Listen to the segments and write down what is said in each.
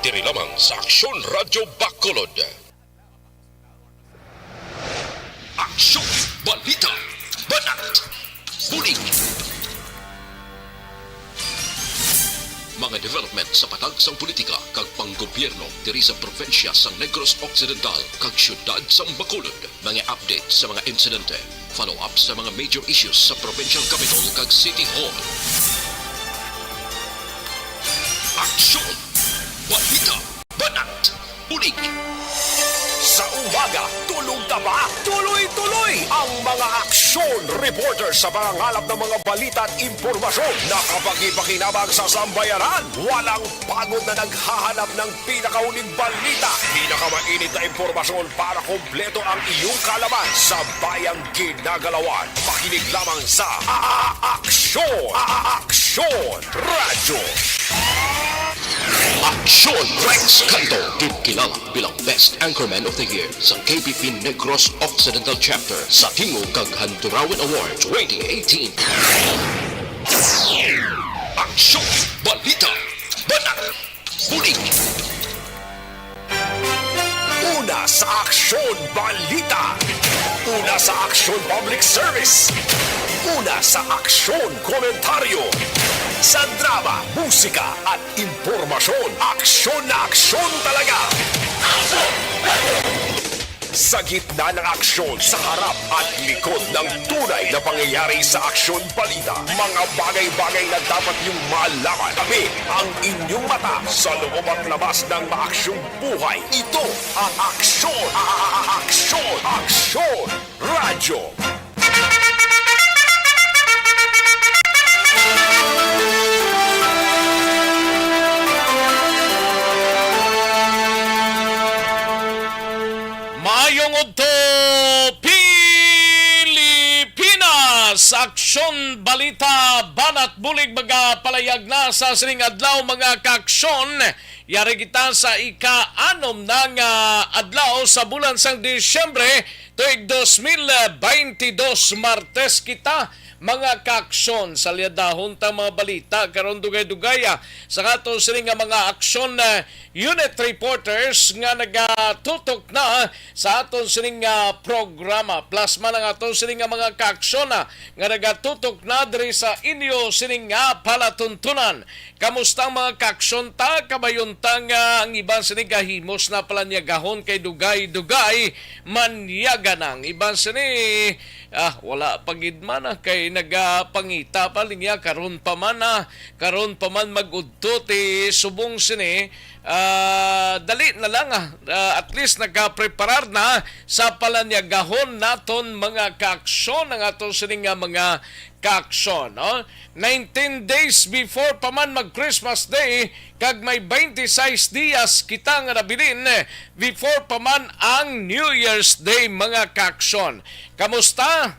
diri lamang sa Aksyon Radyo Bacolod. Aksyon, balita, banat, bulig. Mga development sa patag sang politika kag panggobyerno diri sa probinsya sa Negros Occidental kag syudad sa Bacolod. Mga update sa mga insidente, follow up sa mga major issues sa provincial capital kag City Hall. Aksyon, balita, banat, bulig. Sa umaga, tulog ka ba? Tuloy-tuloy ang mga aksyon reporter sa pangangalap ng mga balita at impormasyon na kapag-ipakinabang sa sambayanan. Walang pagod na naghahanap ng pinakauling balita. Pinakamainit na impormasyon para kompleto ang iyong kalaman sa bayang ginagalawan. Makinig lamang sa Aksyon! Aksyon Radyo! Aksyon Rex Canto, kilala bilang Best Anchorman of the Year sa KBP Negros Occidental Chapter sa Tingog kag Handurawan Award 2018. Aksyon, balita, banat, bulig. Una sa Aksyon Balita. Una sa Aksyon Public Service. Una sa Aksyon Komentaryo. Sa drama, musika at impormasyon, aksyon na aksyon talaga! Sa gitna ng aksyon, sa harap at likod ng tunay na pangyayari sa Aksyon Balita, mga bagay-bagay na dapat niyong malaman. Kami ang inyong mata sa loob at labas ng maaksyong buhay. Ito ang Aksyon! Aksyon! Aksyon! Radyo! Maayong udto Pilipinas! Aksyon, balita, banat, bulig, mga palayag na sa sining adlaw mga kaaksyon. Yari kita sa ika-anom ng adlaw sa bulan sang Disyembre tuig 2022, Martes kita. Mga kaaksyon sa liadahon ta mga balita karon dugay-dugaya sa kato sining mga aksyon unit reporters nga nagatutok na sa aton sining programa plasma ng aton sining mga kaaksyon nga nagatutok na diri sa inyo sining palatuntunan. Kamusta ang mga kaaksyon ta kabayon ta nga ang iban sining gahimos na palanyagahon kay dugay-dugay manyaga nang iban sini wala pagid man kay nagapangita pa linya karon pa man magudto ti subong sini dali na lang at least nagka-preparar na sa palanyagahon naton mga kaaksyon ng aton sining mga kaaksyon. 19 days before pa man mag-Christmas Day kag may 26 dias kita nga nabilin before pa man ang New Year's Day mga kaaksyon. Kamusta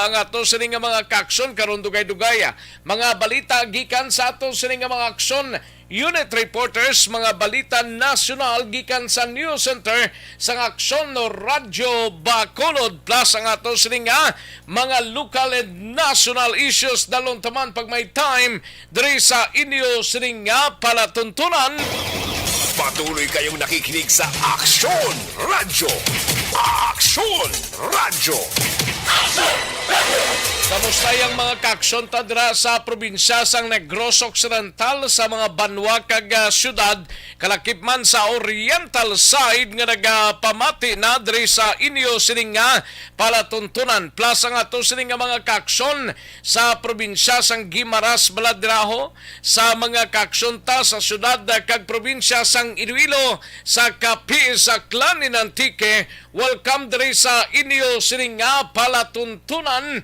ang aton sining mga kaaksyon karon dugay-dugaya? Mga balita gikan sa aton sining mga aksyon unit reporters, mga balita nasyonal gikan sa News Center sa Aksyon no Radyo Bacolod plus ang aton sining mga local and national issues dalon taman pag may time diri sa inyo sining palatuntunan. Patuloy kayong nakikinig sa Aksyon Radyo. Aksyon Radyo. Kamusta yung mga kaaksyon tadra sa probinsya sang Negros Occidental sa mga banwa kag syudad kalakip man sa oriental side nga nagapamati na diri sa inyo sining palatuntunan plus ang ato sining mga kaaksyon sa probinsya sang Guimaras, Baladraho, sa mga kaaksyon ta sa syudad kag probinsya sang Iloilo, sa Capiz, sa Clanin Antique. Welcome diri sa inyo sining palatuntunan.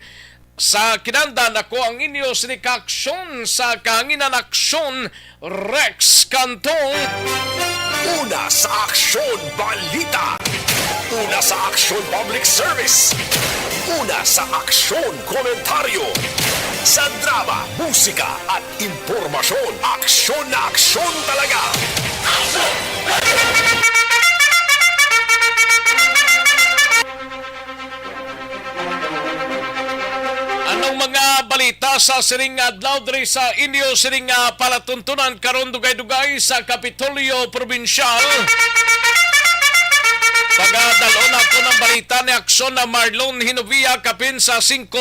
Sa kinandan ako ang inyo sinikaaksyon sa kahanginan aksyon Rex Cantong. Una sa Aksyon Balita. Una sa Aksyon Public Service. Una sa Aksyon Komentaryo. Sa drama, musika at impormasyon, aksyon na aksyon talaga. Anong mga balita balita sa siring adlaw diri sa inyo siring palatuntunan karon dugay-dugay sa Kapitolyo Provincial. Pagadalon ako ng balita ni Aksyon na Marlon Hinovia kapin sa 5.1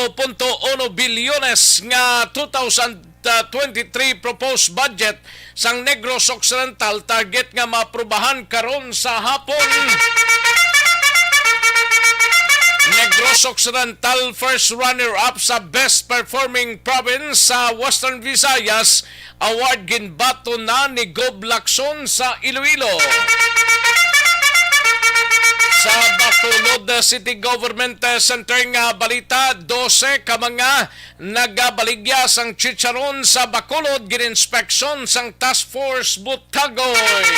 bilyones nga 2023 proposed budget sang Negros Occidental target nga maaprubahan karon sa hapon. Negros Occidental first runner-up sa Best Performing Province sa Western Visayas. Award ginbato na ni Gob Lacson sa Iloilo. Sa Bacolod City Government Center nga balita, 12 ka mga nagabaligya sang chicharon sa Bacolod gininspeksyon sang Task Force Butagoy.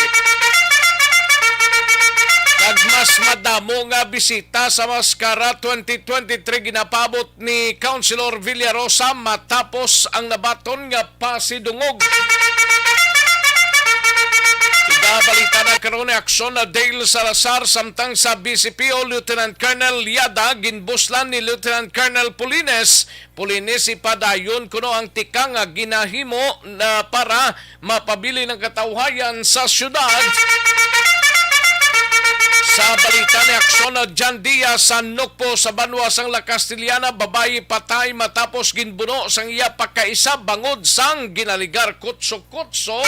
Kag mas madamo nga bisita sa Maskara 2023 ginapabot ni Councilor Villarosa matapos ang nabaton nga pasidungog. Balita na karon ni Aksyon na Dale Salazar samtang sa BCPO Lieutenant Colonel Liada ginbuslan ni Lieutenant Colonel Polines ipadayon kuno ang tika nga ginahimo na para mapabili ng katawhayan sa syudad. Sa balita ni Aksyon na John Diaz sa Nukpo sa Banwa sang La Castellana, babayi patay matapos ginbuno sang iya pagkaisa bangod sang ginaligar kutso-kutso.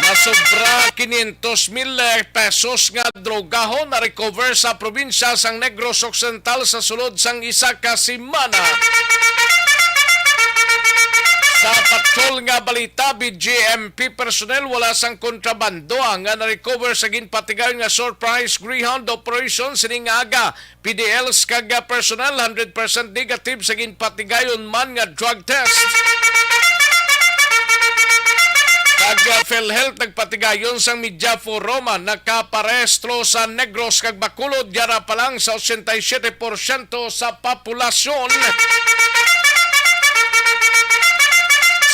Masobra 500,000 pesos nga drogahon na recover sa probinsya sang Negros Occidental sa sulod sang isa ka semana. Sa patrol nga balita, BGMP personnel wala sang kontrabando nga na-recover sa ginpatigayon nga surprise Greyhound operation sining aga. PDLs kag personnel 100% negative sa ginpatigayon man nga drug test. Kag PhilHealth nagpatigayon sang media forum nakaparehistro sa Negros kag Bacolod yara pa lang sa 87% sa populasyon.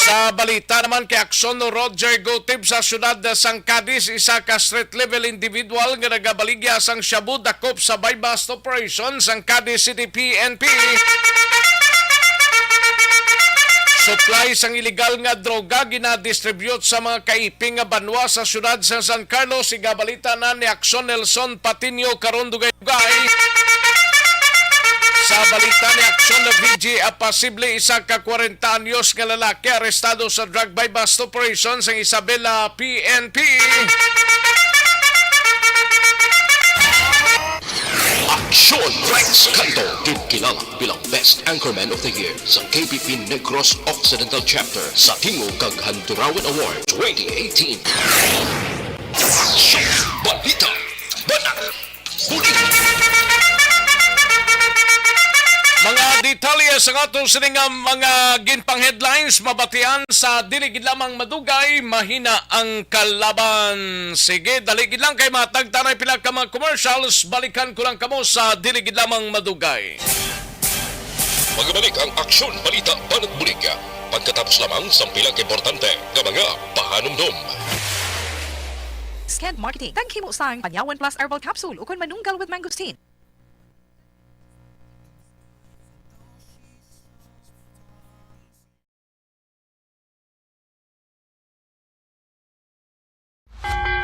Sa balita naman kay Aksyon no Roger Gotib sa syudad sang Cadiz, isa ka street level individual nga nagabaligya sang shabu dakop sa buy-bust operation sang Cadiz City PNP. Supply sang illegal nga droga ginadistribute sa mga kaiping nga banwa sa syudad sa San Carlos. Igabalita na ni Aksyon Nelson Patinio karon dugay-dugay. Sa balita ni Aksyon na VG, posible isa ka 40 anyos nga lalaki arestado sa drug buy-bust operation sa Isabela PNP. Aksyon Rex Canto kinang bilang Best Anchorman of the Year sa KPP Negros Occidental Chapter sa Tingog kag Handurawan Award 2018. Aksyon Balita Banat Bulig. Mga detalye sa atong sining mga ginpang headlines mabatian sa diligid lamang madugay mahina ang kalaban. Sige, daligid lang kay matagtanay pila ka mga commercials. Balikan ko lang kamo sa diligid lamang madugay. Magbalik ang Aksyon Balita Banat Bulig pagkatapos lamang sa pilang importante nga mga pahanumdum. Scand Marketing. Tangkimo sang Panyawan Plus Herbal Capsule ukon manunggal with mangosteen.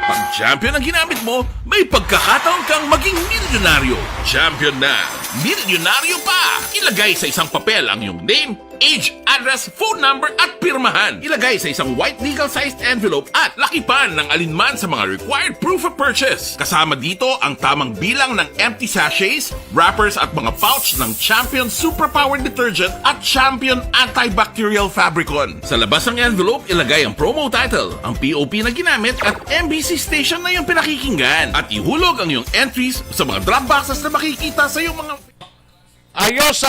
Pag champion ang ginamit mo, may pagkakataon kang maging milyonaryo. Champion na, milyonaryo pa! Ilagay sa isang papel ang iyong name, age, address, phone number at pirmahan. Ilagay sa isang white legal-sized envelope at lakipan ng alinman sa mga required proof of purchase. Kasama dito ang tamang bilang ng empty sachets, wrappers at mga pouch ng Champion Superpower Detergent at Champion Antibacterial Fabricon. Sa labas ng envelope, ilagay ang promo title, ang POP na ginamit at MBC station na yung pinakikinggan. At ihulog ang iyong entries sa mga drop boxes na makikita sa iyong mga... Ayos!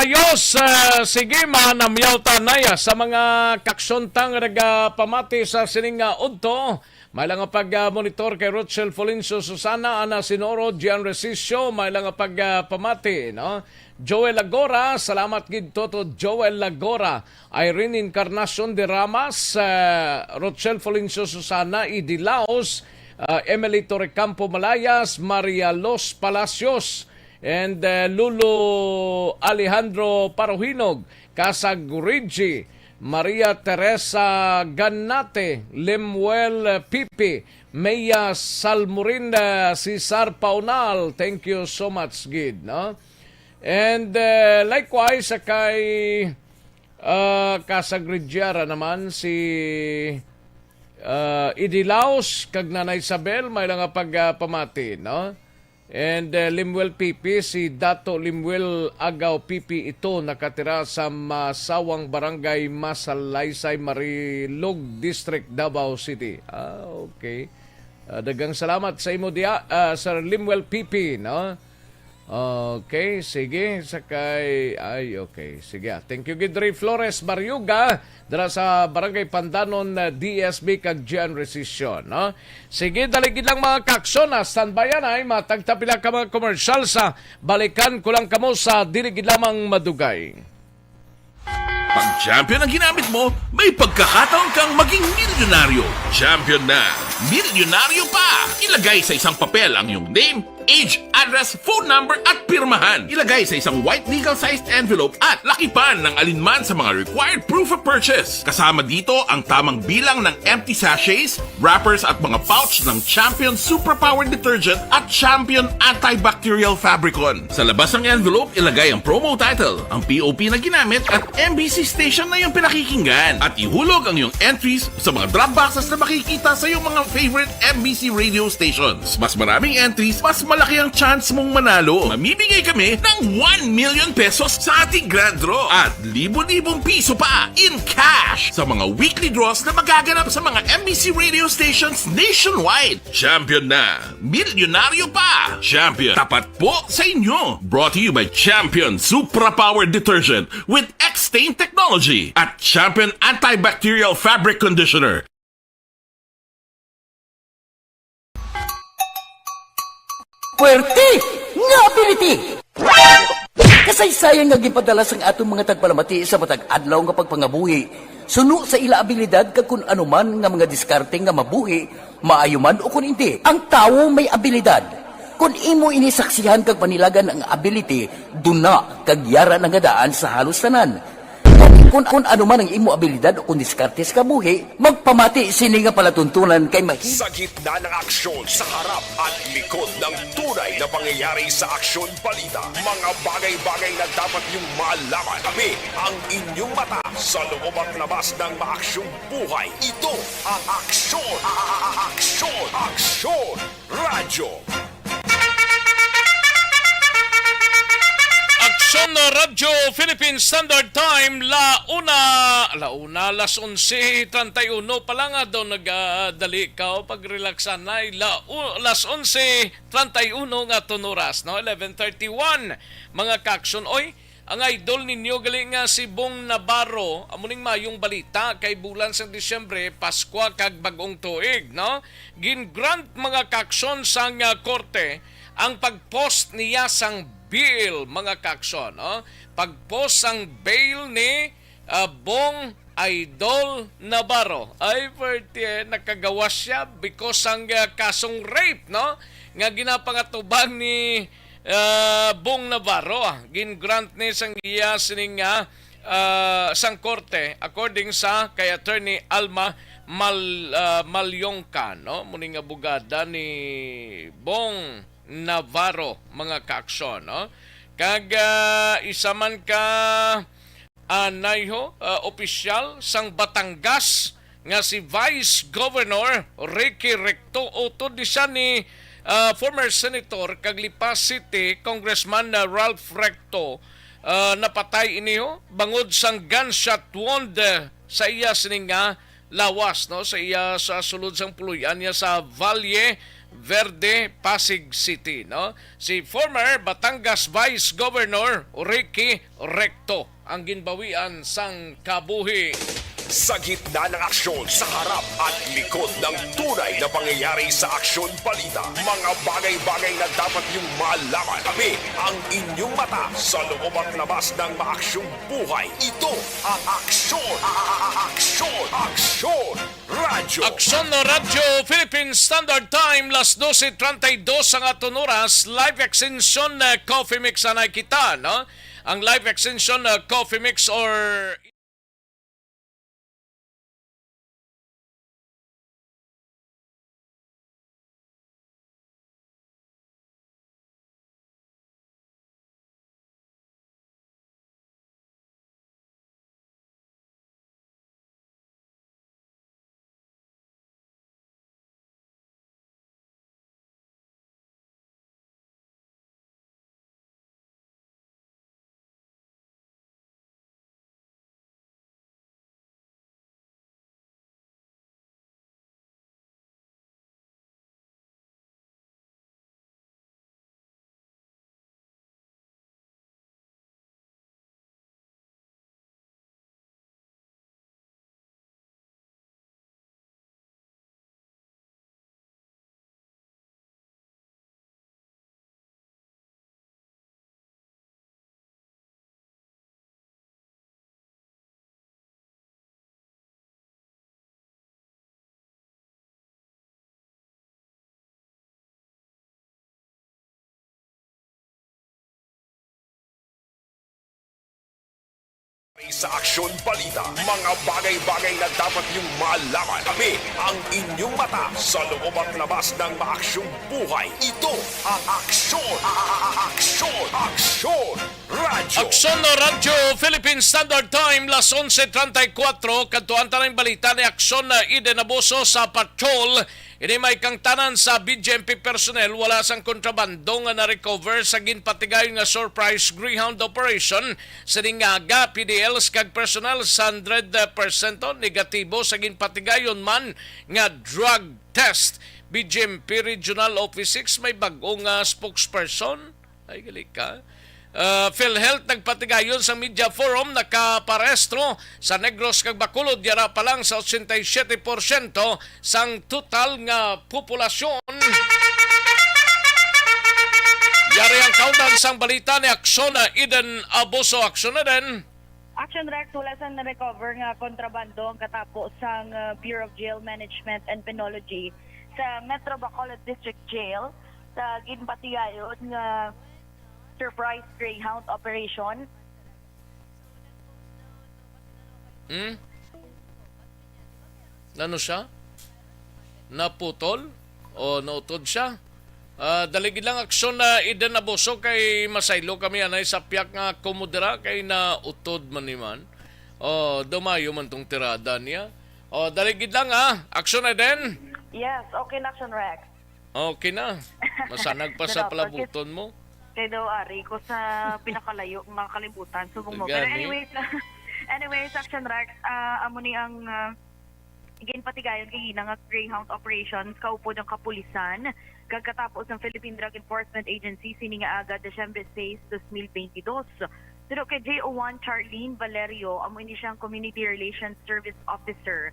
Sige, manamyaw tanay sa mga kaksontang nagpamati sa sininga udto. May lang pag-monitor kay Rochelle Folinso Susana, Ana Sinoro, Gian Resisio, may lang pamati, no? Joel Lagora, salamat gid toto Joel Lagora, Irene Encarnacion de Ramas, Rochelle Folinso Susana, Idi Laos, Emily Torrecampo Malayas, Maria Los Palacios, And Lulu Alejandro Paruhinog, Casag Rigi, Maria Teresa Ganate, Lemuel Pipi, Maya Salmurinda, Cesar Paunal. Thank you so much, Gid. No? And likewise, kay Casagridyara naman, si Idilaos, kag Nanay Isabel, may lang pagpamati, no? And Limuel Pipi, si Dato Limuel Agaw Pipi, ito nakatira sa Masawang Barangay Masalaysay, Marilog District, Davao City. Okay. Dagang salamat sa imo dia, Sir Limuel Pipi, no? Okay, sige, sakay, okay, sige. Thank you, Gidri Flores Mariuga, dara sa Barangay Pandanon, DSB, kag Gian Resisyon, no? Sige, daligid lang mga kakson, standbyan ay matagtapila ka mga komersyal sa balikan ko lang kamo sa diligid lamang madugay. Pag champion ang ginamit mo, may pagkakataon kang maging milyonaryo. Champion na, milyonaryo pa! Ilagay sa isang papel ang iyong name, age, address, phone number at pirmahan. Ilagay sa isang white legal-sized envelope at lakipan ng alinman sa mga required proof of purchase. Kasama dito ang tamang bilang ng empty sachets, wrappers at mga pouch ng Champion Superpower Detergent at Champion Antibacterial Fabricon. Sa labas ng envelope, ilagay ang promo title, ang POP na ginamit at MBC station na yung pinakikinggan. At ihulog ang iyong entries sa mga drop boxes na makikita sa iyong mga favorite MBC radio stations. Mas maraming entries, mas malaki ang chance mong manalo. Mamimigay kami ng 1 million pesos sa ating grand draw at libo-libong piso pa in cash sa mga weekly draws na magaganap sa mga MBC radio stations nationwide. Champion na, milyonaryo pa. Champion, tapat po sa inyo. Brought to you by Champion Supra Power Detergent with X-Stain Technology at Champion Antibacterial Fabric Conditioner. Puwerte nga ability! Kasaysayan nga gipadala sang atong mga tagpalamati sa matag adlaw nga pagpangabuhi. Suno sa ila abilidad kag kun anuman nga mga diskarte nga mabuhi, maayo man o kun hindi. Ang tawo may abilidad. Kung imo inisaksihan kag panilagan ang ability, duna kag yara nga daan sa halos tanan. Kung ano man ang imo abilidad o kung diskartes ka buhi, magpamati sini nga palatuntunan kay mahigit. Sa gitna ng aksyon, sa harap at likod ng tunay na pangyayari sa aksyon balita, mga bagay-bagay na dapat niyong malaman. Kami ang inyong mata sa loob at labas ng maaksyong buhay. Ito ang Aksyon! Aksyon! Aksyon! Radyo! Aksyon na Radyo Philippine Standard Time, alas 11:31 pa lang nga daw nagdali ka o pagrelaksan na alas 11:31 nga tunuras, no? 11:31 mga kaksyon. Oy, ang idol ninyo galing nga si Bong Navarro, amuning mayong balita kay bulan sa Disyembre, Pasko kag bagong tuig, no? Gin-grant mga kaksyon sa korte ang pag-post niya sang bill, mga kaksyon, no? Pag-post ang bail ni Bong Idol Navarro. Ay, pwerte, nakagawa siya because ang kasong rape, no? Nga ginapangatubang ni Bong Navarro. Gin-grant ni sang iya sining sang korte according sa kay Attorney Alma Malyongka, no? Muning abogada ni Bong Navarro, mga kaaksyon, no? Kag isa man ka opisyal sang Batangas nga si Vice Governor Ricky Recto, utod di siya ni former Senator kag Lipa City Congressman Ralph Recto, napatay iniho bangod sang gunshot wound sa iya sining lawas, no? Sa iya sa sulod sang puluyan niya sa Valle Verde, Pasig City, no? Si former Batangas Vice Governor Ricky Recto ang ginbawian sang kabuhi. Sa gitna ng aksyon, sa harap at likod ng tunay na pangyayari sa aksyon balita, mga bagay-bagay na dapat niyong malaman. Kami ang inyong mata sa loob at labas ng maaksyong buhay. Ito ang Aksyon! Aksyon! Aksyon! Radyo! Aksyon no Radyo Philippine Standard Time las 12:32 ang aton oras. Live extension na Coffee Mix anay kita, no? Ang live extension na Coffee Mix or Sa Aksyon Balita, mga bagay-bagay na dapat niyong malaman. Kami ang inyong mata sa loob at labas ng maaksyong buhay. Ito ang Aksyon! Aksyon! Radyo! Aksyon no Radyo Philippine Standard Time las 11:34 kadtuan tanang balita ni Aksyon na Eden Abuso sa patrol. Ini may kang tanan sa BGMP personnel wala sang kontrabando nga na-recover sa ginpatigayon nga surprise Greyhound operation sa Dingaga PDLs kag personnel sa 100% negatibo sa ginpatigayon man nga drug test. BGMP Regional Office 6 may bagong spokesperson. Ay gali ka. PhilHealth nagpatigayon sa media forum nakaparestro sa Negros kag Bacolod yara pa lang sa 87% sang total nga populasyon. Yari ang countdown sang balita ni Aksyon na Eden Abuso. Aksyon na din. Action Rex, wala sang na-recover nga kontrabando ang katapos sang Bureau of Jail Management and Penology sa Metro Bacolod District Jail sa ginpatigayon nga surprise Greyhound operation. Ano siya? Naputol? O nautod siya? Daligid lang aksyon na Eden Abuso kay masaylo kami anay sa piyak nga komodera kay nautod man ni man. O dumayo man tong tirada niya. O daligid lang aksyon na din. Yes, okay na Action Rex. Okay na. Masanag pa sa palabuton mo. Kaya daw ari ko sa pinakalayo mga kalibutan subong mo. Pero anyways, Action Rex, amo ni ang ginpatigayon kay nga Greyhound operations kaupo ng kapulisan kagkatapos ng Philippine Drug Enforcement Agency sini nga aga Desyembre 6, 2022. Pero kay JO1 Charlene Valerio, amo ini siyang Community Relations Service Officer.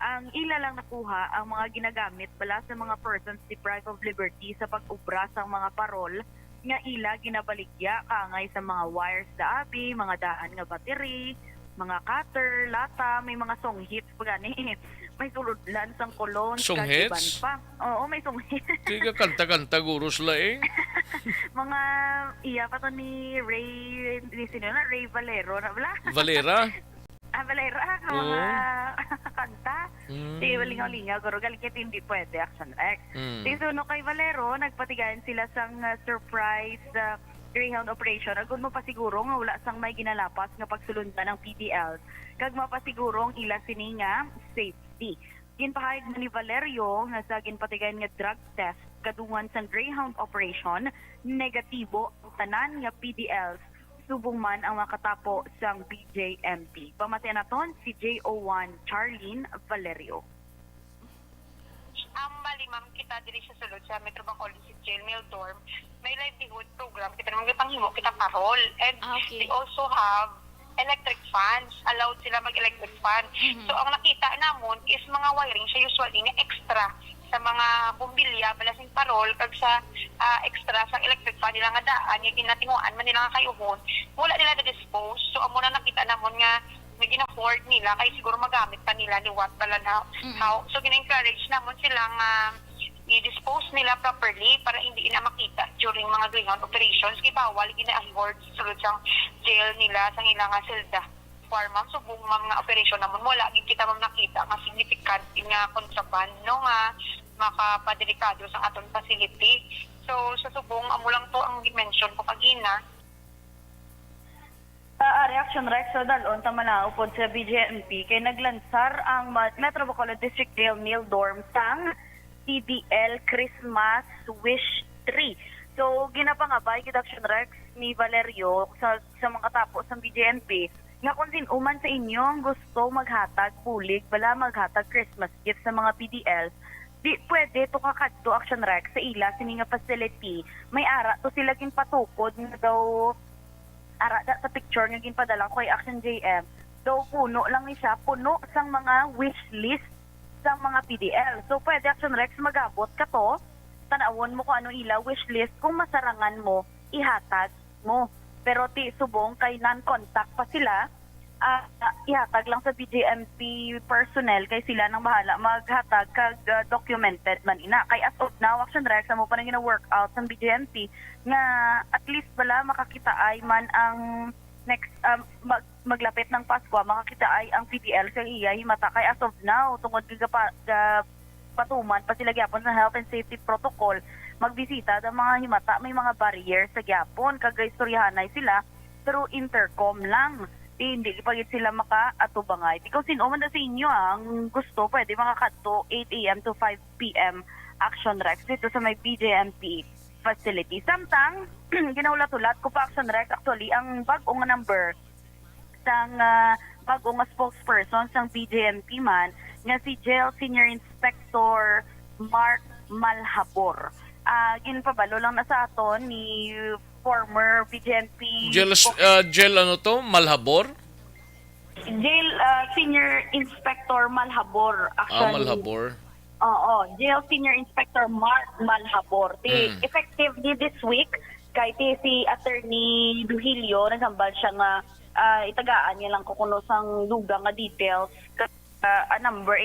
Ang ila lang nakuha ang mga ginagamit bala sa mga persons deprived of liberty sa pag-ubra sa mga parol nga ila ginabaligya kangay sa mga wires da abi, mga daan nga battery, mga cutter, lata, may mga songhits pa gani. May suludlan sang kolon, songhits pa. Oo, may songhits. Tiga kanta-kanta guros laing. Mga iya pa to ni Ray, Ray Valero na bala. Valera? Valera, mga kanta. Di lingaw-lingaw, pero galikit hindi pwede, Action Rex. So, kay Valero, nagpatigayan sila sang surprise Greyhound operation. Agad mo pa siguro nga wala sang may ginalapas nga pagsulundan ng PDL. Kag mapasigurong ila sini nga safety. Ginpahayag na ni Valerio nga sa ginpatigayan nga drug test kadungan sang Greyhound operation, negatibo ang tanan nga PDLs subong man ang makatapo sang BJMP. Pamati naton si JO1 Charlene Valerio. Bali, ma'am, kita diri sa sulod sa Metro Bacolod Jail Mail Dorm. May livelihood program. Kita naman panghimo, kita parol. And they also have electric fans. Allowed sila mag-electric fan. So, ang nakita namon is mga wiring siya usually na extra sa mga bumbilya, balasing parol, kag sa extra sa electric fan nila nga daan, yung ginatinguan man nila nga kayuhon, wala nila na-dispose. So, amo na nakita namon nga na gina-afford nila kay siguro magamit pa nila ni what bala na how. So gina-encourage namon silang i-dispose nila properly para hindi na makita during mga greyhound operations kay bawal gina-afford sulod sang jail nila sang ilang selda. For ma'am, so buong mga operasyon naman mo, lagi kita ma'am nakita nga significant nga kontraband no nga makapadelikado sa aton facility. So sa subong, amo lang to ang dimension ko kagina. Reaction Rex so dalon tama na upod sa BJMP kay naglansar ang Metro Bacolod District Jail Meal Dorm sang CDL Christmas Wish Tree. So ginapangabay kay Action Rex ni Valerio sa mga tapos ng BJMP nga kung sinuman sa inyo ang gusto maghatag pulig bala maghatag Christmas gift sa mga PDL, di pwede to kakadto Action Rex sa ila sini nga facility. May ara to sila patukod nga daw ara sa picture nga ginpadala ko kay Action JM. Daw puno lang ni siya, puno sang mga wish list sang mga PDL. So pwede Action Rex magabot ka to, tanawon mo kung ano ila wish list, kung masarangan mo ihatag mo. Pero ti subong kay non-contact pa sila, ihatag lang sa BJMP personnel kay sila nang bahala maghatag kag documented man ina. Kay as of now, Action Rex mo pa nang gina-workout sa BJMP nga at least bala makakita ay man ang next maglapit ng Pasko, makakita ay ang PDL sa iya himata. Kay as of now, tungod patuman pa sila gyapon sa health and safety protocol, magbisita sa mga himata, may mga barriers sa gyapon kag istoryahanay sila through intercom lang. Hindi pagit sila maka-atubangay. Ikaw sino man na sa inyo ang gusto, pwede makakadto 8 a.m. to 5 p.m. Action Rex dito sa may BJMP facility. Samtang ginaulat-ulat ko pa Action Rex actually ang bagong number sang bagong spokesperson sang BJMP man nga si Jail Senior Inspector Mark Malhabor. Ginpabalo lang na sa aton ni former BJMP Jail ano to? Malhabor? Jail Senior Inspector Malhabor. Actually, Malhabor. Oo, Jail Senior Inspector Mark Malhabor. Effective this week, kay si Attorney Duhilio, nagsambal siya nga itagaan niya lang kukuno sang dugang nga details number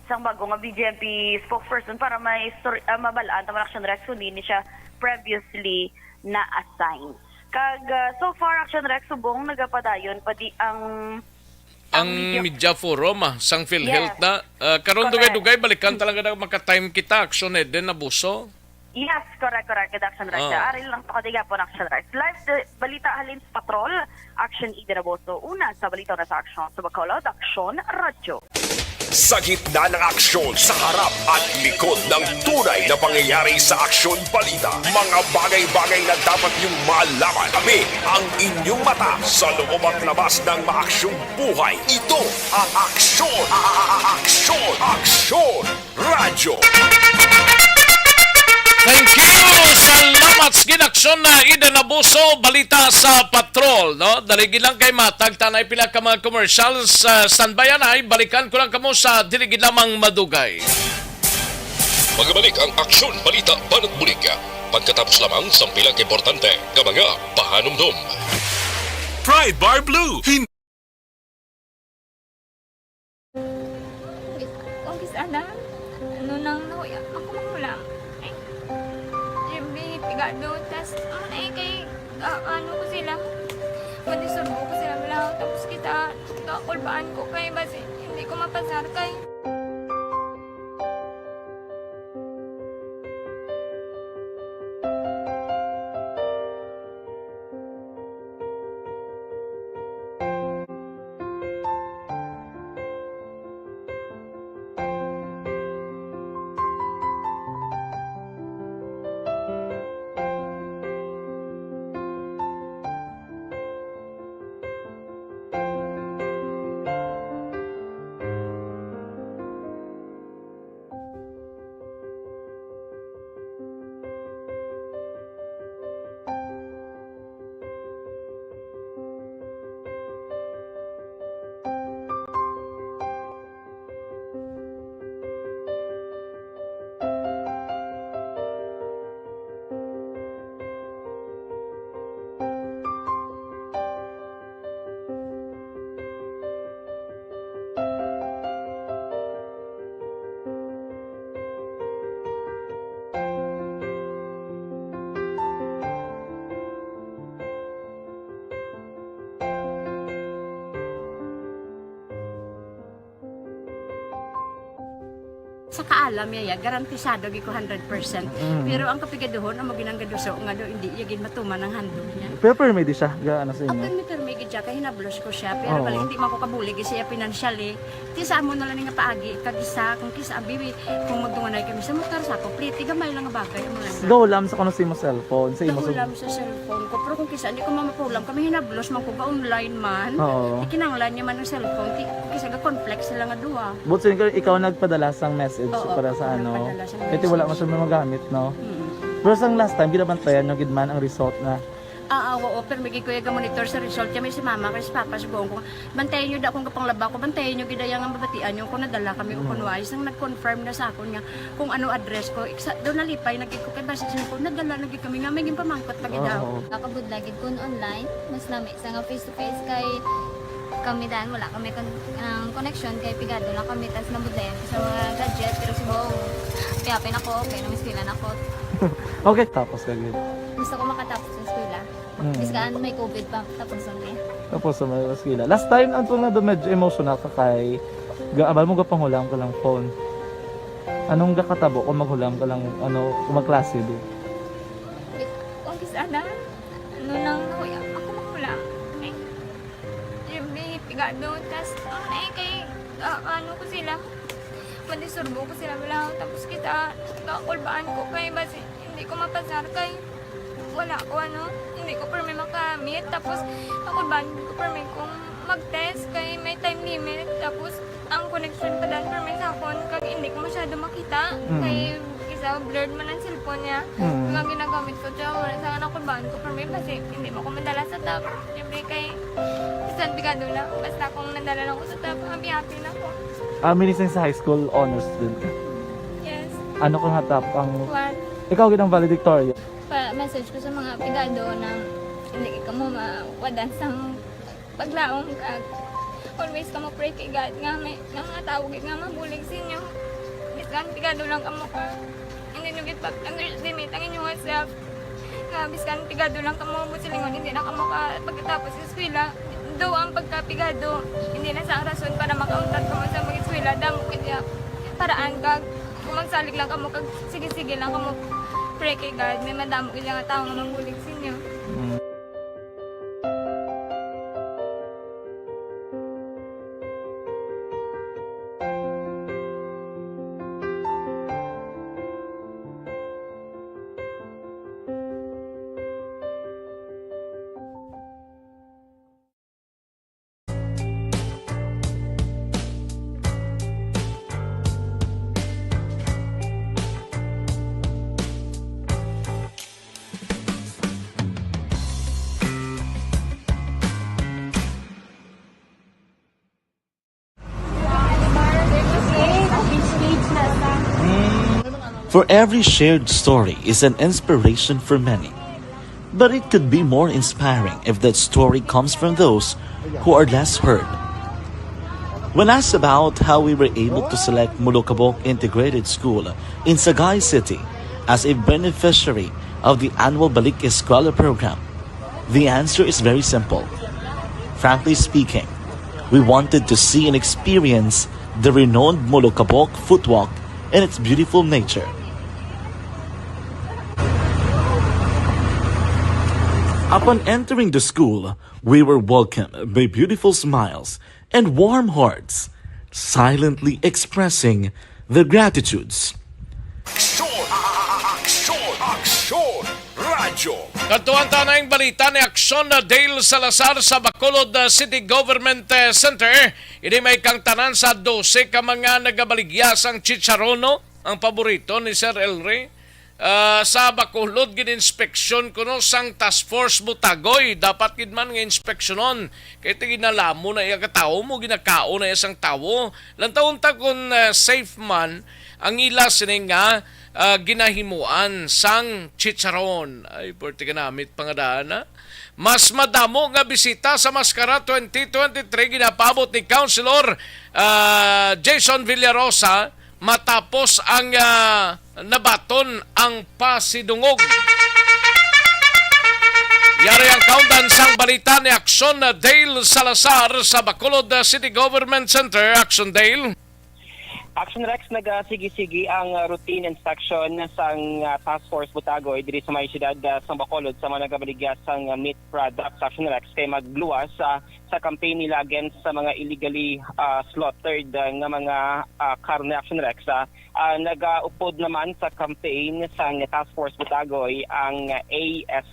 sang bago nga BJMP spokesperson para may mabalaan tama Action Rex kundi ni siya previously na-assign. Kag so far Action Rex subong nagapadayon padi ang media forum sang PhilHealth na karon dugay-dugay balikan talaga na maka-time kita Action din nabuso. Yes, correct. Action Rex. Aril lang pakadiga po ng Action Rex. Live balita halin sa patrol, Action Idiraboso. Una sa balita na sa Action sa Bacolod, Action Radio. Sa gitna ng aksyon, sa harap at likod ng tunay na pangyayari sa Aksyon Balita. Mga bagay-bagay na dapat niyong malaman. Kami ang inyong mata sa loob at labas ng maaksyong buhay. Ito ang Aksyon! Aksyon Radio! Thank you! Salamat sa ginaksyon na Ida Nabuso, balita sa patrol. No? Daligi lang kay Matag, tanay pila ka mga commercials. Standbyan ay, balikan ko lang kamo sa diligid lamang madugay. Magbalik ang Aksyon Balita Banat Bulig. Pagkatapos lamang sa pilang importante ng mga pahanumdum. Pride Bar Blue. Kung sana, ano nang nahuya, ako mangulang. Ay, siyempre, pigado, tas, kay, ano ko sila, manisurbo ko sila malaw, tapos kita, kakulbaan ko kay, basi, hindi ko mapasar kay. Sa kaalam yaya, garantisado gi ko 100%. Pero ang kapigaduhon, ang maginanggaduso, nga do, hindi yagin matuman ang handog niya. Pero permedi siya, gaano sa Ang inyo? permit siya, kaya hinablos ko siya. Pero Oo. bali, hindi man ko kabulig siya financially. Tisa mo na lang nga paagi, kagisa, kung kisa ang bibi, kung magdunganay kami sa motor sa complete, gamay lang nga bagay. Mo lang. Gawlam sa kuno sa imo cellphone, sa imo Nahulam sa cellphone ko. Pero kung kisa, hindi ko mamapulam. Kami hinablos man ko ga online man. Oo. Ikinanglan niya man ng cellphone. Kisa ga complex sila nga duwa. But so, ikaw nagpadala sang message Oo, para sa ako ano. nagpadala sang Kasi wala mo message. siya magamit, no? Mm. Pero sang last time, ginabantayan nyo gidman ang result na. Oo, pero may kuya monitor sa result niya. May si mama, kasi si papa, si buong ko. Bantayan nyo da kung kapang laba ko. Bantayan nyo gidayang ang babatian nyo. Kung nadala kami o kunwais. Nang nag-confirm na sa ako niya kung ano address ko. Doon nalipay, nagkiko kay basis ko. Nadala, nagkik kami nga. May pamangkot lagi daw. Oo. Kakabudlagid kun online, mas lami sa nga face to face kay kami dahil wala kami connection kay pigado lang kami tas nabudlayan sa mga gadget pero si Bong piyapin ako okay na miskilan ako Okay, tapos kagid. gusto ko makatapos sa eskwela biskaan may COVID pa tapos ulit Tapos sa mga skila. Last time, ang na doon medyo emotional ka kay gaabal mo gapanghulam ka lang phone. Anong gakatabo kung maghulam ka lang, ano, kung magklase di? kung kisana ano nang nahuya ako makulang eh may pigado tas kay ano ko sila madisurbo ko sila bilang tapos kita kakulbaan ko kay basi hindi ko mapasar kay wala ko hindi ko permi makamit tapos kakulbaan ko permi kung mag-test kay may time limit tapos ang connection pa dan permi sa phone kag hindi ko masyado makita kay isa blurred man ang cellphone niya nga ginagamit ko siya wala sa nakulbaan ko permi kasi hindi mo ko madala sa tab siyempre kay isang bigado lang basta kung nadala lang ko sa tab happy na ako. Minising sa high school honors student ka. Yes. Ano kang hatap ang... One, Ikaw ginang valedictorian. message ko sa mga pigado na hindi ka mo mawadan sa paglaong kag always ka mo pray kay God nga may mga tawag nga mabulig sa inyo. Biskan pigado lang kamo ka. Hindi nyo git underestimate ang inyong self. Nga biskan pigado lang kamo busilingon hindi na kamo ka pagkatapos sa eskwela. Do ang pagkapigado hindi na sa rason para makauntat ka mo sa mga eskwela damo kaya paraan kag kung magsalig lang kamo kag sige lang kamo pray kay God may madamo kaya nga tao nga mabulig sa inyo. For every shared story is an inspiration for many. But it could be more inspiring if that story comes from those who are less heard. When asked about how we were able to select Mulukabok Integrated School in Sagay City as a beneficiary of the annual Balik Eskwela program, the answer is very simple. Frankly speaking, we wanted to see and experience the renowned Mulukabok footwalk in its beautiful nature. Upon entering the school, we were welcomed by beautiful smiles and warm hearts, silently expressing their gratitudes. Aksyon! Radyo! Katuan tanang balita ni Aksyon na Dale Salazar sa Bacolod City Government Center. Ini may kang tanan sa 12 ka mga nagabaligyasang chicharono, ang paborito ni Sir Elre. Sa Bacolod gininspeksyon kuno sang task force Butagoy dapat gid man nga inspeksyonon kay ginalamo na iya katao mo ginakao na isang tawo lantaon ta kun safe man ang ila sini nga ginahimuan sang chicharon ay porti kanamit pangadana mas madamo nga bisita sa Maskara 2023 ginapabot ni Councilor Jason Villarosa matapos ang nabaton ang pasidungog. Yari ang kaundan sang balita ni Aksyon Dale Salazar sa Bacolod City Government Center. Aksyon Dale. Action Rex nagasigi-sigi ang routine inspection sang Task Force Butagoy diri sa may siyudad sa Bacolod sa mga nagabaligya sang meat products. Action Rex kay magluwas sa campaign nila against sa mga illegally slaughtered nga mga karne. Action Rex nagaupod naman sa campaign sang Task Force Butagoy ang AS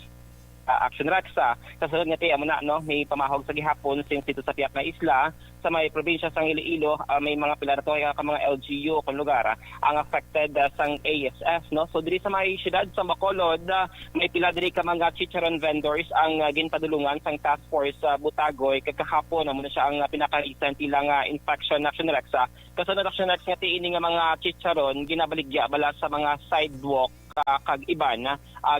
Action Rex. Kasunod nga tiya mo na, no, may pamahog sa gihapon since dito sa tiyak na isla sa may probinsya sang Iloilo, may mga pila na to ka mga LGU kung lugar ang affected sang ASF, no. So diri sa may siyudad sa Bacolod, may pila diri ka mga chicharon vendors ang ginpadulungan sang Task Force Butagoy kagahapon mo na siya ang pinaka-recent ilang inspection. Action Rex kasunod Action Rex nga tiini nga mga chicharon ginabaligya bala sa mga sidewalk kag iban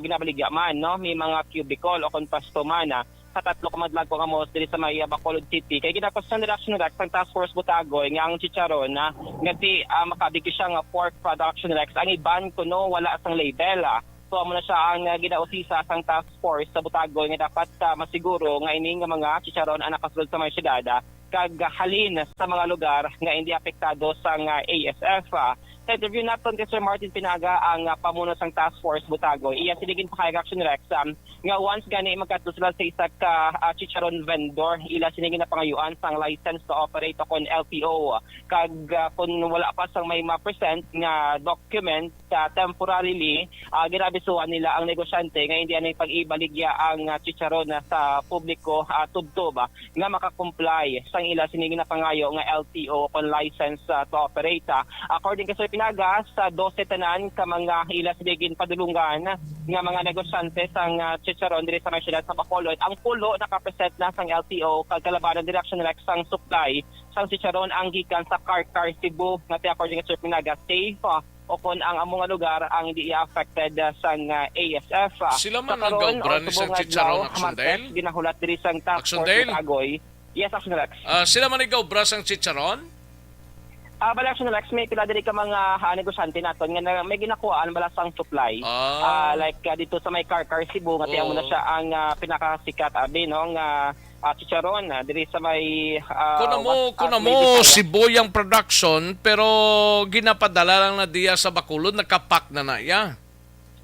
ginabaligya man, no, may mga cubicle o konpasto man sa tatlo kamadlag ko kamos diri sa may Bacolod City kay ginapasan nila Action Rex ang Task Force Butagoy nga ang chicharon nga ti makabigi siya nga pork production Rex ang iban kuno wala sang label. So amo na siya ang ginausisa sang Task Force sa Butagoy nga dapat masiguro nga ini nga mga chicharon ang nakasulod sa may siyudad kag halin sa mga lugar nga hindi apektado sang ASF. Sa interview naton kay Sir Martin Pinaga ang pamuno sang Task Force Butagoy, iya siligin pa kay Action Rex nga once gani magkadto sila sa isa ka chicharon vendor, ila sinigin na pangayuan sang license to operate kon LTO kag kung wala pa sang may ma-present nga document temporarily ginabisuan nila ang negosyante nga hindi anay pag-ibaligya ang chicharon sa publiko tubtob nga makakomply sang ila sinigin na pangayo nga LTO kon license to operate. According kay Sir Pinaga, sa 12 tanan ka mga ila sinigin padulungan nga mga negosyante sang chicharon diri sa may siyudad sa Bacolod, ang pulo nakapresent na sang LTO kag kalabanan direction Rex sang supply sang chicharon ang gikan sa Carcar Cebu nga according kay Sir Pinaga safe o kung ang among lugar ang hindi affected sang ASF. Sila man nag-gaubra ni sang chicharon, Action Dale? Ginahulat diri sang Task Action Force Dale? Butagoy. Yes, Action Rex. Sila man nag-gaubra sang chicharon? Bala Action Rex, may pila diri ka mga negosyante naton nga may ginakuhaan bala sang supply. Like dito sa may Carcar Cebu nga tiyan mo na siya ang pinakasikat no nga chicharon diri sa may kuno mo Sibuyang production pero ginapadala lang na diya sa Bacolod nakapak na ya.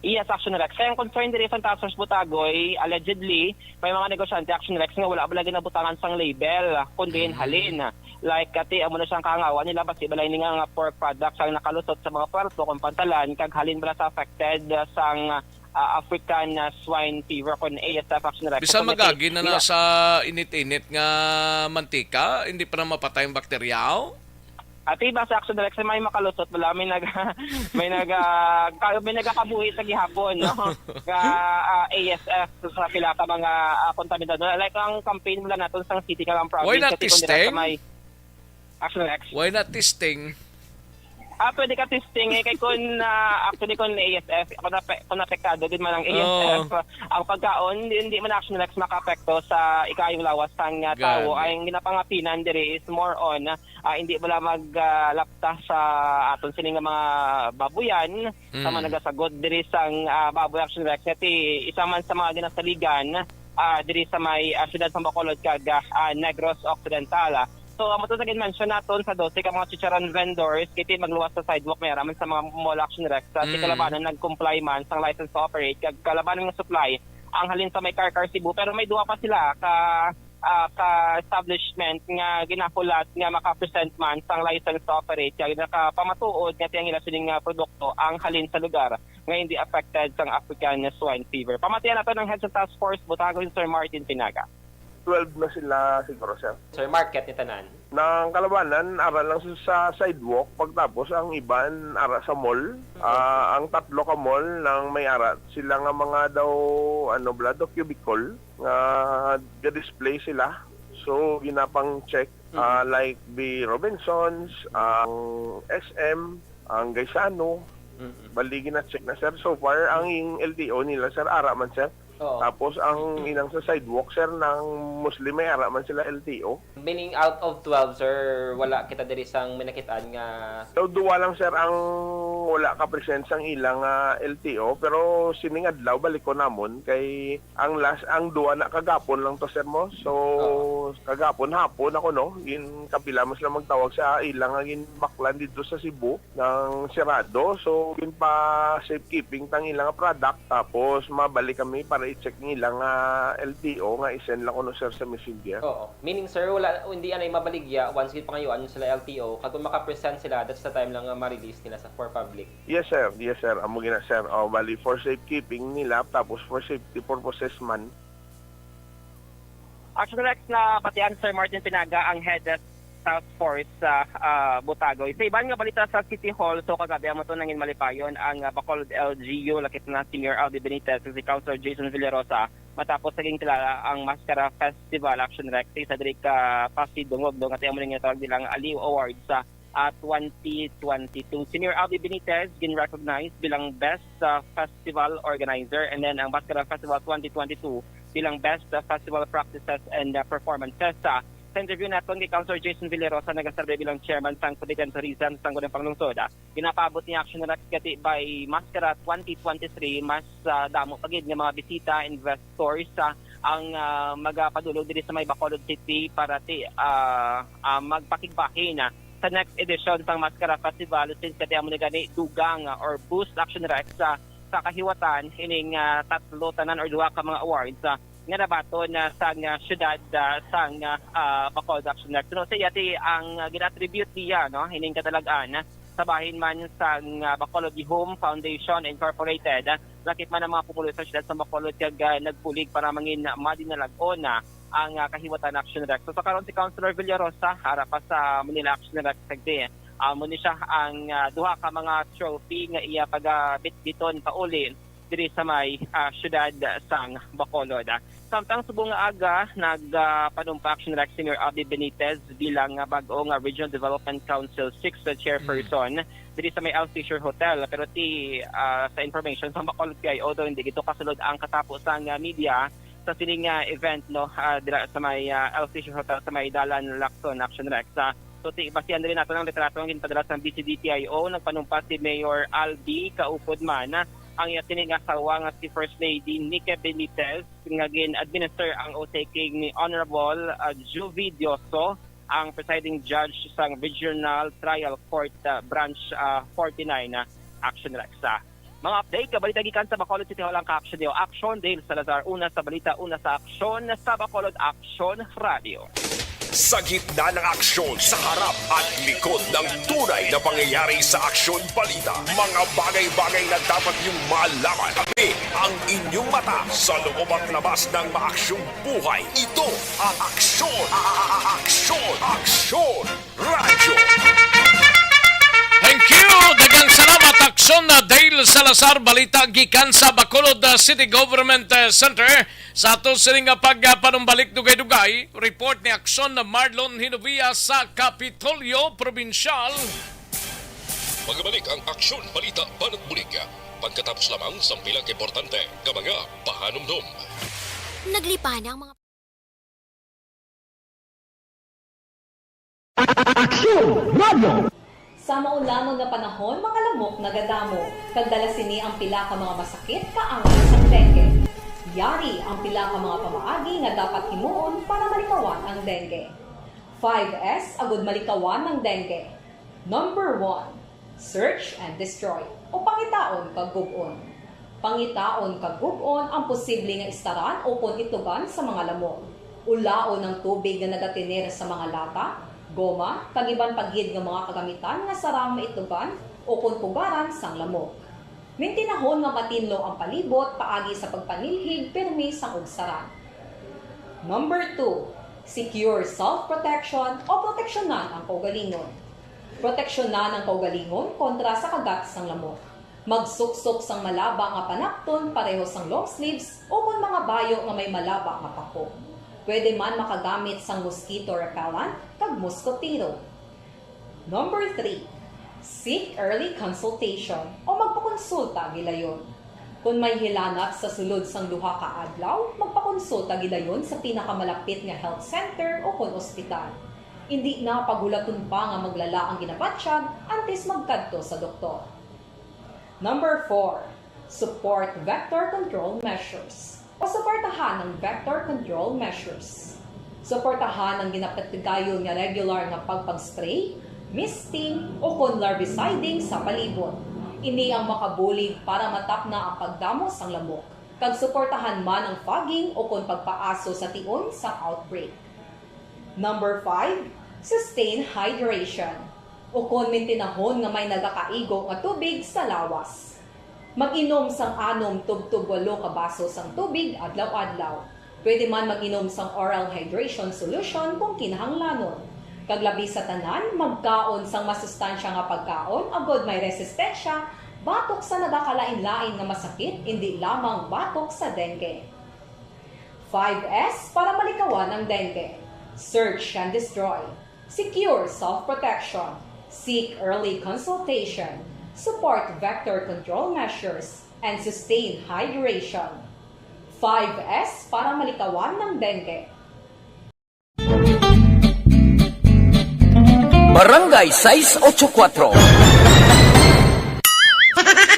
Yes, Action Rex. Kaya ang concern diri sa Task Force Butagoy, allegedly, may mga negosyante Action Rex nga wala bala ginabutangan sang label, kundi halin. Like, amo na siyang kaangawan nila, basi balay nga pork products ang nakalusot sa mga kwarto kung pantalan, kag halin bala sa affected sang African swine fever kon ASF. Action Rex. Bisan magagi na sa init-init nga mantika, hindi pa na mapatay ang bakterya? At iba sa Action Rex may makalusot wala may nagakabuhi sa gihapon, no. Nga ASF sa pila ka mga kontaminado. Like ang campaign mula naton sang city kang province. Why not testing? Action Rex. Why not testing? Pwede ka testing kay kun actually kun ASF kung apektado din man ang ASF ang pagkaon hindi man Action Rex makaapekto sa ikayong lawas sang tao. Ang ginapangapinan diri is more on hindi wala maglapta sa aton sining mga babuyan sa mga nagasagod diri sang baboy. Action Rex iti isa man sa mga ginasaligan diri sa may siyudad sa Bacolod kag Negros Occidental. So, amo to sa mention naton sa 12 ka mga chicharon vendors kiti magluwas sa sidewalk may raman sa mga mall Action Rex sa kalabanan nag-comply man sang license to operate kag kalabanan ng supply ang halin sa may Carcar Cebu pero may duha pa sila ka establishment nga ginakulat nga maka-present man sang license to operate kag nakapamatuod nga tiyang ila sining produkto ang halin sa lugar nga hindi affected sang African swine fever. Pamatian nato ng Head sa Task Force Butagoy Sir Martin Pinaga. 12 na sila siguro, sir. Sir, market ni Tanan? Nang kalabanan, ara lang sa sidewalk. Pagtapos, ang iban, ara sa mall. Ang tatlo ka mall nang may ara. Sila nga mga daw, cubicle. Nga display sila. So, ginapang check. Like the Robinsons, ang SM, ang Gaisano. Bali, gina-check na, sir. So far, ang LTO nila, sir, ara man, sir. Tapos ang inang sa sidewalk, sir, ng Muslim may ara man sila LTO. Meaning out of 12, sir, wala kita diri sang minakitaan nga... So, duwa lang, sir, ang wala ka presensya ang ilang LTO, pero sining adlaw balik ko namon kay ang duwa na kagapon lang to sir mo. So kagapon hapon ako no, gin kapila mas lang magtawag sa ilang gin baklan dito sa Cebu ng sirado. So gin pa safekeeping tang ilang product, tapos mabalik kami para i-check ng ilang LTO nga isend lang ko no sir sa Messenger. Oo. Meaning sir, hindi anay mabaligya once gid pangayuan sila LTO, kag kung maka-present sila, that's the time lang ma-release nila for public. Yes sir, amo gina sir. Bali for safekeeping nila, tapos for safety purposes man. Actually, Rex, na patian Sir Martin Pinaga ang head task force sa Botagoy. Sa iban nga balita sa City Hall, so kagabi mo to nangin malipayon ang Bacolod LGU lakip na Senior Aldi Benitez si Councilor Jason Villarosa matapos naging kilala ang Mascara Festival Action Rex sa diri ka pasidungog do nga amo ning tawag nilang Aliw Awards sa 2022. Senior Aldi Benitez gin-recognized bilang Best Festival Organizer, and then ang Mascara Festival 2022 bilang Best Festival Practices and Performances. Sa interview natin kay Councilor Jason Villarosa, nagasabi bilang Chairman sang Committee on Tourism sa Sangguniang Panglungsod, ginapabot ni Action Rex kati by Mascara 2023 mas damo pagid nga mga bisita, investors ang magapadulog diri sa may Bacolod City para magpakigbahin sa next edition sang Mascara Festival since kati amo ni gani dugang or boost Action Rex sa kahiwatan ining tatlo tanan or duha ka mga awards nga nabaton sang syudad sang Bacolod Action Rex. No, sa yati ang gina-attribute niya no ining katalagaan sa bahin man sang Bacolod Home Foundation Incorporated, lakip man ang mga pumulo sa syudad sa Bacolod kag nagpulig para mangin madinalagon ang kahiwatan Action Rex. So sa karon si Councilor Villarosa harap pa sa Manila Action Rex kagdi muni siya ang duha ka mga trophy nga iya pagabitbiton pauli diri sa may syudad sang Bacolod. Samtang subong nga aga nagpanumpa Action Rex Senior Aldi Benitez bilang bag-ong Regional Development Council 6 chairperson diri sa may L. Fisher Hotel, pero sa information sa Bacolod kay although hindi gito kasulod ang katapos ang media sa sining event no dira sa may L. Fisher Hotel sa may Dalan Lacson Action Rex. So basihan din nato ng litrato ang ginpadala sa BCDTIO, nagpanumpa si Mayor Albi kaupod man ang iyatining asawa nga si First Lady Nika Benitez nga gin-administer ang oath-taking ni Honorable Juvie Dioso, ang presiding judge sa Regional Trial Court Branch 49 Action Rex. Mga update, kabalita gikan sa Bacolod City Hall ang ka-action niyo. Action Dale Salazar, una sa balita, una sa aksyon sa Bacolod Action Radio. Sa gitna ng aksyon, sa harap at likod ng tunay na pangyayari sa Aksyon Balita, mga bagay-bagay na dapat niyong malaman. Kami ang inyong mata sa loob at labas ng maaksyong buhay. Ito ang Aksyon! Aksyon Radio! Thank you! Dagang salamat Aksyon na Dale Salazar, balita gikan sa Bacolod City Government Center. Sa ato sining pagpanumbalik dugay-dugay, report ni Aksyon na Marlon Hinovia sa Kapitolyo Provincial. Magbalik ang Aksyon Balita Banat Bulig. Pagkatapos lamang sa pilang importante ng mga pahanumdum. Naglipa na ang mga... Aksyon Radio! Sa maulamang nga panahon, mga lamok nagadamo. Kagdala sini ang pila ka mga masakit kaangat sa dengue. Yari ang pila ka mga pamaagi nga dapat himuon para malikawan ang dengue. 5S agud malikawan ng dengue. Number 1, search and destroy o pangitaon kag gub-on. Pangitaon kag gub-on ang posible nga istaran o itugan sa mga lamok. Ulaon ng tubig nga nagatiner sa mga lata, goma, kagiban pagid nga mga kagamitan nga sarang maitugan o pugaran sang lamok. Mintinahon nga matinlo ang palibot paagi sa pagpanilhig permi sang ugsaran. Number 2, secure self-protection o proteksyonan ang kaugalingon. Proteksyonan ang kaugalingon kontra sa kagat sang lamok. Magsuksok sang malaba nga panakton pareho sang long sleeves o kung mga bayo nga may malaba nga pako. Pwede man makagamit sang mosquito repellent kag mosquitero. Number 3, seek early consultation o magpakonsulta gilayon. Kung may hilanat sa sulod sang duha ka adlaw, magpakonsulta gilayon sa pinakamalapit nga health center o kon ospital. Hindi na pagulaton pa nga maglala ang ginabatsyag antes magkadto sa doktor. Number 4. Support vector control measures. O suportahan ng vector control measures. Suportahan ang ginapatigayon nga regular nga pagpag-spray, misting o kon larviciding sa palibot. Ini ang makabulig para matap na ang pagdamos ang lamok. Kag suportahan man ang fogging o kon pagpaaso sa tion sa outbreak. Number 5, sustain hydration. O kon mintinahon nga may nagakaigo nga tubig sa lawas. Mag-inom sang 6 tub-tub 8 ka baso sang tubig adlaw-adlaw. Pwede man mag-inom sang oral hydration solution kung kinahanglanon. Kaglabi sa tanan, magkaon sang masustansya nga pagkaon, agod may resistensya, batok sa nagakalain-lain nga masakit, hindi lamang batok sa dengue. 5S para malikawan ang dengue. Search and destroy. Secure self-protection. Seek early consultation. Support vector control measures and sustain hydration. 5S para malikawan ng dengue. Barangay 684.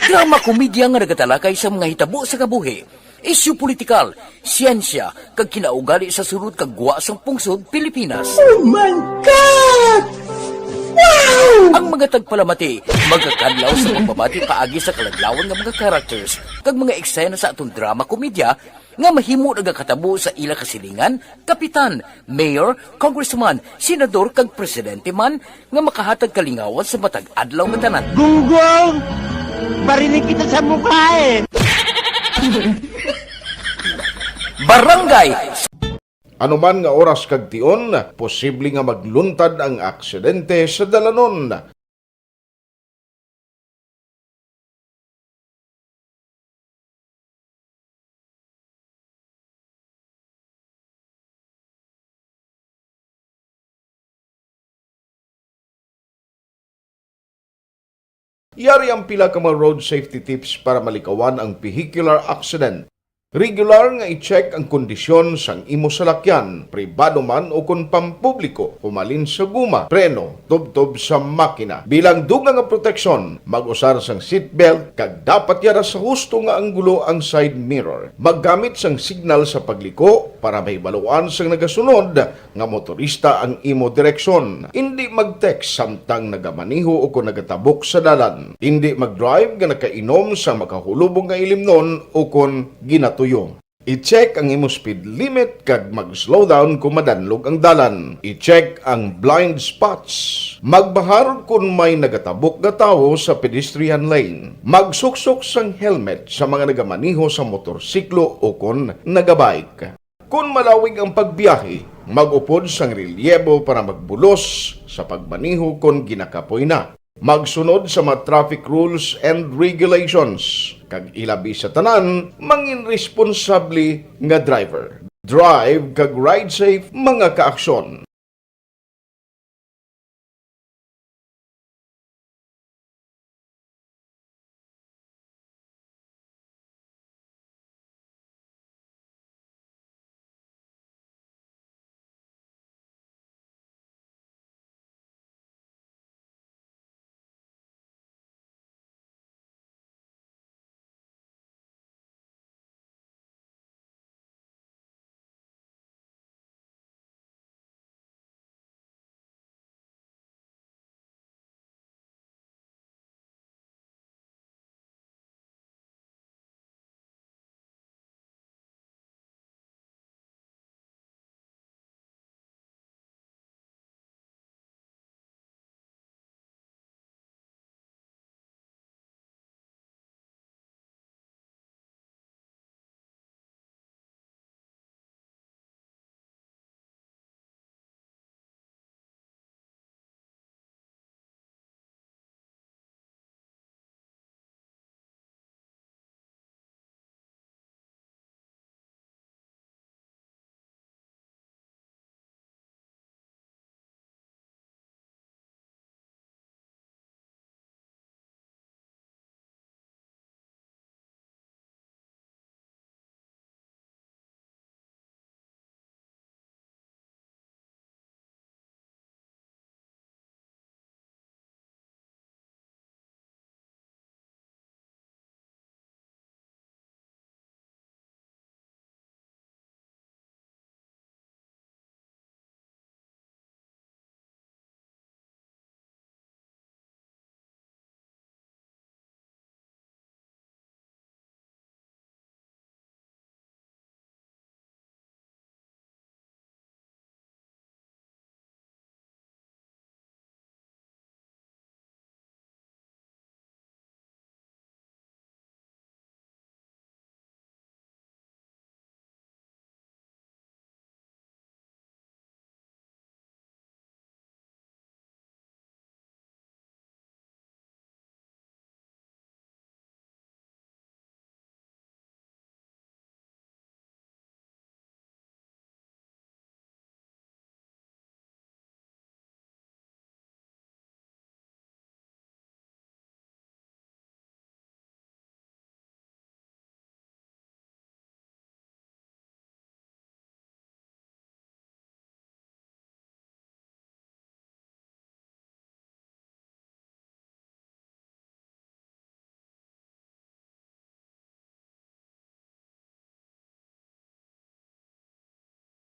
Drama komedya nga nagatalakay sa mga hitabo sa kabuhi, isyu politikal, siyensya, kag kinaugali sa surut kag guwa sang pungsod Pilipinas. Oh my God! Wow! Ang mga tagpalamati, magkakadlaw sa pagbabati paagi sa kalaglawan ng mga characters kag mga eksena sa atong drama komedya nga mahimo nagakatabo sa ila kasilingan, kapitan, mayor, congressman, senador kag presidente man nga makahatag kalingawan sa matag adlaw nga tanan. Gunggong! Barinig kita sa mukha eh! Barangay Anuman nga oras kag tion, posible nga magluntad ang aksidente sa dalanon. Yari ang pila ka mga road safety tips para malikawan ang vehicular accident. Regular nga i-check ang kondisyon sang imo salakyan, pribado man o kung pampubliko, pumalin sa guma, preno, tubtob sa makina. Bilang dugang nga proteksyon, mag-usar sang seatbelt, kag dapat yara sa husto nga anggulo ang side mirror. Maggamit sang signal sa pagliko para may baluan sang nagasunod nga motorista ang imo direksyon. Hindi mag-text samtang nagamaniho o kung nagatabok sa dalan. Hindi mag-drive nga nakainom sa makahulubong nga ilimnon o kung ginatuyo. I-check ang imo speed limit kag mag-slow down kung madanlog ang dalan. I-check ang blind spots. Magbahar kung may nagatabok nga tawo sa pedestrian lane. Magsuksok sang helmet sa mga nagamaniho sa motorsiklo o kung nagabike. Kung malawig ang pagbiyahe, mag-upod sang relyebo para magbulos sa pagmaniho kung ginakapoy na. Magsunod sa mga traffic rules and regulations. Kag ilabi sa tanan, mangin responsable nga driver. Drive kag ride safe mga kaaksyon.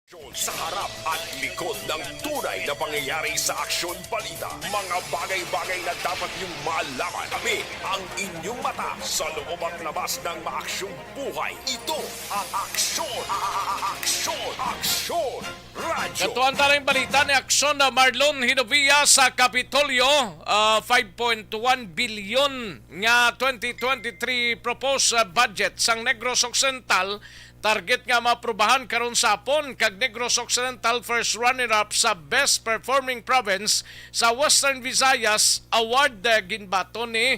Sa harap at likod ng tunay na pangyayari sa Aksyon Balita. Mga bagay-bagay na dapat niyong malaman. Kami ang inyong mata sa loob at labas ng maaksyong buhay. Ito ang Aksyon! Aksyon! Aksyon! Radyo! Katuan talang balita ni Aksyon na Marlon Hinovia sa Kapitolyo. 5.1 bilyon nga 2023 proposed budget sang Negros Occidental. Target nga maaprubahan karon sa hapon kag Negros Occidental first runner-up sa Best Performing Province sa Western Visayas Award ginbato ni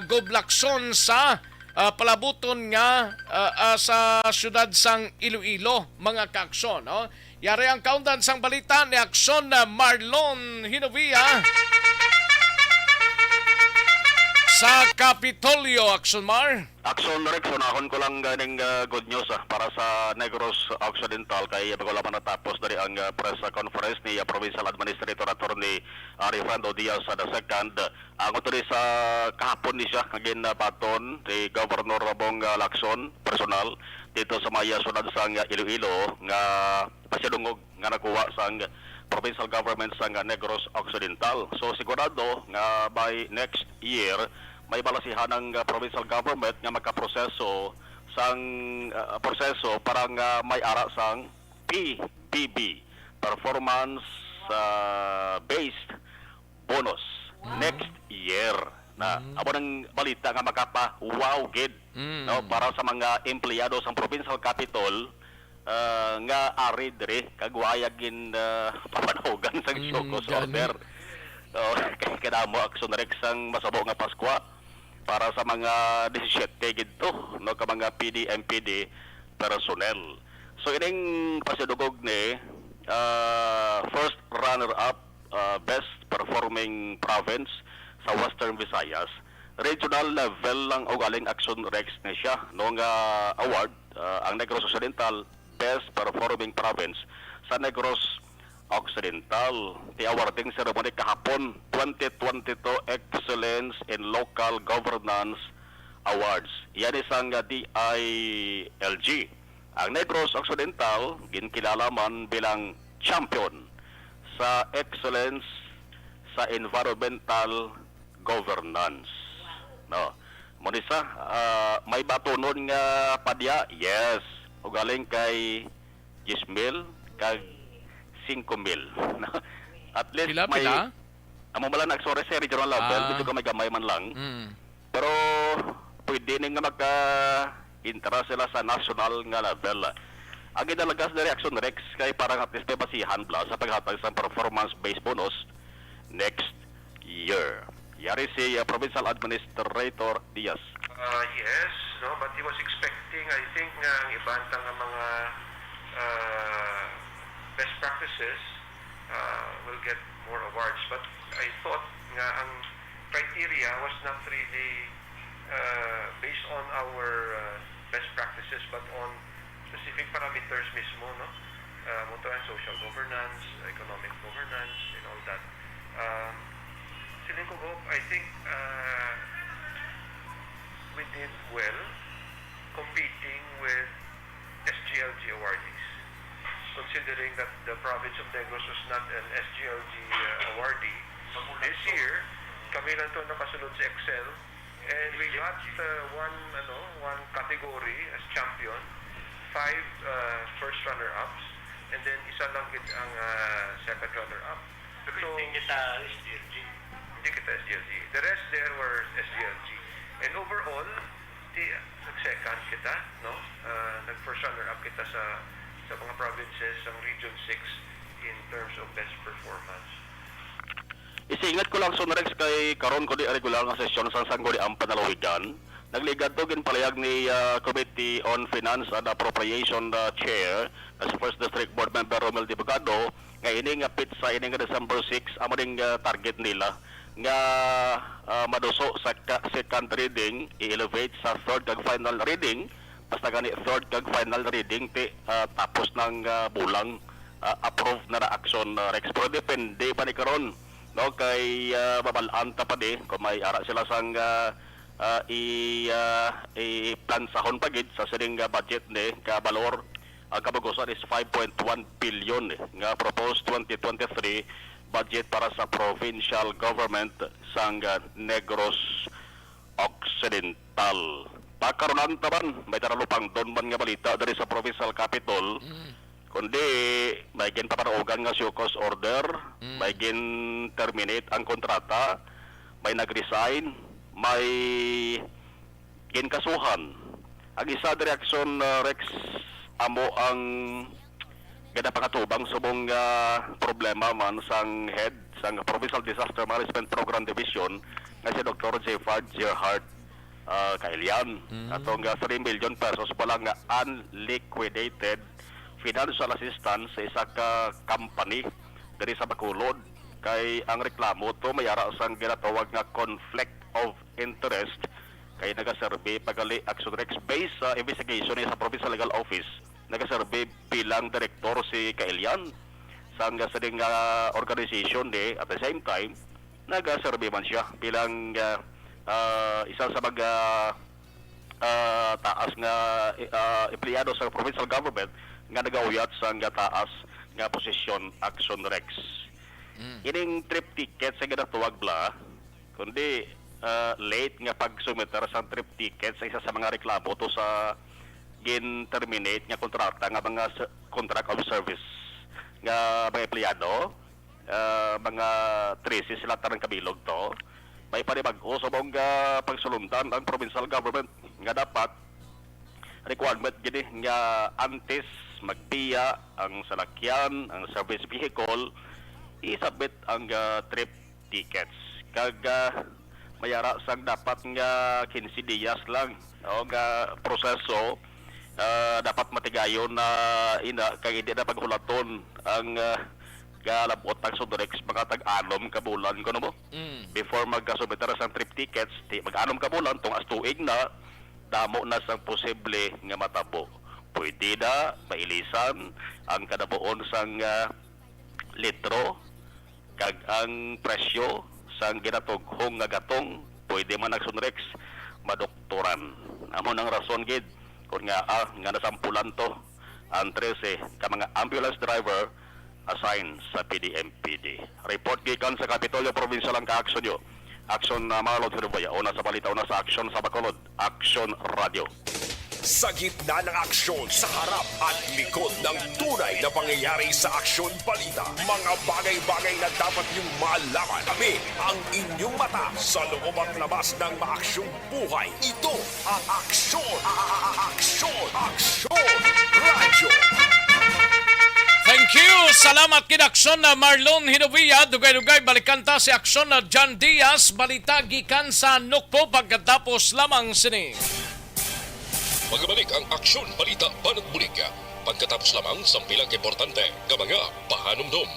Gob Lacson sa palabuton nga sa syudad sang Iloilo mga kaaksyon. No? Yari ang countdown sang balita ni Aksyon na Marlon Hinovia sa Kapitolyo. Aksyon Mar. Aksyon Rex, unahon ko lang ganing good news para sa Negros Occidental kay bago lamang natapos dari ang press conference ni Provincial Administrator Attorney Arifando Diaz II. Ang ito sa kahapon ni siya ngagin paton si Governor Bong Lacson personal dito sa maya sunod sang Iloilo nga pasidungog nga nakuha sang provincial government sang Negros Occidental. So sigurado nga by next year may balasihan ng provincial government nga magkaproseso sang proseso para nga may ara sang PBB, performance based bonus next year na amo ng balita nga makapa wow gid no para sa mga empleyado sang provincial capital nga ari dire kagwayagin papanahogan sang Shokos order. Kay kadamo Aksyon Rex ang masabo nga Paskwa para sa mga 17 gidto no ka mga PD MPD personnel. So ining pasidugog ni first runner up best performing province sa Western Visayas. Regional level lang og aling Aksyon Rex ni siya no nga award ang Negros Occidental best performing province sa Negros Occidental. The awarding ceremony kahapon 2022 Excellence in Local Governance Awards. Yan isang DILG. Ang Negros Occidental ginkilala man bilang champion sa excellence sa environmental governance. No. Monisa, may batunon nga padya. Yes. Ugaling kay 10,000 kag 5,000. At least may amo mala nagsore sa regional level dito ka may gamay man lang. Pero pwede ning nga magka-interest sila sa national nga level. Ang gidalagas na Aksyon Rex kay parang at least may basihan bla sa paghatag sa performance-based bonus next year. Yari si Provincial Administrator Diaz. Yes, no, but he was expecting, I think, ang ibantang ng mga best practices will get more awards. But I thought nga ang criteria was not really based on our best practices, but on specific parameters mismo, no? Motor and social governance, economic governance, and all that. Siling ko, I think we did well competing with SGLG awardees. Considering that the province of Negros was not an SGLG awardee, this year, kami lang ito nakasunod sa Excel, and we got one category as champion, 5 first runner-ups, and then isa lang ang second runner-up. So, hindi kita SGLG. Hindi kita SGLG. The rest there were SGLG. And overall, nag-second kita, no? Nag-first runner-up kita sa mga provinces ng Region 6 in terms of best performance. Isiingat ko lang Sonrex kay karon ko di regular nga sesyon sa Sangguni ang panalawigan. Nagligad to ginpalayag ni Committee on Finance and Appropriation Chair as First District Board Member Romel Di Bogado nga ini nga pizza ini nga December 6 amo ding target nila nga maduso sa second reading i-elevate sa third kag final reading basta gani third kag final reading tapos ng bulang approve na action Rex pero depende pa ni karon no kay babalaan ta pa di kung may ara sila sang i-plan sahon pagid sa sining budget ni ka balor ang kabugusan is 5.1 billion nga proposed 2023 budget para sa provincial government sang Negros Occidental. Pagkaroon taman, may taralupang doon man nga balita dari sa provincial capital, kundi may gin paparogan nga show cause order, may gin terminate ang kontrata, may nag-resign, may gin kasuhan. Ang isa direksyon Rex amo ang gada pakatubang subong problema man sang head sang Provincial Disaster Management Program Division nga si Dr. J. Fard Gerhard Kailian. Atong 3 million pesos pala nga unliquidated financial assistance sa isa ka company diri sa Bacolod. Kay ang reklamo to mayara sang ginatawag nga conflict of interest kay nagasurvey pagali Action Rex based sa investigation sa Provincial Legal Office. Nagasurvey bilang direktor si Kailian sang sading organization at the same time nagasurvey man siya bilang isa sa mga taas nga empleyado sa provincial government nga nagauyat sa taas nga posisyon Action Rex. Ining trip ticket sa ginatawag bla kundi late nga pagsumiter sa trip ticket sa isa sa mga reklamo to sa gin-terminate nga kontrata nga mga contract of service nga mga empleyado, mga traces sila tarang kabilog to. May panibag-o sa mong pagsulundan ang provincial government nga dapat requirement gini nga antes magbiya ang salakyan, ang service vehicle, isabit ang trip tickets. Kag mayara sang dapat nga 15 dias lang o nga proseso dapat matigayon na ina kay hindi na paghulaton ang galabot ang Sudorex mga tag-anom ka bulan kuno mo before magkasubiter sa trip tickets mag-anom ka bulan tong astuig na damo na sang posible nga matabo pwede na mailisan ang kadabuon sang litro kag ang presyo sang ginatughong nga gatong pwede man nagsunrex madoktoran amo nang rason gid kung nga nasampulan to ang 13 ka mga ambulance driver assigned sa PDMPD. Report gikan sa Kapitolyo Provincial ang ka-action nyo. Action na Marlon Sirboya. Una sa balita, una sa action sa Bacolod. Action Radio. Sa gitna ng aksyon sa harap at likod ng tunay na pangyayari sa Aksyon Balita. Mga bagay-bagay na dapat niyong malaman. Kami ang inyong mata sa loob at labas ng maaksyong buhay. Ito ang Aksyon! Aksyon Radio! Thank you! Salamat kinaksyon na Marlon Hinovia. Dugay-dugay balikanta si aksyon na John Diaz. Balita gikan sa Nukpo pagkatapos lamang sini. Magbalik ang Aksyon Balita Banat Bulig pagkatapos lamang sa pilang importante ng mga pahanumdum.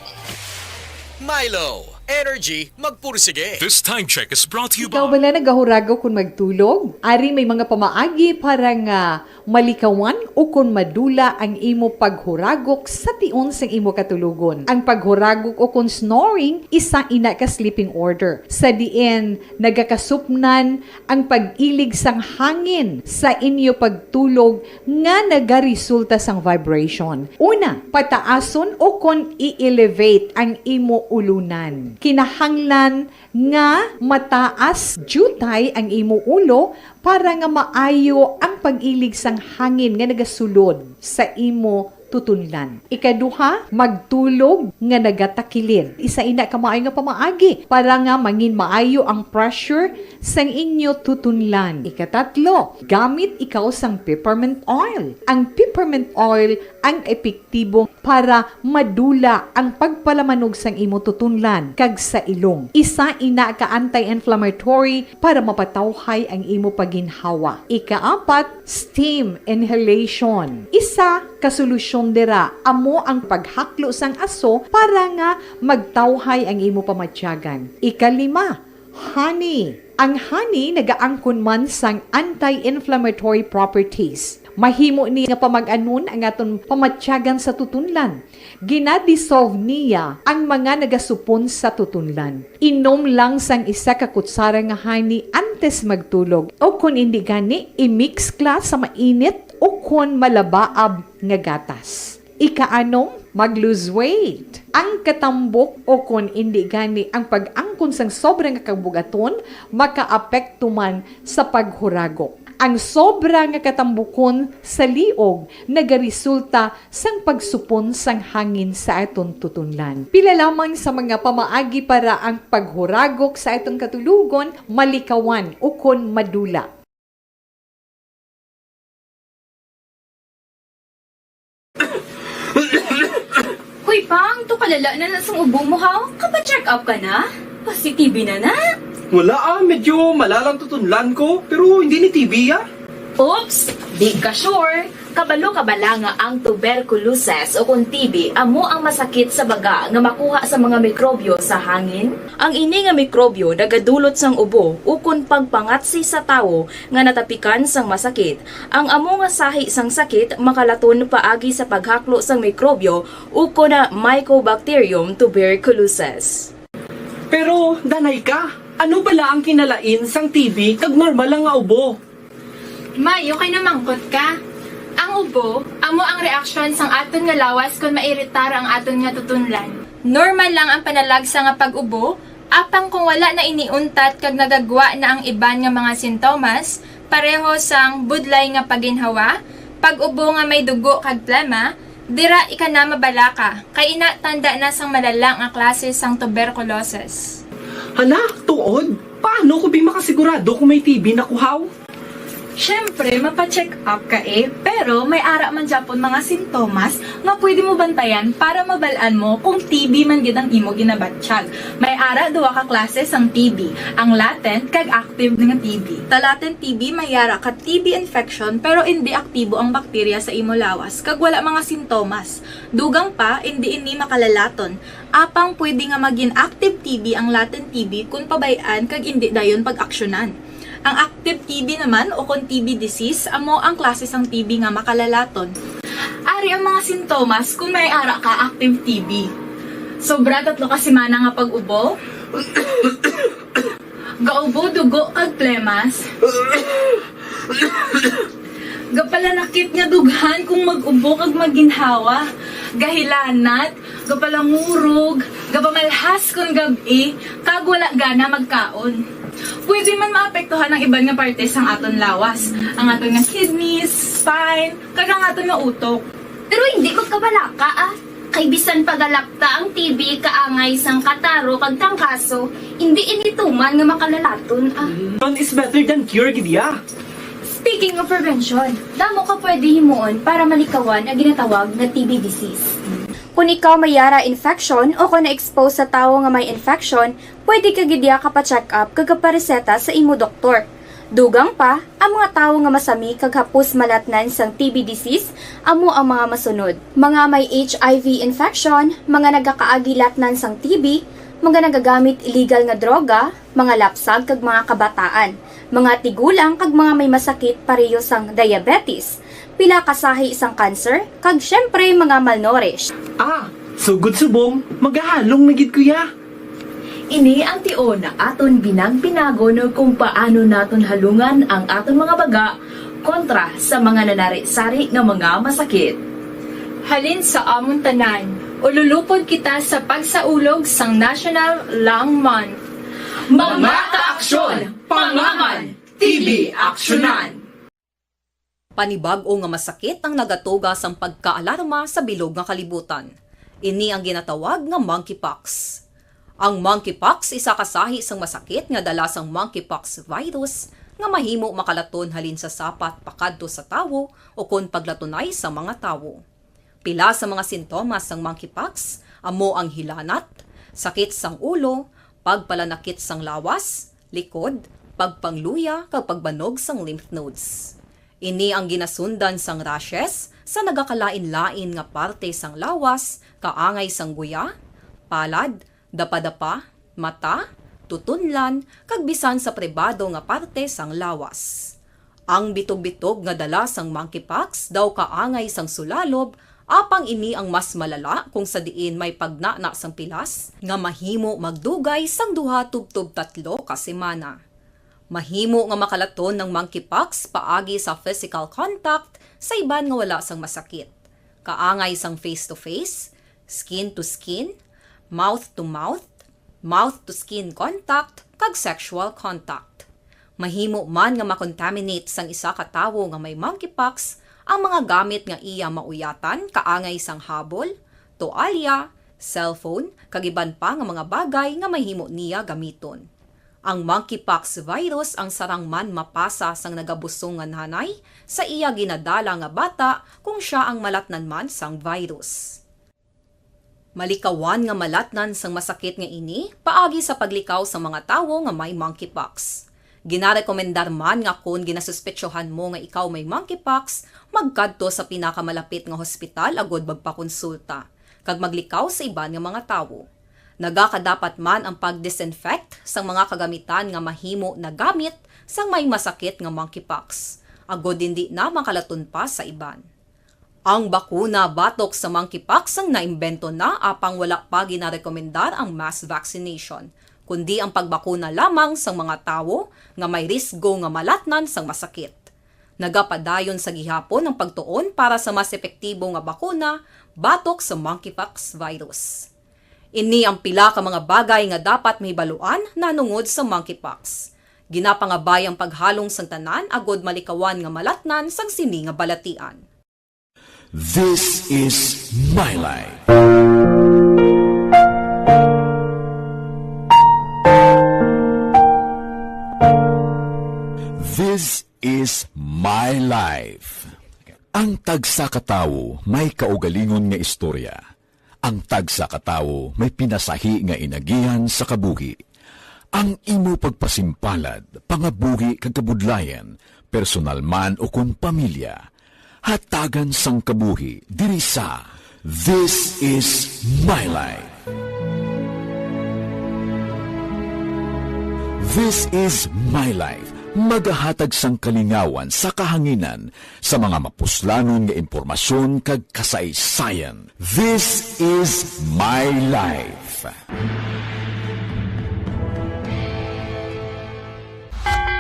Milo, energy magpursige. This time check is brought to you Ikaw bala nagahurago kung magtulog? Ari may mga pamaagi para nga malikawan o kung madula ang imo paghuragok sa tion sang imo katulugon. Ang paghuragok o kung snoring, isa ina ka sleeping order. Sa diin, nagakasupnan ang pag-ilig sang hangin sa inyo pagtulog nga nagaresulta sang vibration. Una, pataason o kung i-elevate ang imo ulunan. Kinahanglan nga mataas jutay ang imo ulo para nga maayo ang pag-ilig sang hangin nga nagasulod sa imo tutunlan. Ikaduha, magtulog nga nagatakilid. Isa ina ka maayo nga pamaagi para nga mangin maayo ang pressure sang inyo tutunlan. Ikatatlo, gamit ikaw sang peppermint oil. Ang peppermint oil ang epektibo para madula ang pagpalamanog sang imo tutunlan kag sa ilong. Isa ina ka anti-inflammatory para mapatawhay ang imo paginhawa. Ikaapat, steam inhalation. Isa ka solusyon dira amo ang paghaklo sang aso para nga magtawhay ang imo pamatyagan. Ikalima, honey. Ang honey nagaangkon man sang anti-inflammatory properties. Mahimo ni nga pamag-anon ang aton pamatyagan sa tutunlan. Ginadissolve niya ang mga nagasupon sa tutunlan. Inom lang sang isa ka kutsara nga honey antes magtulog. O kung hindi gani, i-mix kla sa mainit o kon malabaab nga gatas. Ikaanom, mag-lose weight. Ang katambok o kon hindi gani ang pag-angkon sang sobrang kabugaton, makaapekto man sa paghuragok. Ang sobra nga katambukon sa liog nagaresulta sang pagsupon sang hangin sa aton tutunlan. Pila lamang sa mga pamaagi para ang paghuragok sa aton katulugon malikawan o kon madula. Hoy, Pang, to kalala na sa ubo mo, ha? Kapa-check up ka na? Positive na na? Wala medyo malalang tutunlan ko, pero hindi ni TB Oops! Di ka sure. Kabalo kabala nga ang tuberculosis o kung TB amo ang masakit sa baga nga makuha sa mga mikrobyo sa hangin. Ang ini nga mikrobyo nagadulot sang ubo o kung pagpangatsi sa tawo nga natapikan sang masakit. Ang amo nga sahi sang sakit makalaton paagi sa paghaklo sang mikrobyo o kung na Mycobacterium tuberculosis. Pero, danay ka, ano bala ang kinalain sang TB kag normal lang nga ubo? May, okay na mangkot ka. Ang ubo, amo ang reaksyon sang aton nga lawas kung mairitar ang aton nga tutunlan. Normal lang ang panalagsa nga pag-ubo, apang kung wala na iniuntat kag nagagwa na ang iban nga mga sintomas, pareho sang budlay nga paginhawa, pag-ubo nga may dugo kag plema, dira ika na mabala ka, kay ina tanda na sang malalang nga klase sang tuberculosis. Hala, tuod? Paano ko makasigurado kung may TB na kuhaw? Siyempre, mapacheck up ka pero may ara man Japon mga sintomas nga pwede mo bantayan para mabalaan mo kung TB man gid ang imo ginabatsyag. May ara duwa ka klase sang TB, ang latent kag active nga TB. Ta latent TB may ara ka TB infection pero hindi aktibo ang bakterya sa imo lawas kag wala mga sintomas. Dugang pa hindi makalalaton. Apang pwede nga maging active TB ang latent TB kung pabayaan kag hindi dayon pag-aksyonan. Ang active TB naman o kung TB disease, amo ang klase sang TB nga makalalaton. Ari ang mga sintomas kung may ara ka active TB. Sobra 3 ka semana nga pag-ubo. Gaubo, dugo, kag plemas. Gapalanakit nga dughan kung mag-ubo kag maginhawa. Gahilanat, gapalangurog, gapamalhas kung gabi, kag wala gana magkaon. Pwede man maapektuhan ang iban nga parte sang aton lawas. Ang aton nga kidneys, spine, kag ang aton nga utok. Pero hindi ko kabalaka Kay bisan pagalakta ang TB kaangay sang kataro kag tangkaso, hindi inituman nga makalalaton None is better than cure, gidya. Speaking of prevention, damo ka pwede himuon para malikawan ang ginatawag na TB disease. Kung ikaw may yara infection o kung na-expose sa tao nga may infection, pwede ka gidya ka pa-check up kag pareseta sa imo doktor. Dugang pa, ang mga tao nga masami kag hapos malatnan sang TB disease, amo ang mga masunod. Mga may HIV infection, mga nagakaagilatnan sang TB, mga nagagamit illegal nga droga, mga lapsag kag mga kabataan, mga tigulang kag mga may masakit pareho sang diabetes, pila kasahi isang cancer, kag syempre mga malnourished. Sugod subong, magahalong nagid kuya. Ini ang tion na aton binag-binago no kung paano naton halungan ang aton mga baga kontra sa mga nanari-sari nga mga masakit. Halin sa amon tanan, ululupod kita sa pagsaulog sang National Lung Month. Mga kaaksyon, pangaman, TB aksyonan! Panibag-o nga masakit ang nagatuga sang pagkaalarma sa bilog nga kalibutan. Ini ang ginatawag nga monkeypox. Ang monkeypox isa kasahi sang masakit nga dala sang monkeypox virus nga mahimo makalaton halin sa sapat pakadto sa tawo o kon paglatunay sa mga tawo. Pila sa mga sintomas sang monkeypox amo ang hilanat, sakit sang ulo, pagpalanakit sang lawas, likod, pagpangluya kag pagbanog sang lymph nodes. Ini ang ginasundan sang rashes sa nagakalain-lain nga parte sang lawas, kaangay sang guya, palad, dapadapa, mata, tutunlan, kag bisan sa pribado nga parte sang lawas. Ang bitog-bitog nga dala sang monkeypox daw kaangay sang sulalob, apang ini ang mas malala kung sa diin may pagnana sang pilas nga mahimo magdugay sang 2 tubtob 3 ka semana. Mahimo nga makalaton ng monkeypox paagi sa physical contact sa iban nga wala sang masakit. Kaangay sang face-to-face, skin-to-skin, mouth-to-mouth, mouth-to-skin contact, kag sexual contact. Mahimo man nga makontaminate sang isa ka tawo nga may monkeypox ang mga gamit nga iya mauyatan kaangay sang habol, toalya, cellphone, kag iban pa nga mga bagay nga mahimo niya gamiton. Ang monkeypox virus ang sarang man mapasa sang nagabusong nga nanay sa iya ginadala nga bata kung siya ang malatnan man sang virus. Malikawan nga malatnan sang masakit nga ini paagi sa paglikaw sa mga tawo nga may monkeypox. Ginarekomendar man nga kung ginasuspetsyohan mo nga ikaw may monkeypox, magkadto sa pinakamalapit nga hospital agod magpakonsulta, kag maglikaw sa iban nga mga tawo. Nagakadapat man ang pag-disinfect sa mga kagamitan nga mahimo na gamit sang may masakit nga monkeypox, agod hindi na makalaton pa sa iban. Ang bakuna batok sa monkeypox ang naimbento na apang wala pa ginarekomendar ang mass vaccination, kundi ang pagbakuna lamang sa mga tawo nga may risgo nga malatnan sang masakit. Nagapadayon sa gihapon ang pagtuon para sa mas epektibo nga bakuna batok sa monkeypox virus. Ini ang pila ka mga bagay nga dapat mahibaluan nanungod sa monkeypox. Ginapangabay ang paghalong sang tanan agod malikawan nga malatnan sang sini nga balatian. This is my life. This is my life. Ang tagsa ka tawo may kaugalingon nga istorya. Ang tagsa ka tawo may pinasahi nga inagihan sa kabuhi. Ang imo pagpasimpalad, pangabuhi kag kabudlayan, personal man o kun pamilya, hatagan sang kabuhi diri sa This is my life. This is my life. Magahatag sang kalingawan sa kahanginan sa mga mapuslanon nga impormasyon kag kasaysayan. This is my life.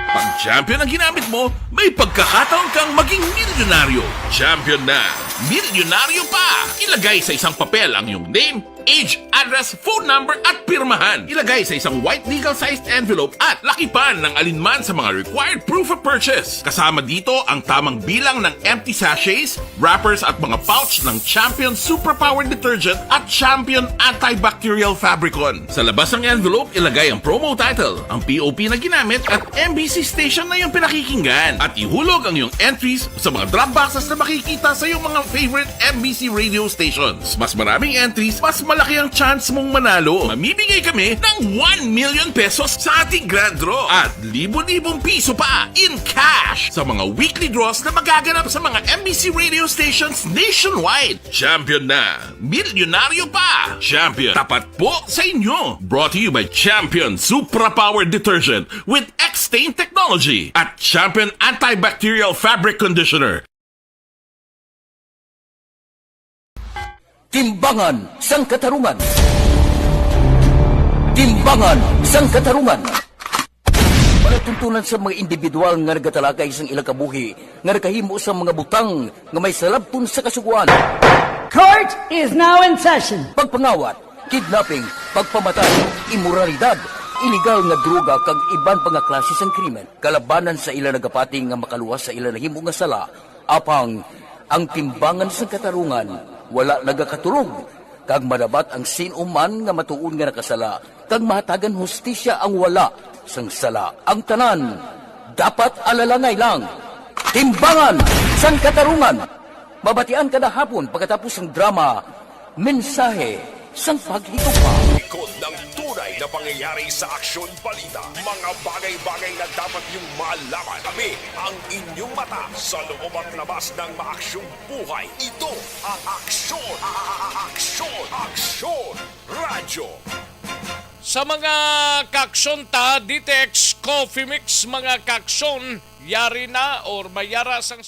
Pag champion ang ginamit mo, may pagkakataon kang maging milyonaryo. Champion na, milyonaryo pa! Ilagay sa isang papel ang iyong name, age, address, phone number at pirmahan. Ilagay sa isang white legal-sized envelope at lakipan ng alinman sa mga required proof of purchase. Kasama dito ang tamang bilang ng empty sachets, wrappers at mga pouch ng Champion Superpower Detergent at Champion Antibacterial Fabricon. Sa labas ng envelope, ilagay ang promo title, ang POP na ginamit at MBC station na yung pinakikinggan. At ihulog ang iyong entries sa mga drop boxes na makikita sa iyong mga favorite MBC radio stations. Mas maraming entries, mas malaki ang chance mong manalo. Mamimigay kami ng 1 million pesos sa ating grand draw at libo-libong piso pa in cash sa mga weekly draws na magaganap sa mga MBC radio stations nationwide. Champion na, milyonaryo pa. Champion, tapat po sa inyo. Brought to you by Champion Supra Power Detergent with X-Stain Technology at Champion Antibacterial Fabric Conditioner. Timbangan sang katarungan. Timbangan sang katarungan. Panatuntunan sa mga individual nga nagatalakay sang ilang kabuhi nga nakahimo sa mga butang nga may salabton sa kasuguan. Court is now in session. Pagpangawat, kidnapping, pagpamatay, imoralidad, iligal nga droga kag iban pa nga klase sang krimen. Kalabanan sa ilang nagapating nga makaluwas sa ilang nahimo nga sala, apang ang timbangan sang katarungan wala nagakatulog, kag madabat ang sinuman nga matuon nga nakasala, kag mahatagan hustisya ang wala sang sala. Ang tanan, dapat alalangay lang. Timbangan sang katarungan. Mabatian kada hapon pagkatapos ng drama, mensahe sang paghigugma. Likod ng tunay na pangyayari sa Aksyon Balita. Mga bagay-bagay na dapat niyong malaman. Kami ang inyong mata sa loob at labas ng maaksyong buhay. Ito ang Aksyon! Aksyon! Aksyon! Radyo! Sa mga kaksyon ta, Ditex Coffee Mix, mga kaksyon, yari na or mayara sang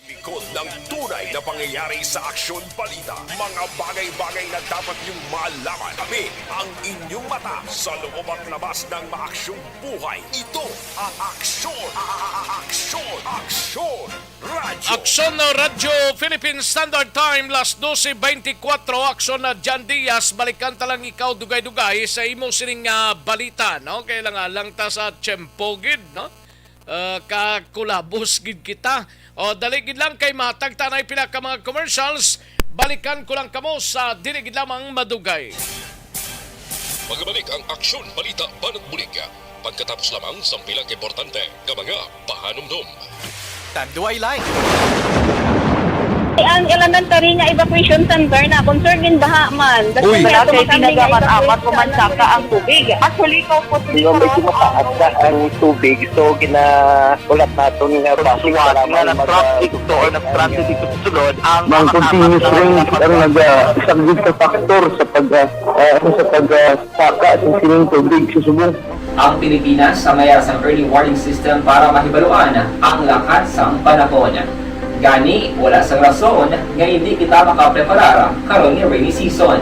Likod ng tunay na pangyayari sa Aksyon Balita. Mga bagay-bagay na dapat niyong malaman. Kami ang inyong mata sa loob at labas ng maaksyong buhay. Ito ang Aksyon! Aksyon! Aksyon! Radyo! Aksyon na Radyo Philippine Standard Time, las 12:24. Aksyon na Jan Diaz, balikan talang ikaw dugay-dugay sa imo sining balita, no? Kailangan lang ta sa tiyempogid, no? Kakulabos gid kita. O daligid lang kay matag tanay pila ka mga commercials. Balikan ko lang kamo sa diligid lamang madugay. Magbalik ang Aksyon Balita Banat Bulig. Pagkatapos lamang sa pilang importante ng mga pahanumdum. Tanduay line. Ang elementary nga evacuation center na concern din baha man. Uy, kasi pinagamat-amat kumansaka ang tubig. Actually, ko po Di ba medyo mataas na ang tubig, so ginaulat natin nga pasuwat nga nag-traffic to or nag-transit dito sa sulod ang mga continuous rain ang nag-isang sa factor sa pagsaka sa sining tubig sa subong. Ang Pilipinas sa mayroon sa early warning system para mahibaluan ang lakas ng panahon. Gani, wala sa rason nga hindi kita makapreparar karon nga rainy season.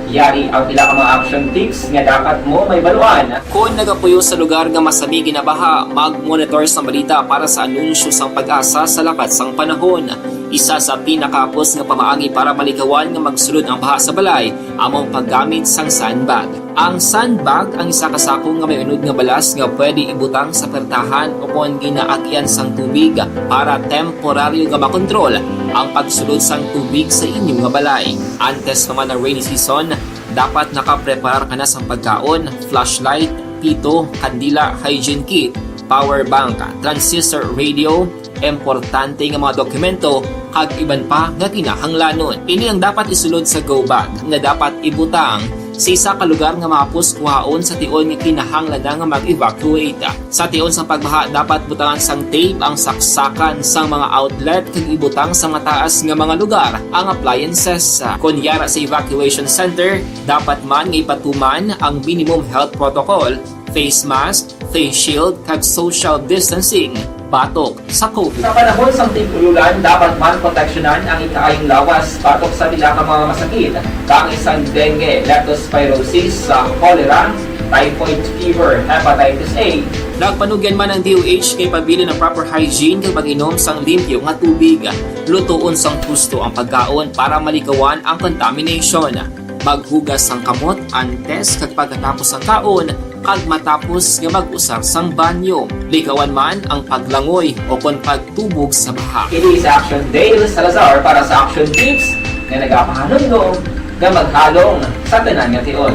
Yari ang pila ka mga action tips nga dapat mo may baluan. Kung nagapuyo sa lugar nga masabi ginabaha, mag-monitor sa balita para sa anunsyo sang pag-asa sa lakat sang panahon. Isa sa pinakapos nga pamaagi para malikawan nga magsulod ang baha sa balay, among paggamit sang sandbag. Ang sandbag ang isa kasakong nga may unod nga balas nga pwede ibutang sa pertahan upon ginaagyan sang tubig para temporaryo nga makontrol ang pagsulod sang tubig sa inyong nga balay. Antes naman ng rainy season, dapat nakapreparar ka na sa pagkaon, flashlight, pito, kandila, hygiene kit, power bank, transistor radio, importante nga mga dokumento, kag iban pa nga kinahanglanon. Ini ang dapat isulod sa go bag nga dapat ibutang sa isa ka lugar nga mapus kuhaon sa tion nga kinahanglan nga mag-evacuate. Sa tion sa pagbaha dapat butangan sang tape ang saksakan sang mga outlet kag ibutang sa mga taas nga mga lugar ang appliances. Kunyara sa evacuation center, dapat man nga ipatuman ang minimum health protocol, face mask, face shield kag social distancing. Batok sa COVID. Sa panahon sa tigululan, dapat man proteksyonan ang ikaayong lawas batok sa bila ka mga masakit. Kang isang dengue, leptospirosis, cholera, typhoid fever, hepatitis A. Nagpanugyan man ang DOH kay pabili ng proper hygiene kay pag-inom sang limpyo nga tubig. Lutuon sang husto ang pagkaon para malikawan ang contamination. Maghugas sang kamot antes kag pagkatapos ang kaon kag matapos nga mag-usar sang banyo. Likawan man ang paglangoy o kon pagtubog sa baha. Kini sa Action Dale Salazar para sa Action Tips nga nagapahanumdum nga maghalong sa tanan nga tion.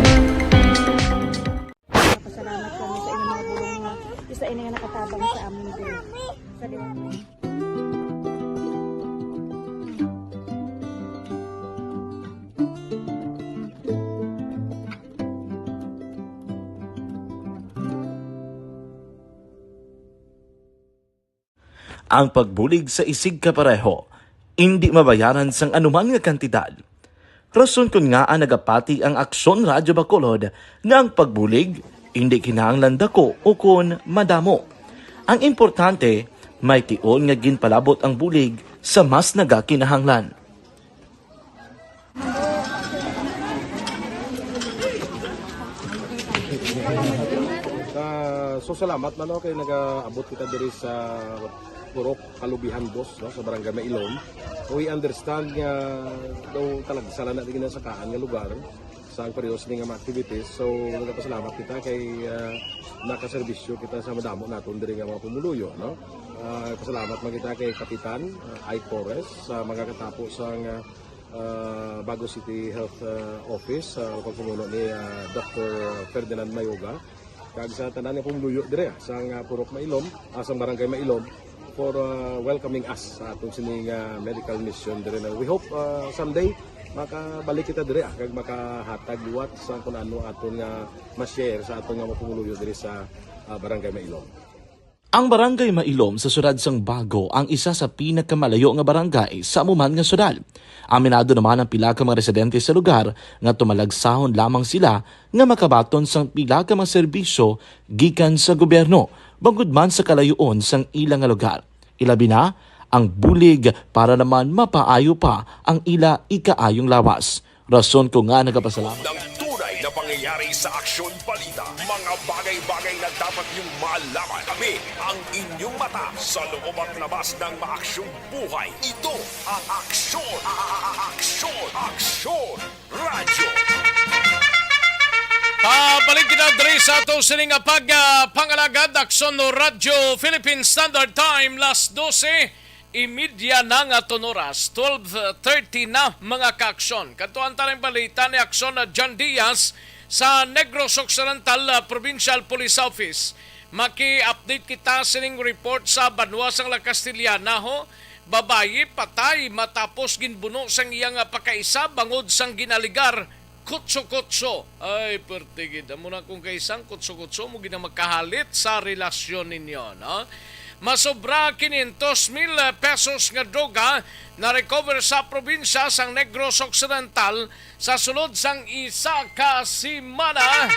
Pasalamat kami sa inyong mga bulong nga isa ini nga nakatabang sa amin din. Sa Ang pagbulig sa isig kapareho, hindi mabayaran sang anuman nga kantidad. Rason kun nga ang nagapati ang Aksyon Radyo Bacolod nga ang pagbulig hindi kinahanglan dako o kun madamo. Ang importante, may tion nga ginpalabot ang bulig sa mas nagakinahanglan. So salamat man kay nagaabot kita diri sa Purok Kalubihan Boss, no, sa Barangay Mailom. We understand nga daw talaga sala na din sa kaan nga lugar sa periods ning mga activities. So nagapasalamat kita kay nakaserbisyo kita sa madamo naton diri nga mga pumuluyo, no. Pasalamat man kita kay Kapitan Ike Torres sa mga katapos sang Bago City Health Office sa pagpumuno ni Dr. Ferdinand Mayoga kag sa tanan nga pumuluyo dire sa Purok Mailom, sa Barangay Mailom for welcoming us sa atong sining medical mission dire. We hope someday makabalik kita dire kag makahatag liwat sa kun ano aton nga ma-share sa aton nga mapumuluyo dire sa Barangay Mailom. Ang Barangay Mailom sa syudad sang Bago ang isa sa pinakamalayo nga barangay sa amuman nga syudad. Aminado naman ang pila ka mga residente sa lugar nga tumalagsahon lamang sila nga makabaton sang pila ka mga serbisyo gikan sa gobyerno bangod man sa kalayoon sang ilang nga lugar. Ilabi na ang bulig para naman mapaayo pa ang ila ikaayong lawas. Rason ko nga nagapasalamat. Ng tunay na pangyayari sa Aksyon Balita. Mga bagay-bagay na dapat niyong malaman. Kami ang inyong mata sa loob at labas ng maaksyong buhay. Ito ang Aksyon! Aksyon! Aksyon! Radyo! Pabalik kita diri sa ato sining pangalagad Aksyon no Radyo Philippine Standard Time last 12:30 na nga tonoras 12:30 na mga kaaksyon. Katuan talang balita ni Aksyon na John Diaz sa Negros Occidental Provincial Police Office. Maki-update kita sining report sa Banwasang La Castillana ho. Babayi patay matapos ginbuno sang iyang pakaisa bangod sang ginaligar kutso-kutso. Ay, pertigid. Amo na kung kaisang kutso-kutso mo ginang magkahalit sa relasyon ninyo. No? Masobra 500,000 pesos nga droga na recover sa probinsya sang Negros Occidental sa sulod sang isa ka simana.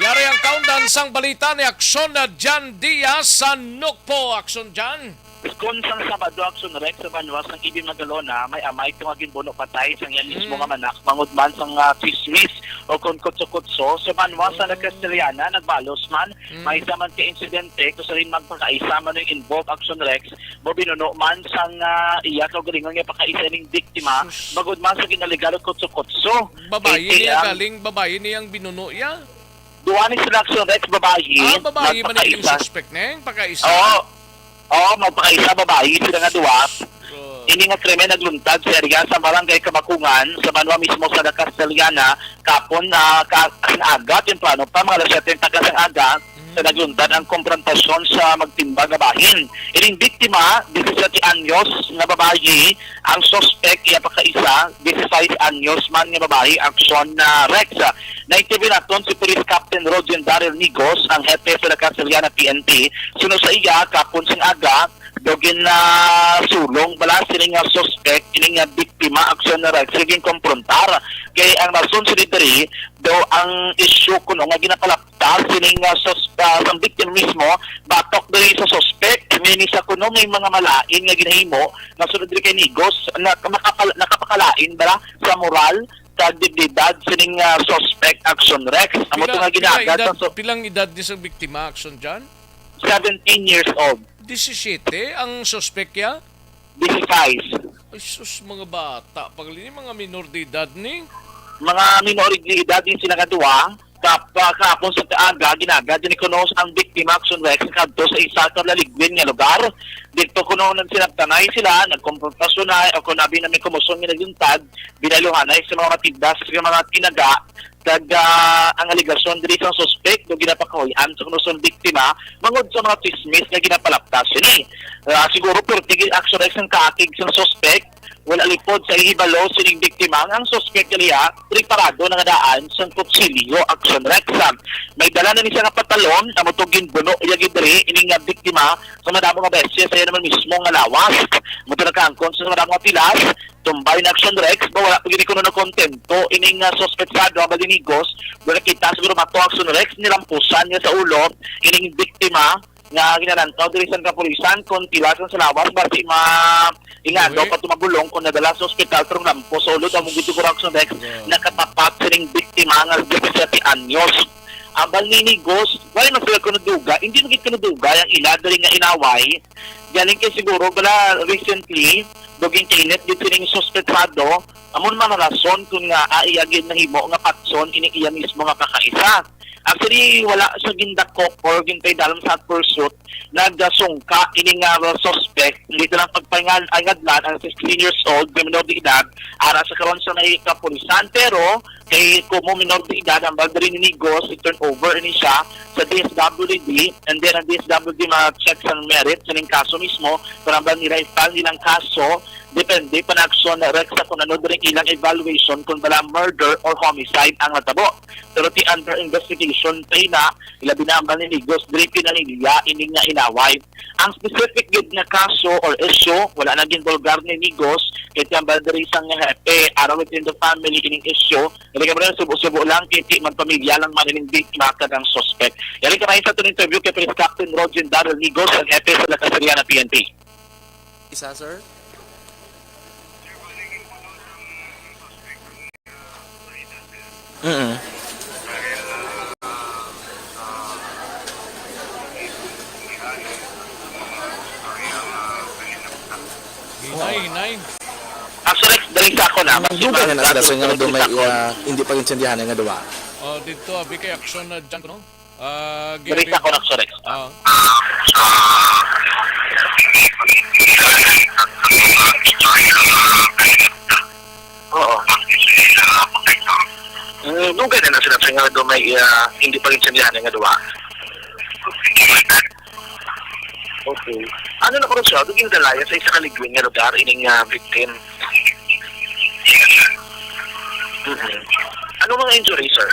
Yari ang kaundan sang balita ni Aksyon na John Diaz sa Nukpo. Aksyon John. Kung sang Sabado Aksyon Rex sa Banwas ng Ibig Magalona, may amay tumagin buno patay sang yan mismo nga manak, mangod man sang chismis o kung kutso-kutso. Sa Banwas sa Castellana, nagbalos man, may isa man ka-insidente, kung sa rin magpakaisa man yung involved Aksyon Rex, mo binuno man sang iyak o galingon nga pakaisa ng biktima, magod man sa ginaligar o kutso-kutso. Babayi niya galing, babayi niyang binuno iya? Duwa ni sila Aksyon Rex, babayi. Babayi man yung suspect neng, pakaisa? Oo, magpakaisa babae, sila nga duwa. Ini nga krimen nagluntad sa area sa barangay Kamakungan, sa Banwa mismo sa Castellana, kapon na aga, temprano pa, mga alas 7 tagas ang aga, sa nagluntad ang komprontasyon sa magtimbang na bahin. Ining biktima, 17 anyos na babae, ang suspect, iya pakaisa, 16 anyos man nga babae, Aksyon na Rex. Na-interview natin si Police Captain Roger Daryl Nigos, ang hepe sa Castellana PNP. Sino sa iya, kapon sing aga, dogin na sulong, bala sining nga suspect, ining nga biktima, Aksyon na Rex, siging komprontar. Kaya ang rason sa literi, do ang issue kuno nga ginapalaptar, sining nga ang biktima mismo, batok diri sa suspect, mini sa kuno may mga malain nga ginahimo, nasunod diri kay Nigos, nakapakalain, bala, sa moral, kagdibdidad sining suspect Aksyon Rex. Amo to nga ginagad sa pilang edad ni sa biktima Aksyon John? 17 years old. 17 ang suspect ya? 15. Ay sus, mga bata. Paglini mga minor de edad ni? Mga minor de edad din sila kaduwa. Kapon sa taaga, ginagad din ikonos ang biktima Aksyon Rex kadto sa isa ka laligwin nga lugar. Dito kuno nagsinabtanay sila, nagkomprontasyon na o kung nabi namin kumusyon nga naguntad, binaluhanay sa mga tindas, sa mga tinaga, kag ang aligasyon diri sa suspect do ginapakahoyan sa kunosong biktima mangod sa mga chismis nga ginapalaptas ni. Siguro pertigil Aksyon Rex ang kaakig sa suspect, wala lipod sa ihibalo sining biktima ang suspect niya preparado na nga daan sa kutsilyo Aksyon Rex. May dala na ni siya nga patalon na mutugin buno iyagi diri ining nga biktima sa madamo nga beses sa naman mismo nga lawas. Muto na kaangkon sa madamo nga pilas tumbay na Aksyon Rex, wala pagini ko na kontento ining suspetsado ang Balinigos, wala kita siguro mato Aksyon Rex, nilampusan niya sa ulo ining biktima nga ginarantaw diri sa kapulisan kung tilasan sa lawas basi ingado pa tumabulong kung nadala sa ospital pero lampo sa ulo ang mugito ko Aksyon Rex nakatapat sining biktima nga 17 anyos. Abal ni Nigos, wala na sila kunuduga, hindi nagit kunuduga yung ila dali nga inaway. Galing kay siguro bala recently doging kainit dito ning suspetsado amon man rason kung nga aiyagin na himo nga patson ini iya mismo nga kakaisa. Actually, wala sa gindakop or gintay dalam sa pursuit, nagdasungka ini nga suspect, dito lang pagpahingan angadlan ang 16 years old, minor de edad, ara sa karon sa kapulisan, pero kay kumo minor de edad, ang bagdari ni Nigos, i-turn over ini siya sa DSWD, and then ang DSWD ma-check sa merit sa ning kaso mismo, pero ang nila i-file nilang kaso, Depende pa na aksyon na Rex kung ano rin ilang evaluation kung bala murder or homicide ang natabo. Pero ti under investigation tayo na ilabi na ang Manigos diri pinanilya ining nga inaway. Ang specific gid nga kaso or issue wala na gin bulgar ni Migos kay ang diri sang hepe araw within the family ining issue. Dili ka ba subo-subo lang kay ti man pamilya lang man ining biktima kadang suspect. Yari ka sa itong interview kay Police Captain Roger Darrell Migos ang hepe sa Lakasariana PNP. Isa, sir? Hinay. Actually, dali sa ako na. Duga na nasa nga do may hindi pa insendihan nga duwa. Dito abi kay aksyon na dyan, no? Dali sa ako na, Rex. Oo. Duga na nasa nga do may hindi pa insendihan nga duwa. Okay. Ano na ko rin siya? Duging dalaya sa isa kaligwing nga lugar ining victim. Ano mga injury, sir?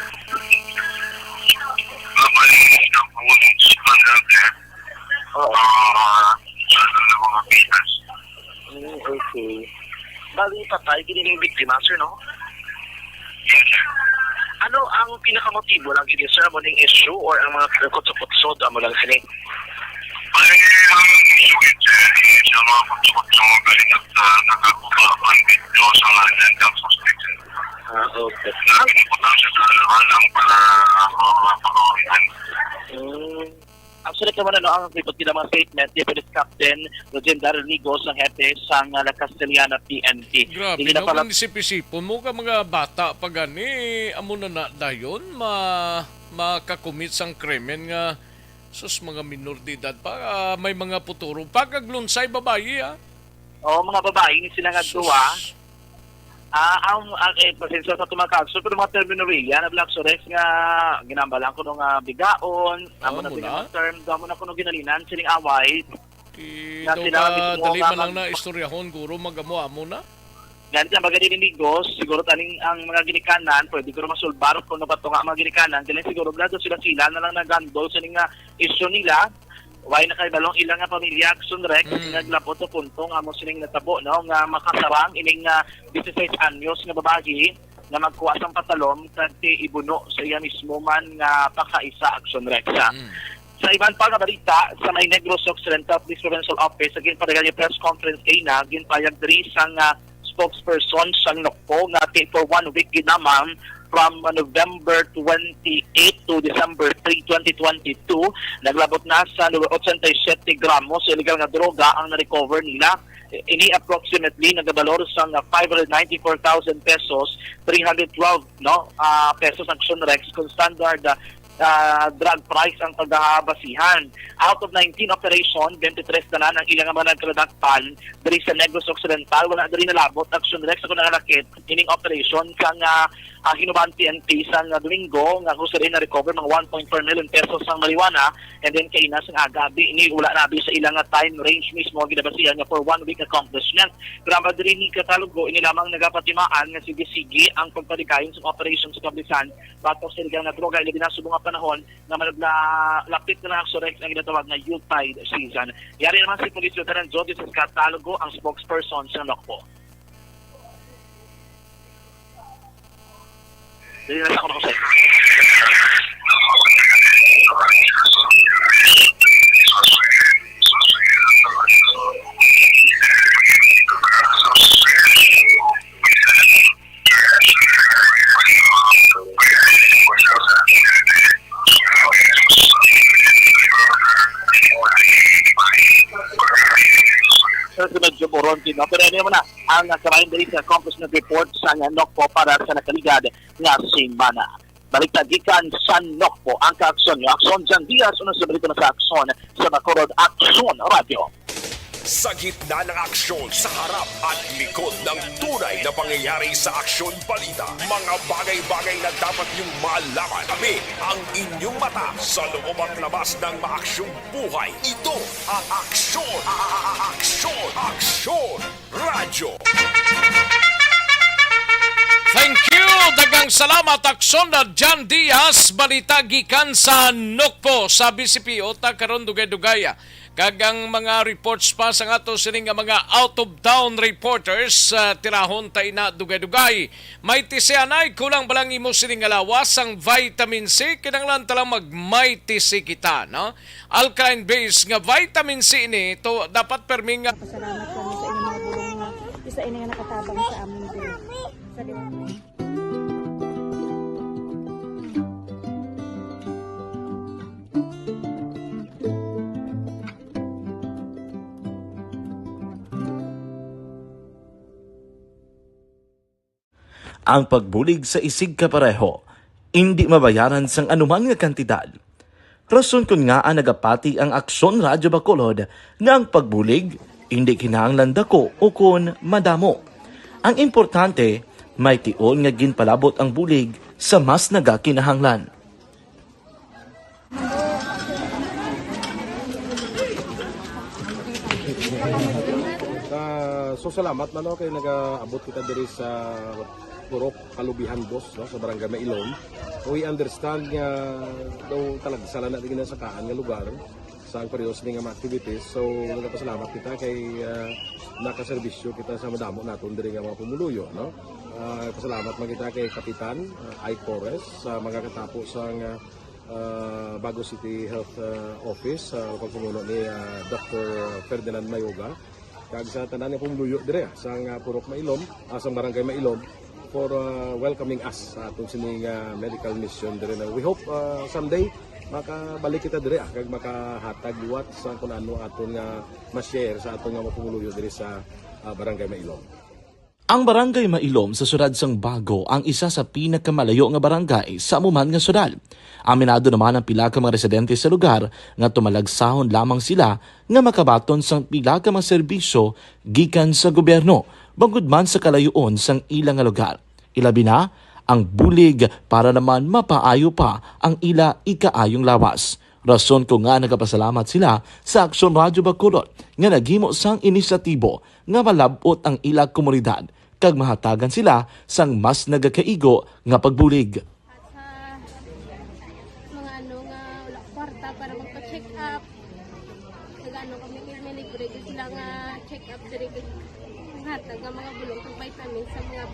Okay. Bali patay, giniling biktima, sir, no? Ano ang pinakamotibo lang gini, sir, mo ning issue or ang mga kutsod-kutsod mo lang sini? Okay. Actually, naman ang report nila mga statement ni Police Captain Roger Darrell Migos ang hepe sa Lakasariana PNP. Grabe, no? Kung nisip-isipon mo ka mga bata pa gani, amo na dayon, makakumit sang krimen nga sus mga minor de edad pa, may mga puturo pagaglunsay babae, ha? Oo, mga babae, sila nga duwa. Ang pasensya sa tumakagso, pero mga terminolohiya na Black Sorex nga ginambalang ko nung bigaon, amo na pinag term, gamo na ko nung ginalinan, siling away. Daw ka dali man lang na istoryahon, guro magamo amo na? Ganit ang mga Migos, siguro taning ang mga ginikanan, pwede siguro masulbarot kung nabato nga ang mga ginikanan, dahil siguro blado sila na lang nagandol sa nga issue nila. Why na kay balong ilang nga pamilya action rek naglapot to puntong amo sining natabo no nga makasarang ining 16 anyos nga babae nga magkuha sang patalom kanti ibuno sa iya mismo man nga pakaisa action rek sa iban pa nga balita sa may Negros Occidental Police Provincial Office again padagan yung press conference kay na ginpayag diri sang spokesperson sang Nokpo nga for 1 week ginamang from November 28 to December 3, 2022, naglabot na sa 87 gramos illegal nga droga ang na-recover nila. Ini approximately nagabalor sa 594,000 pesos, 312 pesos ang Rex kung standard drug price ang pagbasihan. Out of 19 operation, 23 na ang ilang mga nagkladakpan diri sa Negros Occidental, wala diri nalabot action Rex ako nangalakit ining operation kang hinuban PNP sa Domingo nga gusto rin na-recover mga 1.4 million pesos ang marijuana and then kay inas ang agabi ini wala nabi sa ilang time range mismo ginabasihan nga for 1 week accomplishment. Graba diri ni katalogo ini lamang nagapatimaan nga sige-sige ang pagpadikayon sa operations sa kablisan batok sa illegal nga droga ilabi na subong nga panahon nga lapit na ang Sorex ang ginatawag na Yuletide season. Yari naman si Police Lieutenant Jody sa katalogo ang spokesperson sa Nokpo. Dili na ako na medyo Boronti, no? Pero ano naman na, ang nasarayan dali sa accomplishment report sa Nokpo para sa nakaligad nga simana. Baliktad gikan sa Nokpo ang kaaksyon nyo. Aksyon Jan Diaz, unang sa balita na sa aksyon sa Bacolod Aksyon Radio. Sa gitna ng aksyon, sa harap at likod ng tunay na pangyayari sa Aksyon Balita. Mga bagay-bagay na dapat niyong malaman. Kami ang inyong mata sa loob at labas ng maaksyong buhay. Ito ang Aksyon! Aksyon! Aksyon! Radyo! Daghang salamat aksyon na John Diaz balita gikan sa Nokpo sa BCPO ta karon dugay-dugaya. Kagang mga reports pa sa ato sining nga mga out of town reporters tirahon tay na dugay-dugay. May tisianay kulang balang imo sining nga lawas ang vitamin C kinahanglan talang magmay tisi kita, no? Alkaline base nga vitamin C ni to dapat perming nga Pasalamat kami sa inyong mga bulong nga isa ini nga nakatabang sa aming Diyos. Sa Ang pagbulig sa isig kapareho, hindi mabayaran sang anuman nga kantidad. Rason kun nga ang nagapati ang Aksyon Radyo Bacolod nga ang pagbulig, hindi kinahanglan dako o kun madamo. Ang importante, may tion nga ginpalabot ang bulig sa mas nagakinahanglan. So salamat man kay nag-abot kita diri sa Purok Kalubihan Boss, no, sa Barangay Mailon. We understand nga daw talaga sala na din sa kaan nga lugar sa periods ni nga mga activities. So nagpasalamat kita kay nakaserbisyo kita sa madamo naton diri nga mga pumuluyo, no. Pasalamat man kita kay Kapitan I. Torres sa mga katapos sang Bago City Health Office sa pagpumuno ni Dr. Ferdinand Mayoga. Kag sa tanan nga pumuluyo dire sa Purok Mailom, sa Barangay Mailom for welcoming us sa atong sining medical mission dire. We hope someday makabalik kita dire kag makahatag liwat sa kun ano aton nga ma-share sa aton nga mapumuluyo dire sa Barangay Mailom. Ang Barangay Mailom sa syudad sang Bago ang isa sa pinakamalayo nga barangay sa amuman nga syudad. Aminado naman ang pila ka mga residente sa lugar nga tumalagsahon lamang sila nga makabaton sang pila ka mga serbisyo gikan sa gobyerno bangod man sa kalayoon sang ilang nga lugar. Ilabi na ang bulig para naman mapaayo pa ang ila ikaayong lawas. Rason ko nga nagapasalamat sila sa Aksyon Radyo Bacolod nga naghimo sang inisyatibo nga malabot ang ila komunidad kag mahatagan sila sang mas nagakaigo nga pagbulig. Mga ano nga wala kwarta para magpa-check up. Nagano kami libre sila nga check up diri hatag nga mga bulong ng vitamin sa mga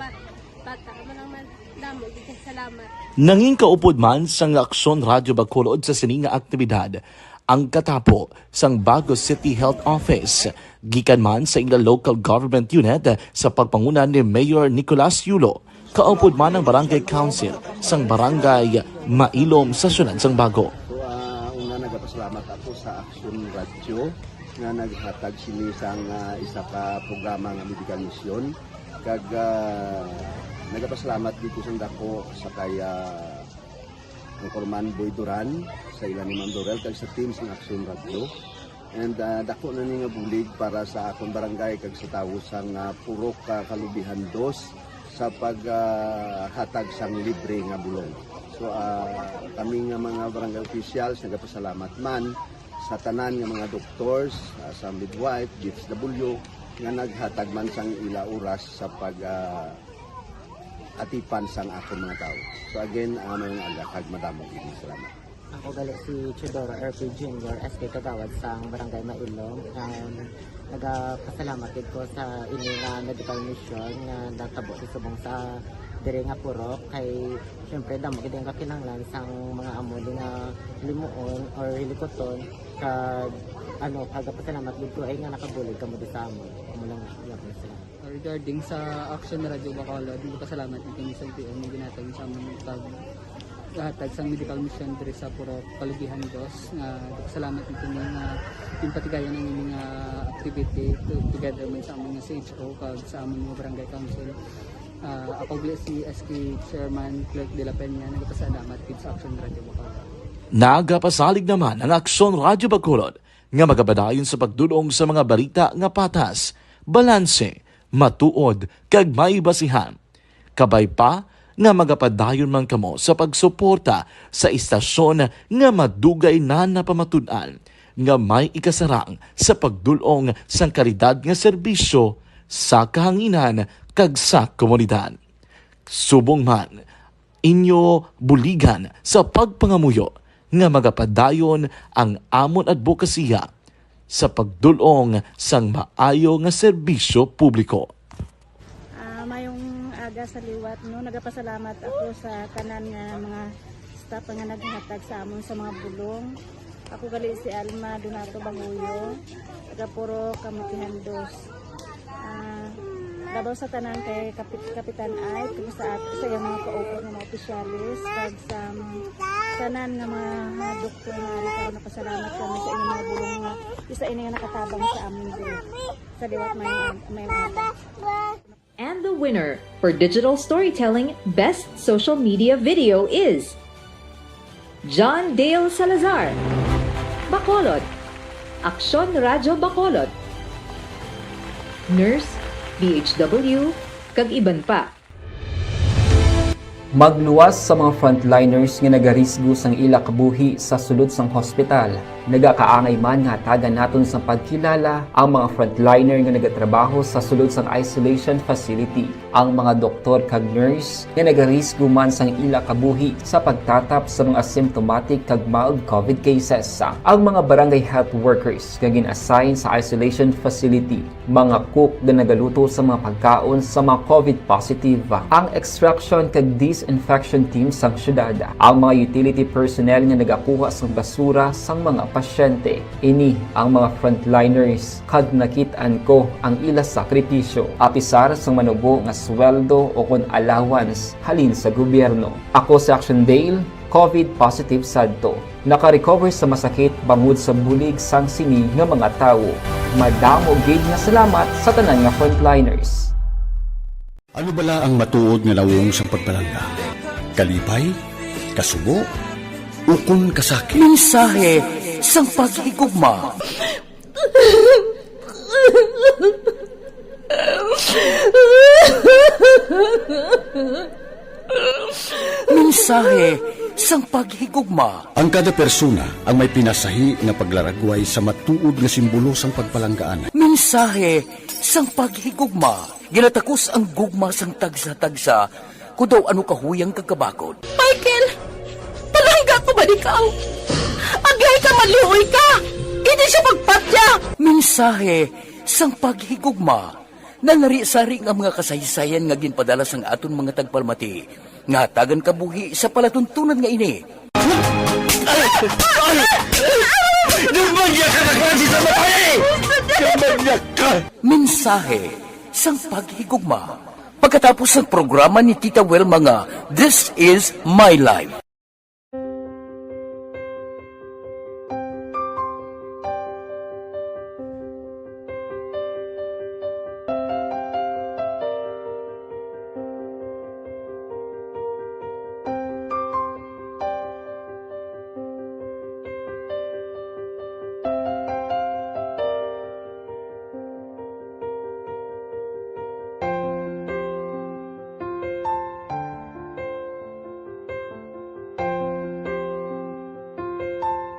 bata man naman damo dito salamat. Nanging kaupod man sang Aksyon Radyo Bacolod sa sining nga aktibidad ang katapo sang Bago City Health Office gikan man sa ilang local government unit sa pagpanguna ni Mayor Nicolas Yulo. Kaupod man ang Barangay Council sang Barangay Mailom sa syudad sang Bago. So una nagapasalamat ako sa Aksyon Radyo nga naghatag sini sang isa ka programa nga medical mission kag nagapasalamat dito sa dako sa kaya ang Corman Boy Duran sa ilan ni Ma'am Dorel kag sa team sa Aksyon Radyo. And dako na ni nga bulig para sa akong barangay kag sa tawo sang Purok Kalubihan 2 sa paghatag sang libre nga bulong. So kami nga mga barangay officials nagapasalamat man sa tanan nga mga doctors, sa midwife, DSW nga naghatag man sang ila oras sa pag atipan sang akong mga tao. So again, may agakag madamo ini salamat. Ako gali si Chidoro RP Jr. SK Kagawad sa Barangay Mailom. Nagapasalamat ko sa ini nga medical mission nga natabo subong sa diri nga Purok kay syempre damo gid ang kakinahanglan sang mga amuli nga limuon or hilikoton kag ano pagapasalamat dito ay nga nakabulig kamo sa amon. Amo lang yapon sila. Regarding sa Aksyon Radyo Bacolod, pasalamat ng Kinisang PM na ginatag sa aming paghatag sa medical mission diri sa Purok Kalubihan 2. Pasalamat nito nga yung patigayan ng mga activity together man sa aming CHO kag sa aming mga barangay council. Ako si SK Chairman Clerk de la Peña nagpasalamat sa Aksyon Radyo Bacolod. Nagapasalig naman ang Aksyon Radyo Bacolod nga magabadayon sa pagdulong sa mga balita nga patas, balanse, matuod, kag may basihan. Kabay pa nga magapadayon man kamo sa pagsuporta sa istasyon nga madugay na napamatud-an nga may ikasarang sa pagdulong sang kalidad nga serbisyo sa kahanginan kag sa komunidad. Subong man inyo buligan sa pagpangamuyo nga magapadayon ang amon advokasya sa pagdulong sang maayo nga serbisyo publiko. Mayong aga sa liwat, no, nagapasalamat ako sa tanan nga mga staff nga naghatag sa amon sa mga bulong. Ako gali si Alma Donato Banguyo, taga Puro Kamutihan 2. Labaw sa tanan kay Kapitan Ay, kung sa iyang mga ka-open ng mga opisyalis, kag sa tanan nga mga doktor nga rin karon napasalamat kami sa inyong mga bulong nga isa ini nga nakatabang sa amin din. Sa liwat may aga. And the winner for Digital Storytelling Best Social Media Video is John Dale Salazar, Bacolod, Aksyon Radyo Bacolod, Nurse, DHW, kag iban pa. Magluwas sa mga frontliners nga nagarisgo sang ila kabuhi sa sulod sang hospital. Nagakaangay man nga tagan naton sa pagkilala ang mga frontliner nga nagatrabaho sa sulod sang isolation facility. Ang mga doktor kag nurse nga nagarisgo man sang ila kabuhi sa pagtatap sa mga asymptomatic kag mild COVID cases. Ang mga barangay health workers nga gin-assign sa isolation facility, mga cook nga nagaluto sa mga pagkaon sa mga COVID positive, ang extraction kag disinfection team sang syudad, ang mga utility personnel nga nagakuha sang basura sang mga pasyente. Ini ang mga frontliners kag nakit-an ko ang ila sakripisyo apisar sang manubo nga sweldo o kon allowance halin sa gobyerno. Ako si Action Dale, COVID positive sadto. Naka-recover sa masakit bangod sa bulig sang sini nga mga tawo. Madamo gid nga salamat sa tanan nga frontliners. Ano bala ang matuod nga lawong sa pagpalangga? Kalipay? Kasubo? Ukon kasakit? Mensahe sang paghigugma. Mensahe sang paghigugma. Ang kada persona ang may pinasahi na paglaragway sa matuod nga simbolo sang pagpalanggaan. Mensahe sang paghigugma. Ginatakos ang gugma sang tagsa-tagsa kung daw ano kahuyang kagkabakod. Michael! Palangga ko ba ikaw? Agay ka maluoy ka! Hindi siya magpatya! Mensahe sang paghigugma. Nanari-sari nga mga kasaysayan nga ginpadala sang aton mga tagpalmati. Nga tagan kabuhi sa palatuntunan nga ini. Lumagya ka na klase sa matay! Lumagya ka! Mensahe sang paghigugma. Pagkatapos ng programa ni Tita Welma nga, This is My Life.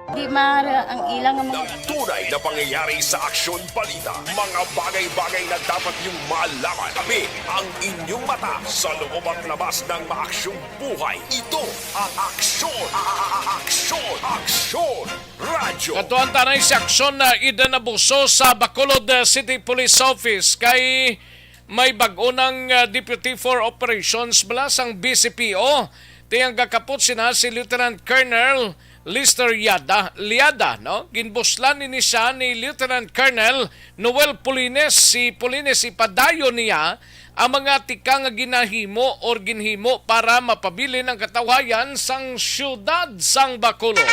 Di maaari ang ilang mga Tunay na pangyayari sa Aksyon Balita. Mga bagay-bagay na dapat niyong malaman. Kami ang inyong mata sa loob at labas ng maaksyong buhay. Ito ang Aksyon! Aksyon! Aksyon! Radyo! Katuan tanay si Aksyon na Eden Abuso sa Bacolod City Police Office kay may bagunang Deputy for Operations bala sang BCPO. Tiyang kakapot sina si Lieutenant Colonel Lister Liada, no? Ginbuslan ni siya ni Lieutenant Colonel Noel Polines. Si Polines ipadayo niya ang mga tika nga ginahimo or ginhimo para mapabilin ang katawayan sang syudad sang Bacolod.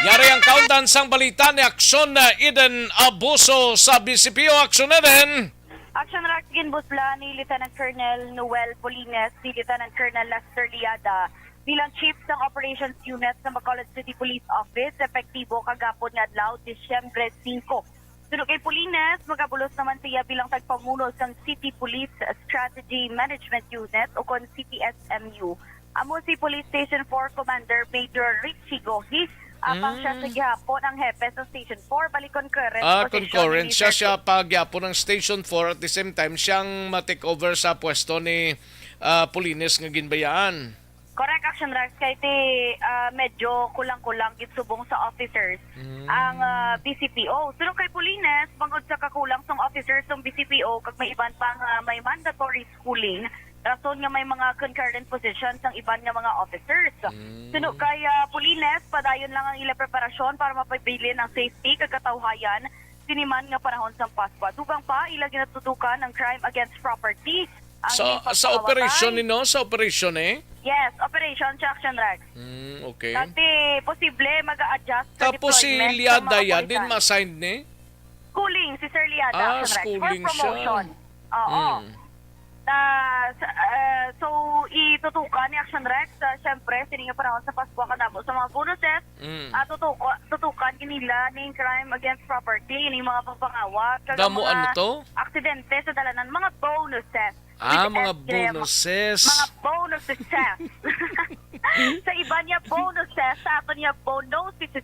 Yari ang kauntan sang balita ni Aksyon na Eden Abuso sa BCPO. Aksyon Eden! Action Rack ginbusla ni Lieutenant Colonel Noel Polines, si Lieutenant Colonel Lester Liada bilang Chief ng Operations Unit sa Bacolod City Police Office, epektibo kagapon nga adlaw, Disyembre 5. Sunod kay Polines, magabulos naman siya bilang tagpamuno ng City Police Strategy Management Unit o kon CPSMU. Amo si Police Station 4 Commander Major Richie Gohis, apang siya sa gihapon ang hepe sa Station 4, balik concurrent concurrent siya pagyapon ng Station 4 at the same time siyang ma-take over sa pwesto ni Pulines nga ginbayaan. Correct, Action Rex. Kaya medyo kulang-kulang subong sa officers ang BCPO. Sunod kay Pulines, bangod sa kakulang sa officers ng BCPO, kag may iban pang may mandatory schooling, rason nga may mga concurrent positions ng iban nga mga officers. Sunod kay Pulines, padayon lang ang ila preparasyon para mapabilin ang safety kag katawhayan siniman nga panahon sa Pasko. Dugang pa, ila ginatutukan ang crime against property. Sa operation sa operation Yes, operation sa Action Rex. Okay. Kasi posible mag-a-adjust sa Tapos si deployment Liada sa mga ya din pulisan. ma-assigned ni? Schooling, si Sir Liada. Action Rex. Schooling For promotion. Oo. So, itutukan ni Action Rex, siyempre, sininga panahon sa Pasko kanabo sa mga bonuses, tutukan kinila ng crime against property, ng mga pagpangawat, Damo ano to? aksidente sa dalanan, mga bonuses. Mga bonuses. Mga bonuses. Sa iba niya bonuses, sa ato niya bonuses.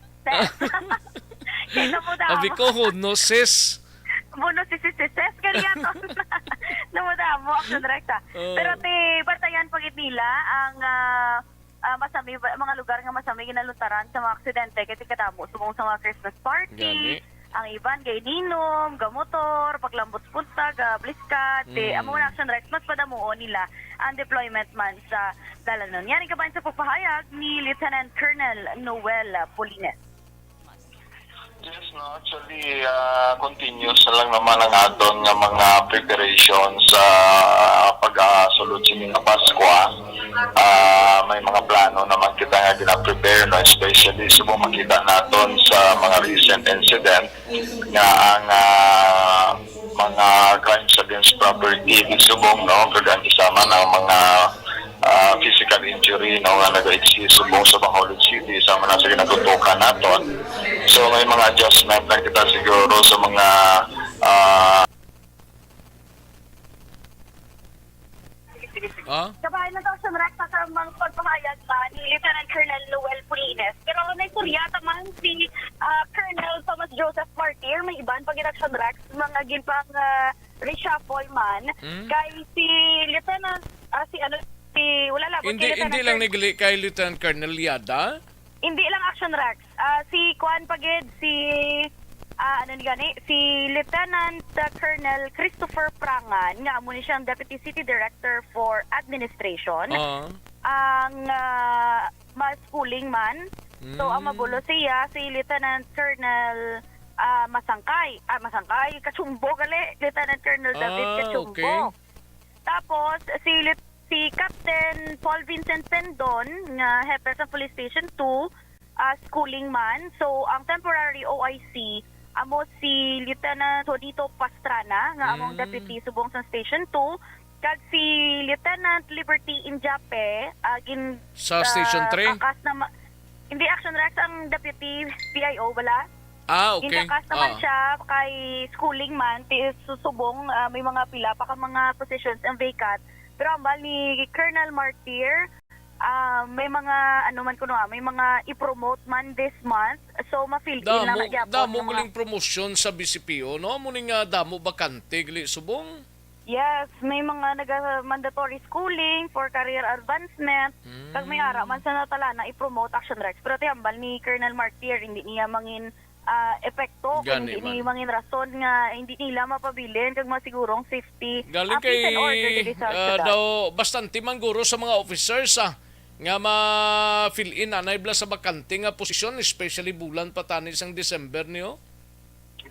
Kaya mo daw. Abi ko, bonuses. Bonuses, kaya to. Namudamo, Action Directa. Pero batayan pagit nila ang masami, mga lugar nga masami ginalutaran sa mga aksidente kasi katamo sumong sa mga Christmas party. Ang iban kay ninom, gamotor, paglambot punta, bliskat, amo na Action Rex, mas padamuon nila ang deployment man sa dalanon. Yan ang kabayan sa pagpahayag ni Lieutenant Colonel Noel Pulines. Yes, no, actually, continuous na lang naman ang aton nga mga preparation sa pag-sulod sa mga Pasko. May mga plano naman kita nga gina-prepare, no, especially subong makita naton sa mga recent incident nga ang mga crimes against property subong, no, kag ang isama ng mga physical injury, no, nga nag-exist subong sa Bacolod City, sama na sa ginatutukan naton. So may mga adjustment lang kita siguro sa mga Kabayan na Action Rex sa mga pagpahayag pa ni Lieutenant Colonel Noel Pulines. Pero naipuryata man si Colonel Thomas Joseph Martir, may iban pag Action Rex, mga ginpang reshuffle man, kay si Lieutenant, Hindi lang nagli kay Lieutenant Colonel Liada? Hindi lang Action Rex. Si Juan Pagid, si Lieutenant Colonel Christopher Prangan, nga amo ni siyang Deputy City Director for Administration. Ang schooling man. So ang mabulo siya si Lieutenant Colonel Masangkay, Kachumbo gali, Lieutenant Colonel David Kachumbo. Okay. Tapos si Captain Paul Vincent Pendon, nga hepe sa Police Station 2, schooling man. So ang temporary OIC amo si Lieutenant Tonito Pastrana, nga among deputy subong sa Station 2, kag si Lieutenant Liberty Injape sa Station 3? Hindi Action Rex ang deputy PIO wala. Okay. Intakas naman siya kay schooling man, susubong may mga pila pa ka mga positions ang vacant. Pero ang ni Colonel Martir, may mga may mga i-promote man this month. So ma-fill in lang nagyapon. Damo muling promosyon sa BCPO, no? Muling damo bakante gali subong. Yes, may mga mandatory schooling for career advancement. Kag may ara man sa natala na i-promote Action Rex. Pero tiyambal ni Colonel Martir, hindi niya mangin epekto, hindi niya mangin rason nga hindi nila mapabilin kag masigurong safety. Galing kay daw bastante man guro sa mga officers nga ma-fill in anay bla sa bakante nga posisyon, especially bulan patani sang December niyo.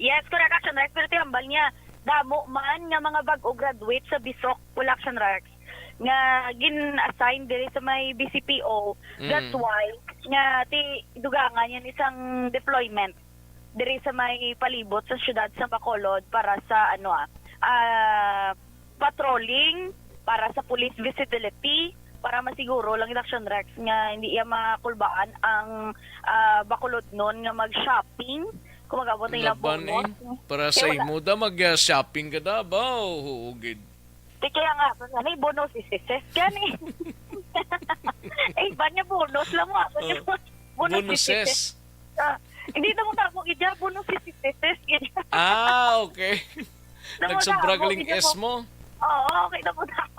Yes, correct Action Rex. Pero tiyambal niya damo man nga mga bag-o graduate sa Bisok Action Rex nga gin-assign diri sa may BCPO. That's why nga dugangan yan isang deployment diri sa may palibot sa syudad sa Bacolod para sa patrolling, para sa police visibility, para masiguro lang Action Rex nga hindi iya makulbaan ang Bacolod noon nga mag-shopping. Kung mag-abot na ilang bonus. Para sa imo da mag-shopping ka da ba? Hugid. Kaya nga, may bonus isis. Kaya ni. Ba niya bonus lang mo. Bonuses. Hindi na mo tamo idya, bonus isis. Okay. Nagsobra galing S mo? Oo, okay na mo tamo.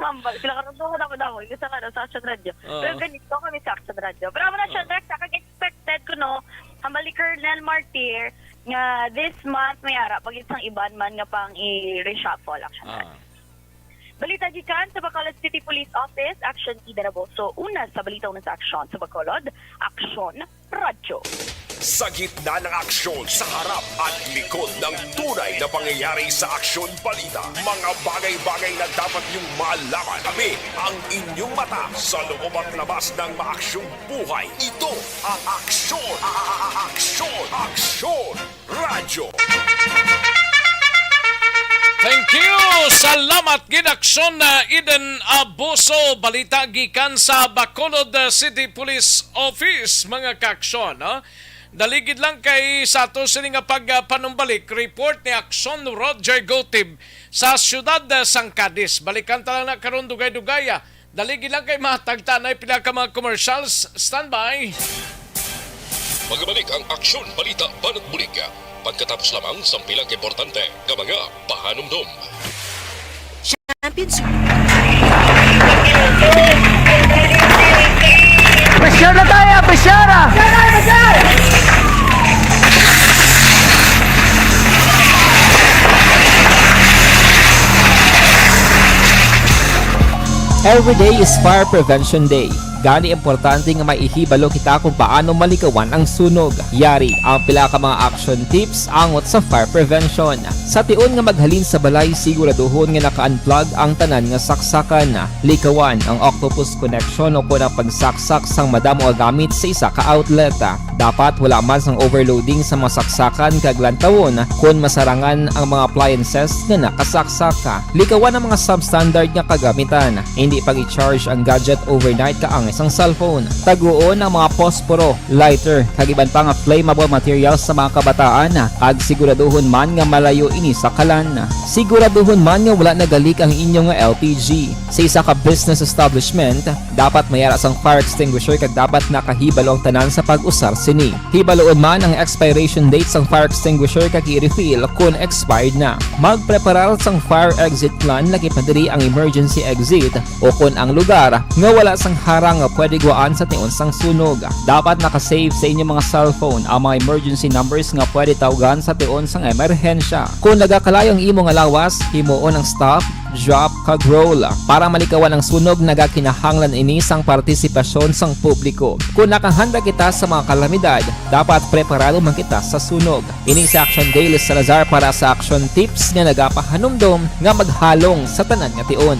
Mambal, sila karoon ako daw. Isa ka sa Action Radio. Oo. Pero ganito kami sa Action Radio. Pero ako na siya, direct, kag-expected ko, no, hambal ni Colonel Martir, nga this month, may ara, pag isang iban man nga pang i-reshuffle, Action Radio. Balita gikan sa Bacolod City Police Office, Action Idaraboso. Una sa balita na sa aksyon sa Bacolod, Action Radio. Sa gitna ng aksyon, sa harap at likod ng tunay na pangyayari sa Aksyon Balita. Mga bagay-bagay na dapat niyong malaman. Kami ang inyong mata sa loob at labas ng maaksyong buhay. Ito ang Aksyon! Aksyon! Aksyon! Radyo! Thank you! Salamat ginaksyon na Eden Abuso. Balita gikan sa Bacolod City Police Office, mga kaaksyon. Daligid lang kay Sato sini nga pagpanumbalik report ni Aksyon Roger Gotib sa siyudad sang Cadiz. Balikan ta lang na karon dugay-dugaya. Daligid lang kay matagtanay pila ka mga commercials. Standby. Magbalik ang Aksyon Balita Banat Bulig. Pagkatapos lamang sa pilang importante ng mga pahanumdum. Championship. Pressure na tayo! Pressure! Every day is Fire Prevention Day. Gani importante nga maihibalo kita kung paano malikawan ang sunog. Yari ang pila ka mga action tips angot sa fire prevention. Sa tion nga maghalin sa balay, siguraduhon nga naka-unplug ang tanan nga saksakan. Likawan ang octopus connection o kung ang pagsaksak sang madamo gamit sa isa ka outlet. Dapat wala man sang overloading sa mga saksakan kag lantawon kung masarangan ang mga appliances nga nakasaksaka. Likawan ang mga substandard nga kagamitan. Hindi pag-i-charge ang gadget overnight kaang isang cellphone. Taguon ang mga posporo, lighter, kag iban pa nga flammable materials sa mga kabataan. Ag siguraduhon man nga malayo ini sa kalan. Siguraduhon man nga wala nagalik ang inyong nga LPG. Sa isa ka business establishment, dapat mayara sang fire extinguisher kag dapat nakahibalo ang tanan sa pag-usar sini. Hibaloon man ang expiration date sang fire extinguisher kag i-refill kung expired na. Magpreparar sang fire exit plan lagi pa diri ang emergency exit o kung ang lugar nga wala sang harang nga pwede guwaan sa tion sang sunog. Dapat nakasave sa inyong mga cellphone ang mga emergency numbers nga pwede tawagan sa tion sang emerhensya. Kung nagakalayo ang imong lawas, himuon ang stop, drop, kag roll. Para malikawan ang sunog, nagakinahanglan ini sang partisipasyon sang publiko. Kung nakahanda kita sa mga kalamidad, dapat preparado man kita sa sunog. Ini sa Action Daily Salazar para sa action tips nga nagapahanumdom nga maghalong sa tanan nga tion.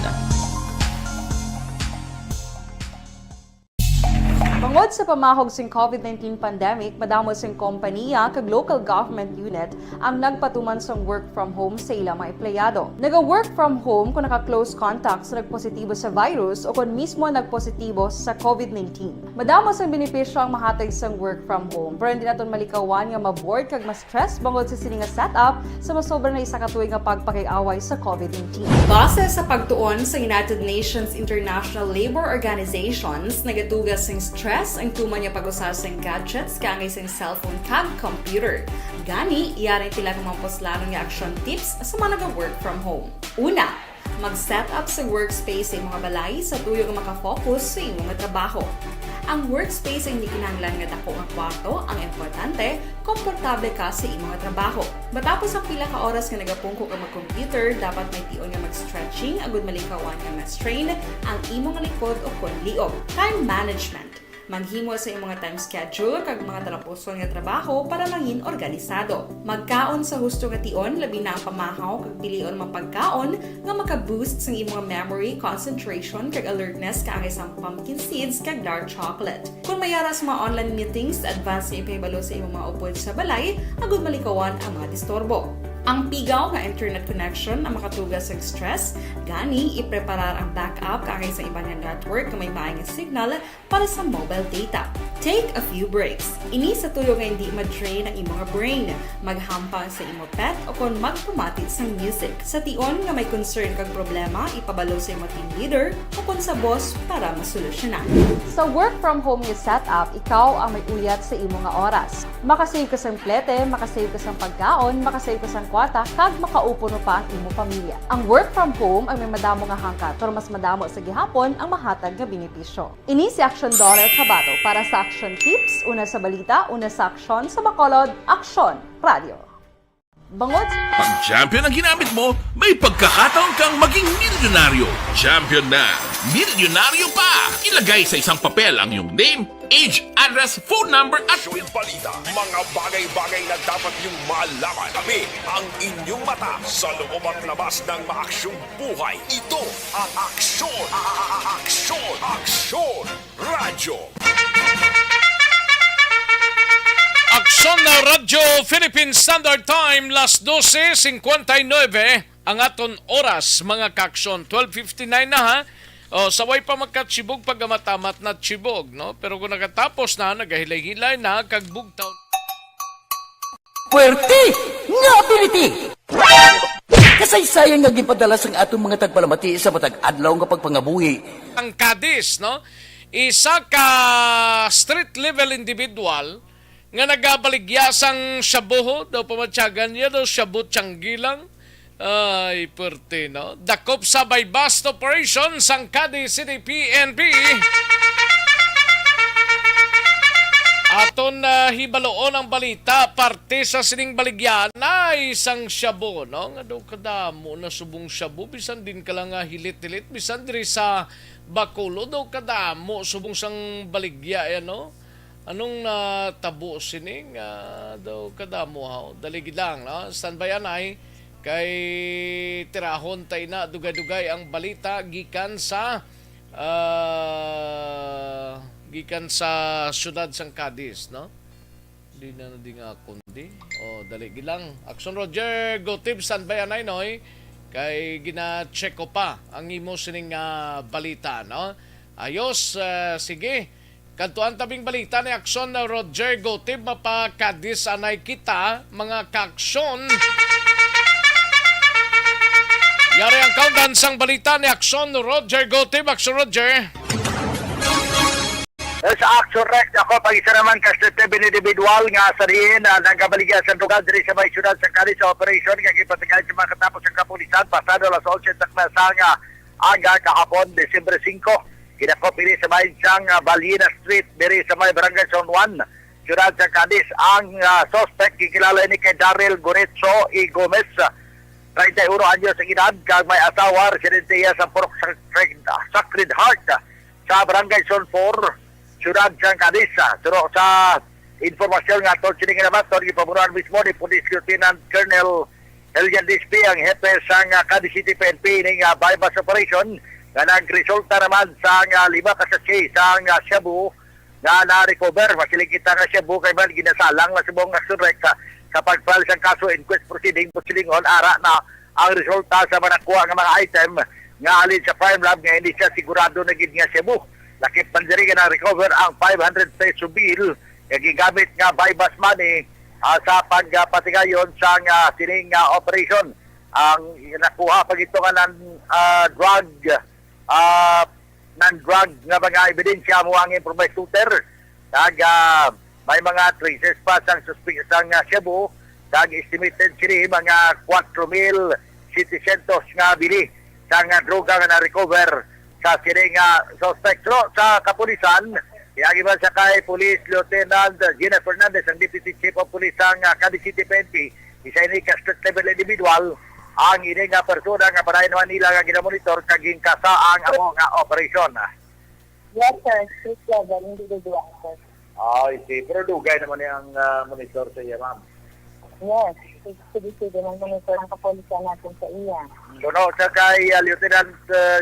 Tungod sa pamahog sing COVID-19 pandemic, madamo sing kompanya kag local government unit ang nagpatuman sang work from home sa ilang mga empleyado. Naga-work from home kung naka-close contact sa nagpositibo sa virus o kung mismo nagpositibo sa COVID-19. Madamo sang benepisyo ang mahatag sang work from home, pero hindi naton malikawan nga ma-bored kag ma-stress bangod sa sini nga setup sa masobra na isa ka tuig nga pagpakiaway sa COVID-19. Base sa pagtuon sa United Nations International Labour Organizations, nagatugas sing stress ang tuman niya pag-usar sa gadgets kangay sa cellphone kag computer. Gani, iyarin tila kung mamposlanon nga action tips sa mga nag-work from home. Una, mag-set up sa workspace sa mga balay sa tuyo nga makafocus sa imong trabaho. Ang workspace ay hindi kinahanglan nga dako nga kwarto, ang importante, komportable ka sa imong trabaho. Matapos ang pila ka oras nga nagapungko ka mag-computer, dapat may tion nga mag-stretching agud malikawan nga ma-strain ang imong likod o kon liog. Time management. Maghimo sa imong time schedule kag mga talapuson nga trabaho para mangin organisado. Magkaon sa husto nga tion, labi na ang pamahaw kag pilion man pagkaon nga maka-boost sa imong memory, concentration kag alertness kaangay sang pumpkin seeds kag dark chocolate. Kung mayara sa mga online meetings, advance nga ipahibalo sa imong mga upod sa balay, agud malikawan ang mga disturbo. Ang pigaw nga internet connection ang makatugas sa stress, gani ipreparar ang backup kaangay sa ibang network nga may maayong signal para sa mobile data. Take a few breaks. Ini sa tuyo nga hindi ma-drain ang imong brain. Maghampang sa imong pet o kung magpumatit sa music. Sa tion nga may concern kag problema, ipabalo sa imong team leader o kung sa boss para masolusyonan. Sa work from home nga setup, ikaw ang may uyat sa imong nga oras. Makasave ka sa plete, makasave ka sa pagkaon, makasave ka sa kwata kag makaupo no pa ang imo pamilya. Ang work from home ang may madamo nga hangkat pero mas madamo sa gihapon ang mahatag nga benepisyo. Ini si Action Daughter Kabato para sa Action Tips, una sa balita, una sa aksyon sa Bacolod, Aksyon Radio. Bangod Pag champion ang ginamit mo, may pagkakataon kang maging milyonaryo. Champion na, milyonaryo pa! Ilagay sa isang papel ang iyong name, age, address, phone number at Aksyon Balita. Mga bagay-bagay na dapat niyong malaman. Kami ang inyong mata sa loob at labas ng maaksyong buhay. Ito ang Aksyon! Aksyon! Aksyon! Radyo! Aksyon na Radyo Philippine Standard Time, las 12:59 ang aton oras, mga kaksyon. 12:59 na ha. O, saway pa magkatsibog pag matamat na tsibog, no? Pero kung nakatapos na, nagahilay-hilay na, kagbugtaw. Puwerte nga ability! Kasaysayan nga gipadala sang atong mga tagpalamati sa matag adlaw nga pagpangabuhi. Ang Cadiz, no? Isa ka street level individual nga nagabaligyasang shabuho daw pamatyagan niya daw shabu tiyanggilang. Ay, perte, no? Dakop sa by bust operation sang Cadiz City PNP. Aton hibaloon ang balita, parte sa sining baligyan na isang shabu, no? Nga daw kadamo na subong shabu, bisan din ka lang hilit-hilit, bisan diri sa Bacolod daw kadamo subong sang baligya, no? Anong natabo sining daw kadamo ha? Daligid lang, no? Standby anay kay tirahon tay na dugay-dugay ang balita gikan sa syudad sang Cadiz, no? Di na nga kundi. O daligid lang. Action Roger, go tip standby anay noy kay gina-check ko pa ang imo sining balita, no? Ayos, sige. Kantuan tabing balita ni Aksyon na Roger Gotib, mapakadis anay kita, mga kaksyon. Yari ang countdown sang balita ni Aksyon Roger Gotib. Aksyon Roger. Sa Action Rec, ako pag-isa naman ka-street individual nga sa riin nagkabaligyan sa lugar diri sa may syudad sa Cadiz sa operation nga gipatigay sa mga katapos ng kapulisan pasado alas 11 nga aga kahapon Desyembre 5. Kinakopili sa may siyang Balina Street diri sa may Barangay Zone 1, syudad sa Cadiz. Ang suspect kikilala ni kay Daryl Goretso E. Gomez, 31 anyos sa edad, kag may asawa, residente sa Purok Sacred Heart sa Barangay Zone 4, syudad sa Cadiz. Pero sa informasyon nga tol sining nabaton gipamunuan mismo ni Police Lieutenant Colonel Elian Dispi, ang hepe sa Cadiz City PNP ning bypass operation nga nagresulta naman sa 5 kasasay sa shabu nga na-recover. Masiligita nga shabu kay man ginasalang na subong Action Rec sa pag-file sa kaso inquest proceeding pusilingon ara na ang resulta sa manakuha nga mga item nga alin sa crime lab nga hindi siya sigurado na gid nga shabu. Lakip man diri nga na-recover ang 500 peso bill nga gigamit nga by bus money sa pagpatigayon sa sining operation. Ang nakuha pag ito nga non-drug nga mga ebidensya mo ang improvised shooter. May mga traces pa sang suspect sang shabu. Estimated sila mga 4,700 nga bili sang droga nga na-recover sa sining suspect. So, sa kapulisan, iagi ba sa kay Police Lieutenant Gina Fernandez, ang Deputy Chief of Police sang Cadiz City PNP, isa ini ka street level individual ang ini nga persona nga panayin naman nila nga ginamonitor kaging kasa ang amo nga operasyon. Yes, sir. Street level, individual, sir. Ay, si pero dugay naman yung monitor sa iya, ma'am. Yes. Sige ng monitor ang kapulisan natin sa iya. Kuno sa kay Lieutenant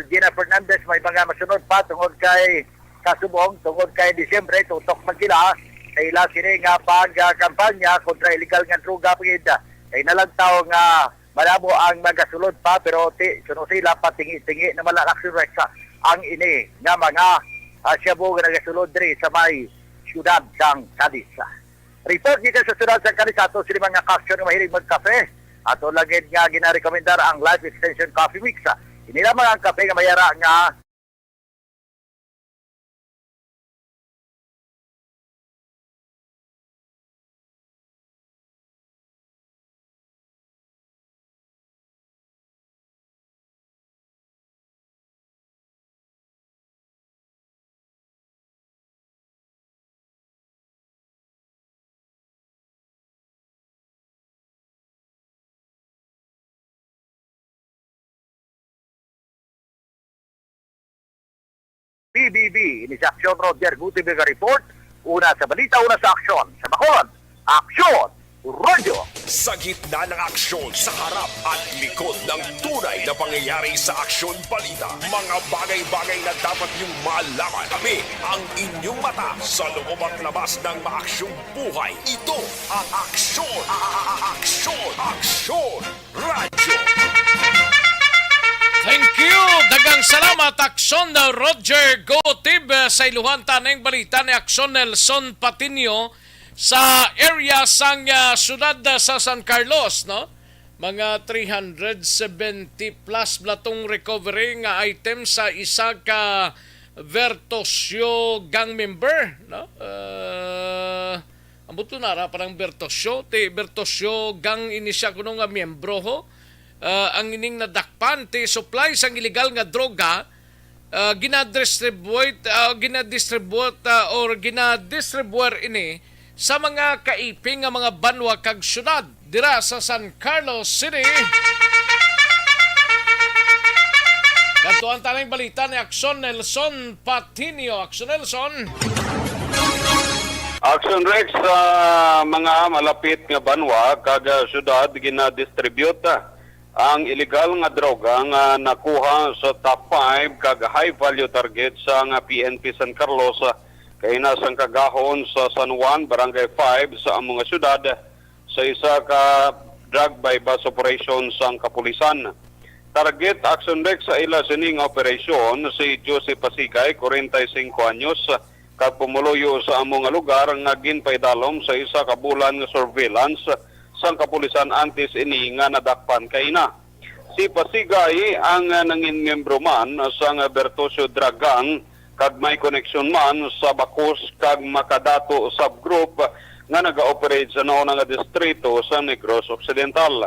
Gina Fernandez, may mga masunod pa tungod kay kasubong, tungod kay Disyembre, tutok man sila sa ila sini nga pag-kampanya kontra illegal nga droga pagida. Kay nalagtaw nga malabo ang magasulod pa pero sunod sila patingi-tingi na Action Rec ang ini nga mga shabu nga nagasulod diri sa may syudad sang Cadiz. Report dito sa syudad sang Cadiz ato sila mga kaksyon nga mahilig magkape. Ato lagid nga gina-recommendar ang Life Extension Coffee Mix. Ini lamang ang kape nga mayara nga PBB. Ini sa Aksyon Roger Gutibig report. Una sa balita, una sa aksyon. Sa Bacolod, Aksyon Radyo. Sa gitna ng aksyon, sa harap at likod ng tunay na pangyayari sa Aksyon Balita, mga bagay-bagay na dapat niyong malaman. Kami ang inyong mata sa loob at labas ng maaksyong buhay. Ito ang Aksyon! Aksyon! Aksyon! Radyo! Thank you! Dagang salamat, Aksyon na Roger Gotib sa iluhan taneng balita ni Aksyon Nelson Patinio sa area sang syudad sa San Carlos, no? Mga 370 plus blatong recovery nga item sa isa ka Vertosyo gang member, no? Ambot na ra parang Vertosyo gang ini siya kuno nga miyembro ho. Ang ining nadakpan ti supply sang illegal nga droga ginadistribute or ginadistribuer ini sa mga kaiping nga mga banwa kag syudad dira sa San Carlos City. Kantuan tanang balita ni Aksyon Nelson Patinio. Aksyon Nelson. Action Rex sa mga malapit nga banwa kag syudad ginadistribute ang illegal nga droga nga nakuha sa top 5 kag high value target sa nga PNP San Carlos kay nasang kagahon sa San Juan, Barangay 5 sa among nga syudad sa isa ka drug by bus operation sang kapulisan. Target Action Rex sa ila sining operasyon si Jose Pasigay, 45 anyos, kag pumuluyo sa among nga lugar nga ginpaydalom sa isa ka bulan nga surveillance sang kapulisan antes ini nga nadakpan kay na. Si Pasigay ang nangin membro man sa Vertosyo Drug Gang kag may connection man sa Bacos kag Makadato subgroup nga naga-operate sa naunang distrito sa Negros Occidental.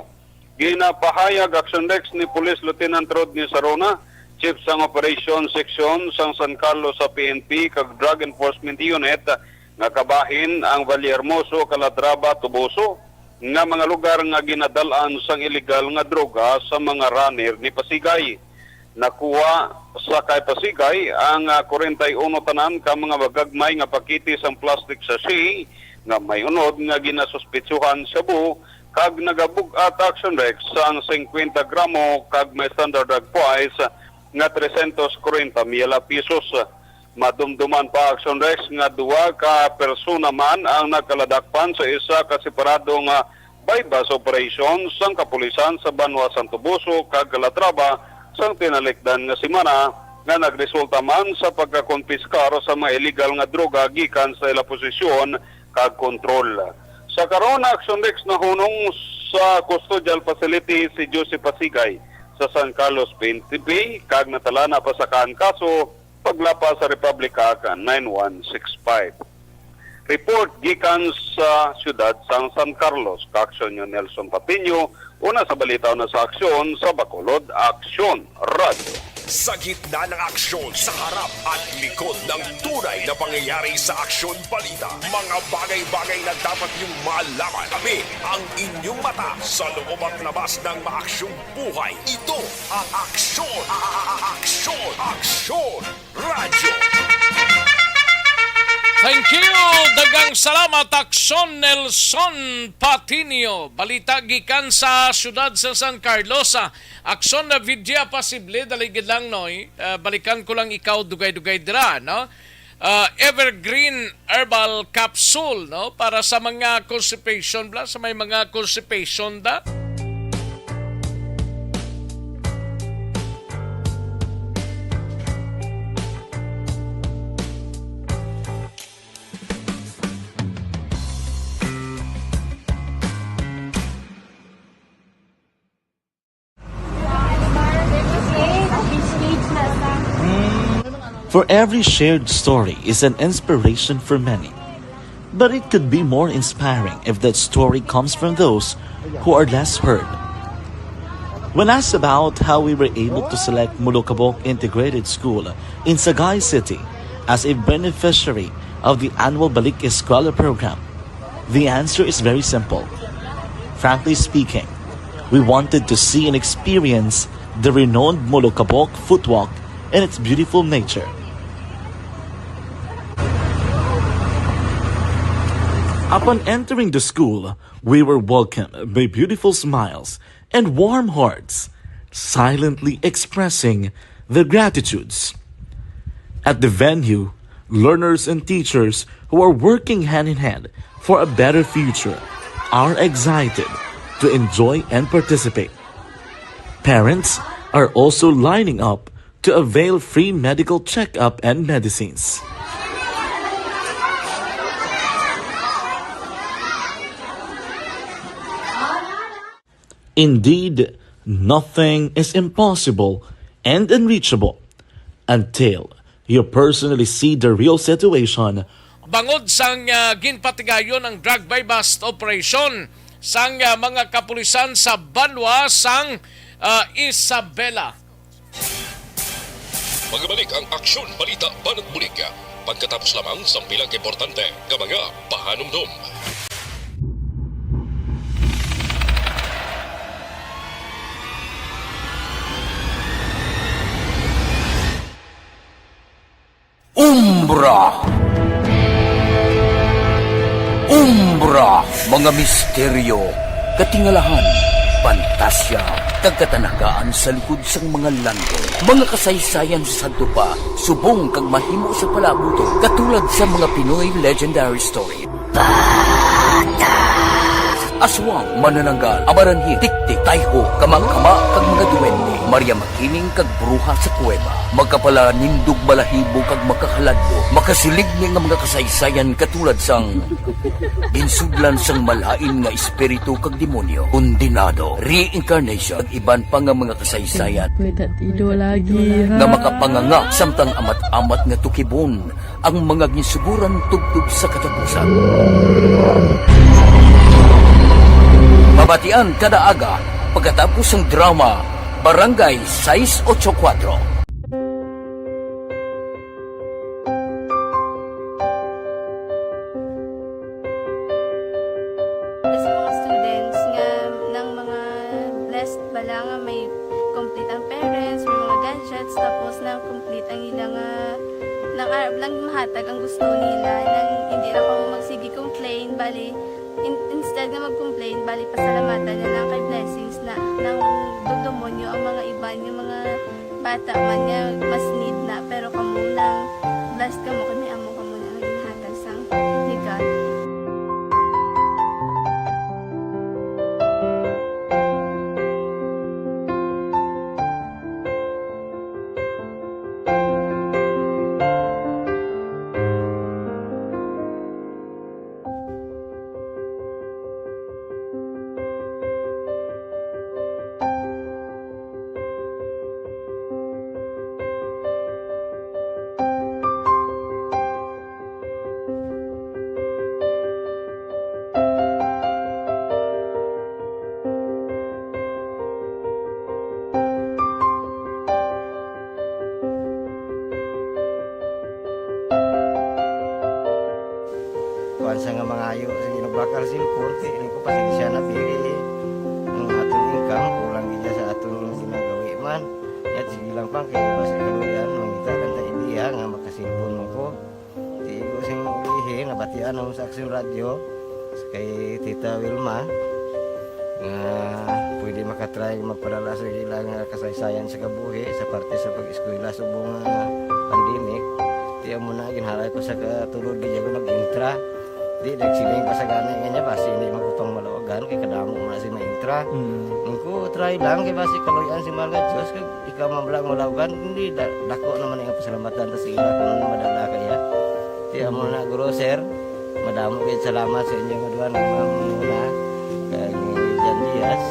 Ginapahayag Action Rex ni Police Lieutenant Rodney Sarona, Chief sang Operation Section sang San Carlos sa PNP kag Drug Enforcement Unit nga kabahin ang Vallehermoso, Calatrava, Tuboso nga mga lugar nga ginadalaan sang illegal nga droga sa mga runner ni Pasigay. Nakuha sa kay Pasigay ang 41 tanan ka mga bagagmay nga pakiti sang plastic sachet nga may unod nga ginasuspitsuhan sa buo kag nagabug-at Action Rex sang 50 gramo kag may standard drug price nga 340,000 pesos. Madumduman pa Action Rex nga duwa ka persona man ang nagkaladakpan sa isa ka separado nga bypass operation sang kapulisan sa Banwa Santo Buso kag Calatrava sang tinalikdan nga semana nga nagresulta man sa pagkakonpiskar sa mga illegal nga droga gikan sa ila posisyon kag kontrol. Sa karon Action Rex na hunong sa custodial facility si Jose Pasigay sa San Carlos PNP kag natalana pa sa kaan kaso paglapa sa Republika ka 9165. Report gikan sa siyudad sang San Carlos, Aksyon yung Nelson Patinio, una sa balita na sa aksyon sa Bacolod, Aksyon Radio. Sa gitna ng aksyon, sa harap at likod ng tunay na pangyayari sa Aksyon Balita, mga bagay-bagay na dapat niyong malaman. Kami ang inyong mata sa loob at labas ng maaksyong buhay. Ito ang Aksyon! Aksyon! Aksyon! Radyo! Thank you! Dagang salamat, Aksyon Nelson Patinio. Balita gikan sa syudad sa San Carlos. Aksyon na vidya pasible, daligid lang, noy. Balikan ko lang ikaw, dugay-dugay dira, no? Evergreen Herbal Capsule, no? Para sa mga constipation, sa may mga constipation da. For every shared story is an inspiration for many. But it could be more inspiring if that story comes from those who are less heard. When asked about how we were able to select Mulukabok Integrated School in Sagay City as a beneficiary of the annual Balik Eskwela program, the answer is very simple. Frankly speaking, we wanted to see and experience the renowned Mulukabok footwalk and its beautiful nature. Upon entering the school, we were welcomed by beautiful smiles and warm hearts, silently expressing their gratitudes. At the venue, learners and teachers who are working hand in hand for a better future are excited to enjoy and participate. Parents are also lining up to avail free medical checkup and medicines. Indeed, nothing is impossible and unreachable until you personally see the real situation. Bangod sang ginpatigayon ang drug by bust operation sang mga kapulisan sa Banwa sang Isabela. Magbalik ang aksyon balita banat bulig. Pagkatapos lamang sa pilang importante nga mga pahanumdum. Umbra! Umbra! Mga misteryo, katingalahan, pantasya, kagkatanagaan sa likod sang mga lando. Mga kasaysayan sa dupa, subong kag mahimo sa palabuto, katulad sa mga Pinoy legendary story. Aswang, manananggal, amaranhin, tiktik, tayho, kamang-kama, kag mga duwende, Maria Makining kag bruha sa kuweba, magkapala nindog balahibo kag makahaladlo, makasilig ni nga mga kasaysayan katulad sang ginsudlan sang malain nga espiritu kag demonyo, kondinado, reincarnation, kag iban pa nga mga kasaysayan nga makapanganga samtang amat-amat nga tukibon ang mga ginsuguran tugtog sa katapusan. Mabatian kada aga pagkatapos ng drama Barangay 684. Sa mga students nga ng mga blessed bala nga may complete ang parents, may mga gadgets, tapos na complete ang ilang lang mahatag ang gusto nila nang hindi na ako magsigi complain, bali instead nga mag-complain, bali pasalamatan na lang kay blessings na nang dudumonyo ang mga iba yung mga bata man nga mas need na, pero kamo lang blessed kamo kami amo kamo na ang ginhatag sang ni God. Sa nga mga ayo sa ginubakal silpon kay ini ko pasensya na biri ang atong income kulang gid sa atong ginagawi man yat sige lang pang kay basta kaluyan mangita kan ta idea nga makasilpon mo ko di ko sing ihi nabatian ang sa Aksyon Radio kay Tita Wilma nga pwede makatry magpadala sa ilang kasaysayan sa kabuhi sa parte sa pag-eskwela subong pandemic di mo na ginhalay ko sa katulod gid nag-intra. Di nagsiling pa sa gana niya basi hindi magupang malawagan kay kadamo man si maintra. Ko try lang kay basi kaluyan si Malga Diyos kay ikaw mablang malawagan hindi dako naman ang pasalamatan ta sa ila kung madala kaya. Di amo na guro sir, madamo kay salamat sa inyo duha ng muna kay Jan Diaz.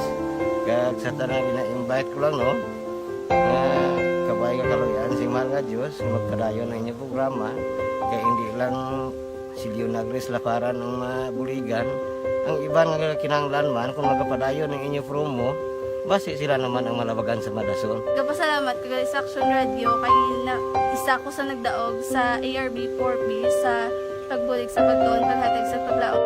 Kag sa tanan gina-invite ko lang no. Kabay ka kaluyan si Malga Diyos magpadayon ang inyong programa kay hindi lang si Leonagres Laparan ng mabuligan. Ang iba nga kinanglan man kung magapadayon ng inyo promo, basi sila naman ang malabagan sa Madason. Kapasalamat ko sa Aksyon Radio kay isa ko sa nagdaog sa ARB 4B sa pagbulig sa pagtuon paghatag sa paglaog.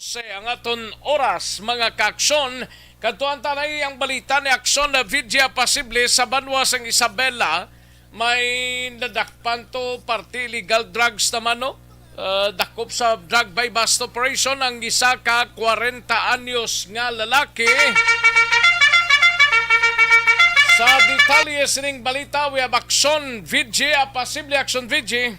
12 ang aton oras mga kaaksyon. Kantuan tanay ang balita ni aksyon na vidya posible sa banwa sang Isabela. May nadakpan to party illegal drugs naman no. Dakop sa drug by bust operation ang isa ka 40 anyos nga lalaki. Sa detalye sining balita, we have action vidya posible action vidya.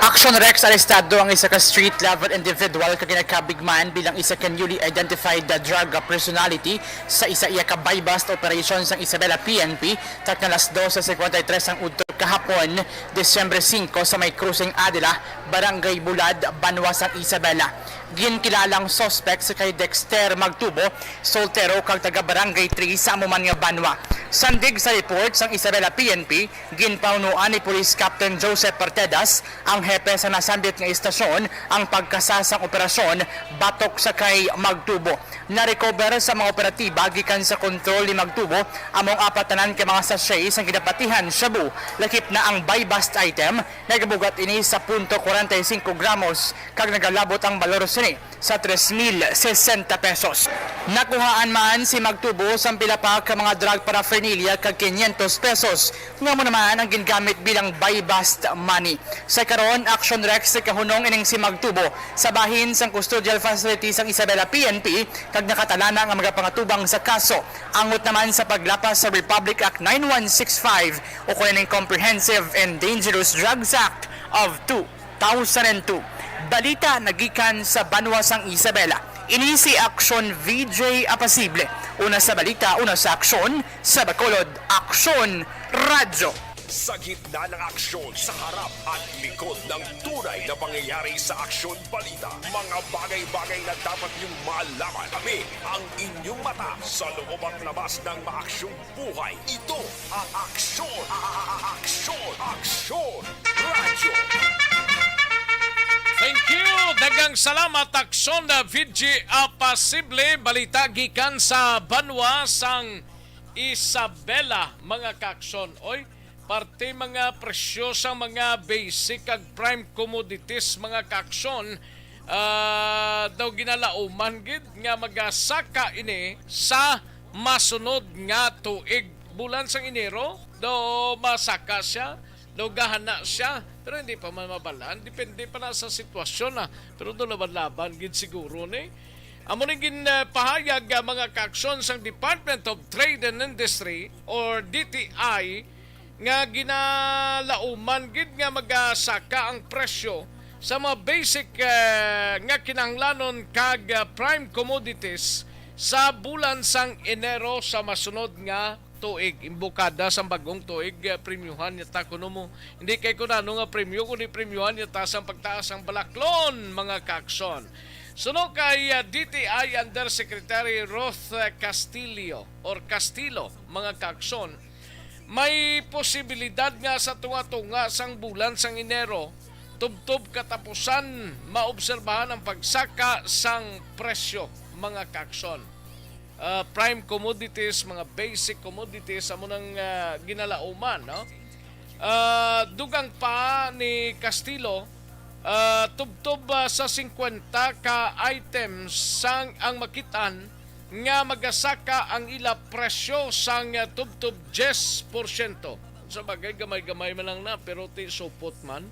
Action Rex arestado ang isa ka street-level individual ka ginagkabigman bilang isa ka newly identified drug personality sa isa iya ka buy-bust operation sa Isabela PNP tak na alas 12:53 ang udto kahapon, Desyembre 5 sa may cruising Adela, Barangay Bulad, Banwa sang Isabela. Ginkilalang suspect sa kay Dexter Magtubo, soltero kag taga Barangay 3 sa amuman nga Banwa. Sandig sa report sang Isabela PNP, ginpaunuan ni Police Captain Joseph Partedas, ang hepe sa nasambit nga istasyon, ang pagkasasang operasyon batok sa kay Magtubo. Na-recover sa mga operatiba gikan sa kontrol ni Magtubo among apatanan kay mga sachet sang gidapatihan shabu. Lakip na ang buy-bust item, nagabugat ini sa 0.45 gramos kag nagalabot ang balor sini sa 3,060 pesos. Nakuhaan man si Magtubo sa pila pa ka mga drug paraphernalia kag 500 pesos. Nga mo naman ang gingamit bilang buy-bust money. Sa karon, Action Rex kahunong ining si Magtubo sa bahin sang custodial facility sang Isabela PNP kag nakatalana ang mga pangatubang sa kaso. Angot naman sa paglapas sa Republic Act 9165 o kuning Comprehensive and Dangerous Drugs Act of 2002. Balita nagikan sa Banwa sang Isabela. Ini si Action VJ Apasible. Una sa balita, una sa aksyon, sa Bacolod, Aksyon Radyo. Sa gitna ng aksyon, sa harap at likod ng tunay na pangyayari sa Aksyon Balita. Mga bagay-bagay na dapat niyong malaman. Kami ang inyong mata sa loob at labas ng maaksyong buhay. Ito ang Aksyon! Aksyon! Aksyon! Radyo! Thank you! Dagang salamat aksyon na VG Apasible. Balita gikan sa Banwa sang Isabela mga kaaksyon. Oy, parte mga presyo sa mga basic ag prime commodities mga kaaksyon daw ginalauman gid nga magasaka ini sa masunod nga tuig bulan sang Enero daw masaka siya daw gahana siya pero hindi pa man mabalaan depende pa na sa sitwasyon na pero doon laban gid siguro ni amo ning ginpahayag mga kaaksyon sang Department of Trade and Industry or DTI nga ginalauman gid nga magasaka ang presyo sa mga basic nga kinahanglanon kag prime commodities sa bulan sang Enero sa masunod nga tuig imbukada sa bagong tuig premyuhan yata kuno mo hindi kay kunano nga premyo kundi premyuhan yata sa pagtaas ang balaklon mga kaakson. Suno kay DTI Undersecretary Roth Castillo mga kaakson, may posibilidad nga sa tunga-tunga sang bulan sang Enero tubtob katapusan maobserbahan ang pagsaka sang presyo mga kaakson. Prime commodities, mga basic commodities amo nang ginalauman no. Dugang pa ni Castillo tubtob sa 50 ka items sang ang makitan nga magasaka ang ila presyo sang tubtob 10%. Sa bagay gamay-gamay man lang na pero ti supot man.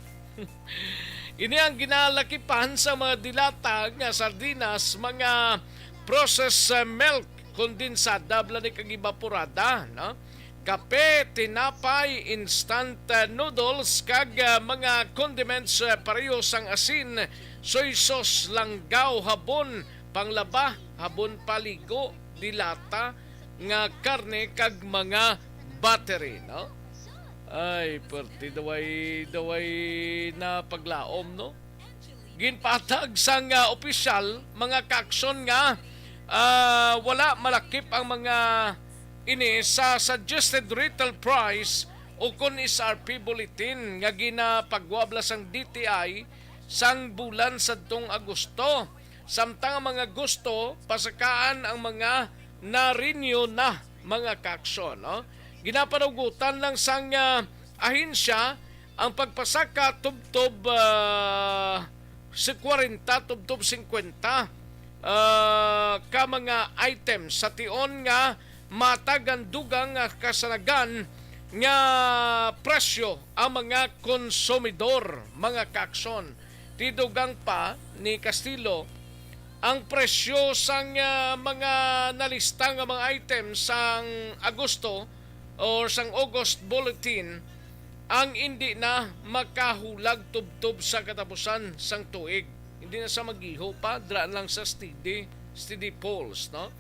Ini ang ginalakipan sa mga dilata nga sardinas, mga processed milk, kondensada, blani kag evaporada, no? Kape, tinapay, instant noodles, kag mga condiments pareho sang asin, soy sauce, langgaw, habon, panglaba, habon paligo, dilata, nga karne, kag mga battery, no? Ay, perti daway na paglaom, no? Ginpatag sang opisyal, mga kaaksyon nga, wala malakip ang mga ini sa suggested retail price o kung SRP bulletin nga ginapagwabla sang DTI sang bulan sadtong Agosto. Samtang ang mga gusto pasakaan ang mga na-renew na mga kaaksyon, no? Ginapanagutan lang sang ahensya ang pagpasaka tubtob si 40 tubtob 50 ka mga items sa tion nga matagan dugang nga kasanagan nga presyo ang mga konsumidor, mga kakson. Tidugang pa ni Castillo ang presyo sang mga nalista nga mga items sang Agosto or sang August Bulletin ang hindi na makahulag tubtob sa katapusan sang tuig. Hindi na sa magiho pa, draan lang sa steady polls, no?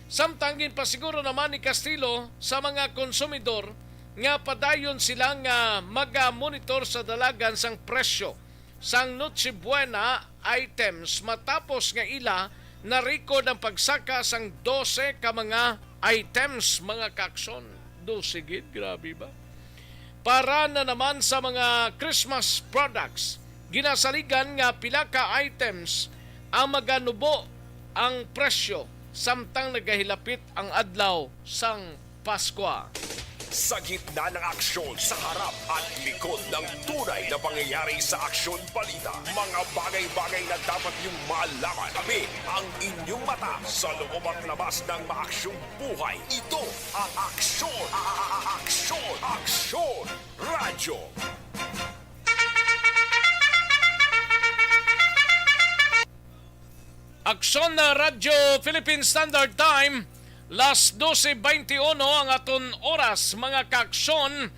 Samtangin pa siguro naman ni Castillo sa mga konsumidor nga padayon sila nga mag-monitor sa dalagan sang presyo sang Noche Buena items matapos nga ila na-record ang pagsaka sang 12 ka mga items, mga kakson. 12 gid, grabe ba? Para na naman sa mga Christmas products, ginasaligan nga pila ka items ang maganubo ang presyo samtang nagahilapit ang adlaw sang Pasko. Sa gitna ng aksyon sa harap at likod ng tunay na pangyayari sa Aksyon Balita, mga bagay-bagay na dapat niyong malaman. Kami ang inyong mata sa loob at labas ng maaksyong buhay. Ito ang Aksyon! Aksyon! Aksyon! Radyo! Aksyon na Radyo Philippine Standard Time, Las 12:21 ang aton oras, mga kaaksyon.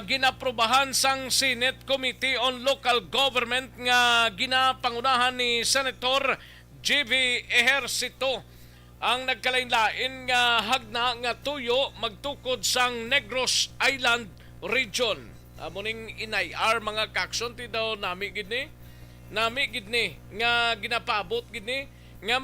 Ginaprobahan sang Senate Committee on Local Government nga ginapangunahan ni Senator J.V. Ejercito ang nagkalain-lain nga hagna nga tuyo magtukod sang Negros Island Region. Muning inayar, mga kaaksyon, ti daw nami gid ni nga ginapabot gid ni nga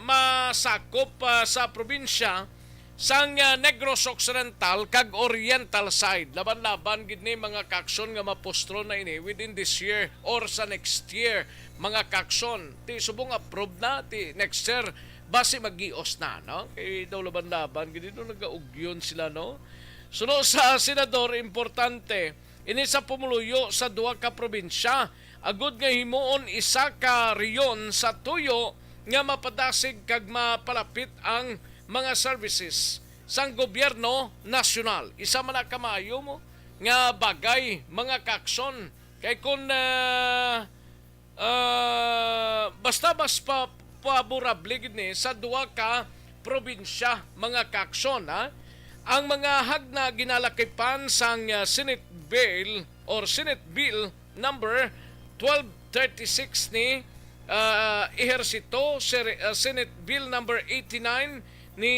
masakop sa probinsya sang Negros Occidental kag Oriental side. Laban-laban gid ni, mga kakson, nga mapostro na ini within this year or sa next year, mga kakson. Ti subong approve na ti next year base magios na, no? Kay daw laban-laban gid no, nagaugyon sila, no? Suno sa senador, importante ini sa pumuluyo sa duha ka probinsya. Agud nga himuon isa ka riyon sa tuyo nga mapadasig kag mapalapit ang mga services sang gobyerno nasyonal. Isa man na kamayo mo nga bagay, mga kakson. Kay kung basta mas paborable gid ni sa duha ka probinsya, mga kakson, ha? Ang mga hagna ginalakipan sang Senate Bill or Senate Bill number 1236 ni Ejercito, Senate Bill number 89 ni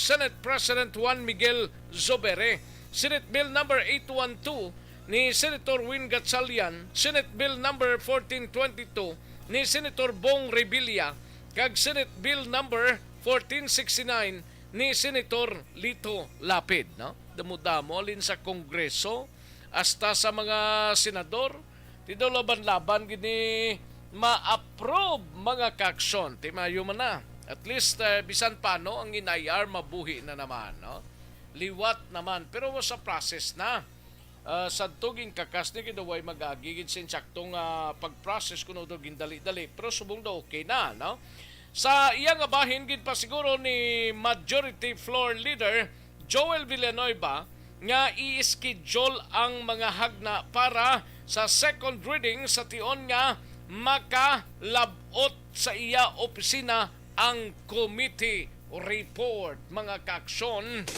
Senate President Juan Miguel Zubere, Senate Bill number 812 ni Senator Win Gatchalian, Senate Bill number 1422 ni Senator Bong Revilla, kag Senate Bill number 1469 ni Senator Lito Lapid, no? Damo-damo alin sa Kongreso hasta sa mga senador. Tido laban-laban gini ma-approve, mga kakson. Timayo man na. At least bisan paano ang inayar mabuhi na naman, no? Liwat naman, pero sa process na. Sa tuging kakas ni kidaway magagigid sin saktong pag-process kuno do gindali-dali, pero subong do okay na, no? Sa iyang abahin gid pa siguro ni Majority Floor Leader Joel Villanueva nga i-schedule ang mga hagna para sa second reading sa tion nga makalabot sa iya opisina ang committee report, mga kaaksyon.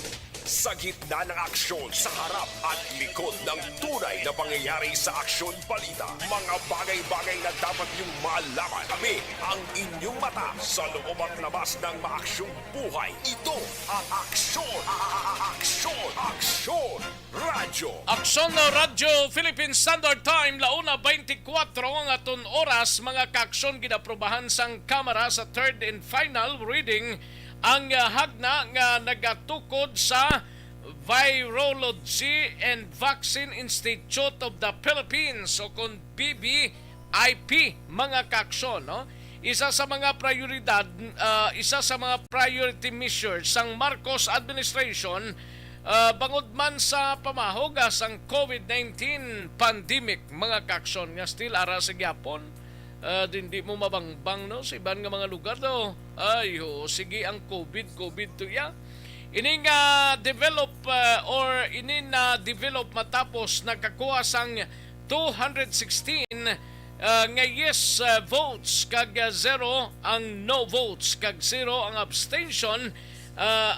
Sa gitna ng aksyon sa harap at likod ng tunay na pangyayari sa Aksyon Balita, mga bagay-bagay na dapat niyong malaman. Kami ang inyong mata sa loob at labas ng maaksyong buhay. Ito ang Aksyon! Aksyon! Aksyon! Radyo! Aksyon na Radyo Philippine Standard Time, 1:24 ang aton oras, mga kaaksyon. Ginaprobahan sang Kamara sa third and final reading ang hagna nga nagatukod sa Virology and Vaccine Institute of the Philippines o kung BBIP, mga kaaksyon, no? Isa sa mga prioridad, isa sa mga priority measures sang Marcos administration bangod man sa pamahog ang COVID-19 pandemic, mga kaaksyon nga still ara sa gyapon. Hindi mo mabangbang no sa iban nga mga lugar do. Sige ang COVID to ya. Ini nga develop develop matapos nakakuha sang 216 nga yes votes kag 0 ang no votes kag 0 ang abstention.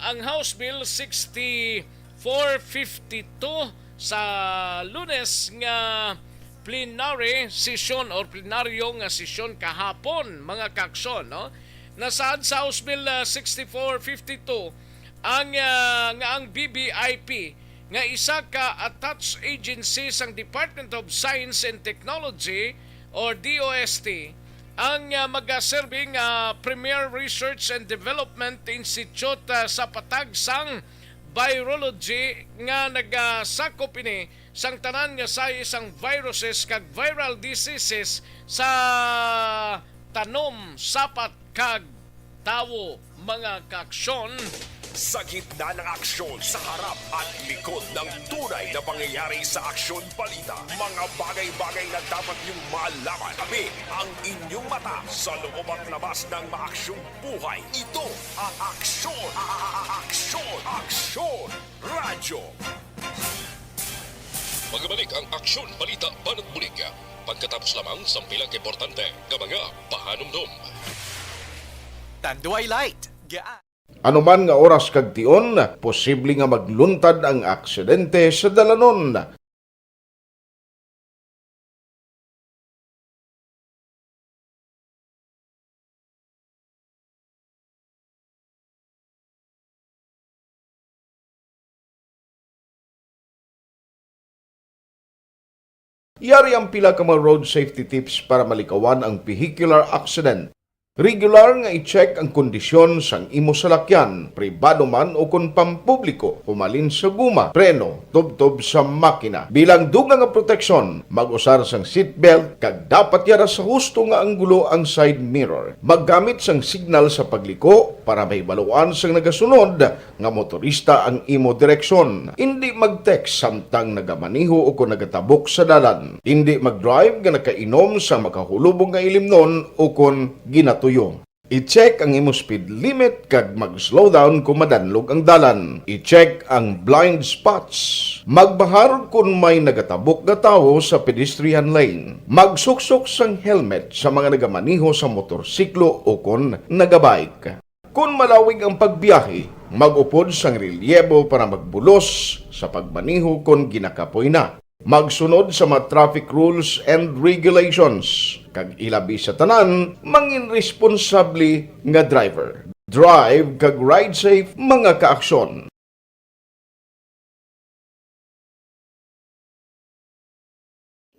Ang House Bill 6452 sa Lunes nga plenary session or plenaryo nga sesyon kahapon, mga kaaksyon, no? Nasaad sa House Bill 6452 ang BBIP nga isa ka attached agency sang Department of Science and Technology or DOST ang magaserbi nga Premier Research and Development Institute sa patag sang virology nga nagasakop ini sang tanan nga say isang viruses kag viral diseases sa tanom, sapat kag tawo, mga kaaksyon. Sa gitna ng aksyon sa harap at likod ng tunay na pangyayari sa Aksyon Balita, mga bagay-bagay na dapat niyong malaman. Kami ang inyong mata sa loob at labas ng maaksyong buhay. Ito ang Aksyon! Aksyon! Radyo! Magbalik ang Aksyon Balita Banat Bulig. Pagkatapos lamang sa pilang importante ng mga pahanumdum. Tanduay Light. Gaan. Anuman nga oras kag tion, posible nga magluntad ang aksidente sa dalanon. Yari ang pila ka mga road safety tips para malikawan ang vehicular accident. Regular nga i-check ang kondisyon sang imo salakyan, pribado man o kun pampubliko, humalin sa guma, preno, tubtob sa makina. Bilang dugang nga proteksyon, mag-usar sang seatbelt kag dapat yara sa husto nga anggulo ang side mirror. Maggamit sang signal sa pagliko para mahibaluan sang nagasunod nga motorista ang imo direksyon. Hindi mag-text samtang nagamaniho o kung nagatabok sa dalan. Hindi mag-drive nga nakainom sa makahulubong nga ilimnon o kung ginato tuyo. I-check ang imo speed limit kag mag-slow down kung madanlog ang dalan. I-check ang blind spots. Magbahar kung may nagatabok na tao sa pedestrian lane. Magsuksok sang helmet sa mga nagamaniho sa motorsiklo o kung nagabike. Kung malawig ang pagbiyahe, mag-upod sang relyebo para magbulos sa pagmaniho kung ginakapoy na. Magsunod sa mga traffic rules and regulations. Kag ilabi sa tanan, mangin responsable nga driver. Drive kag ride safe, mga kaaksyon.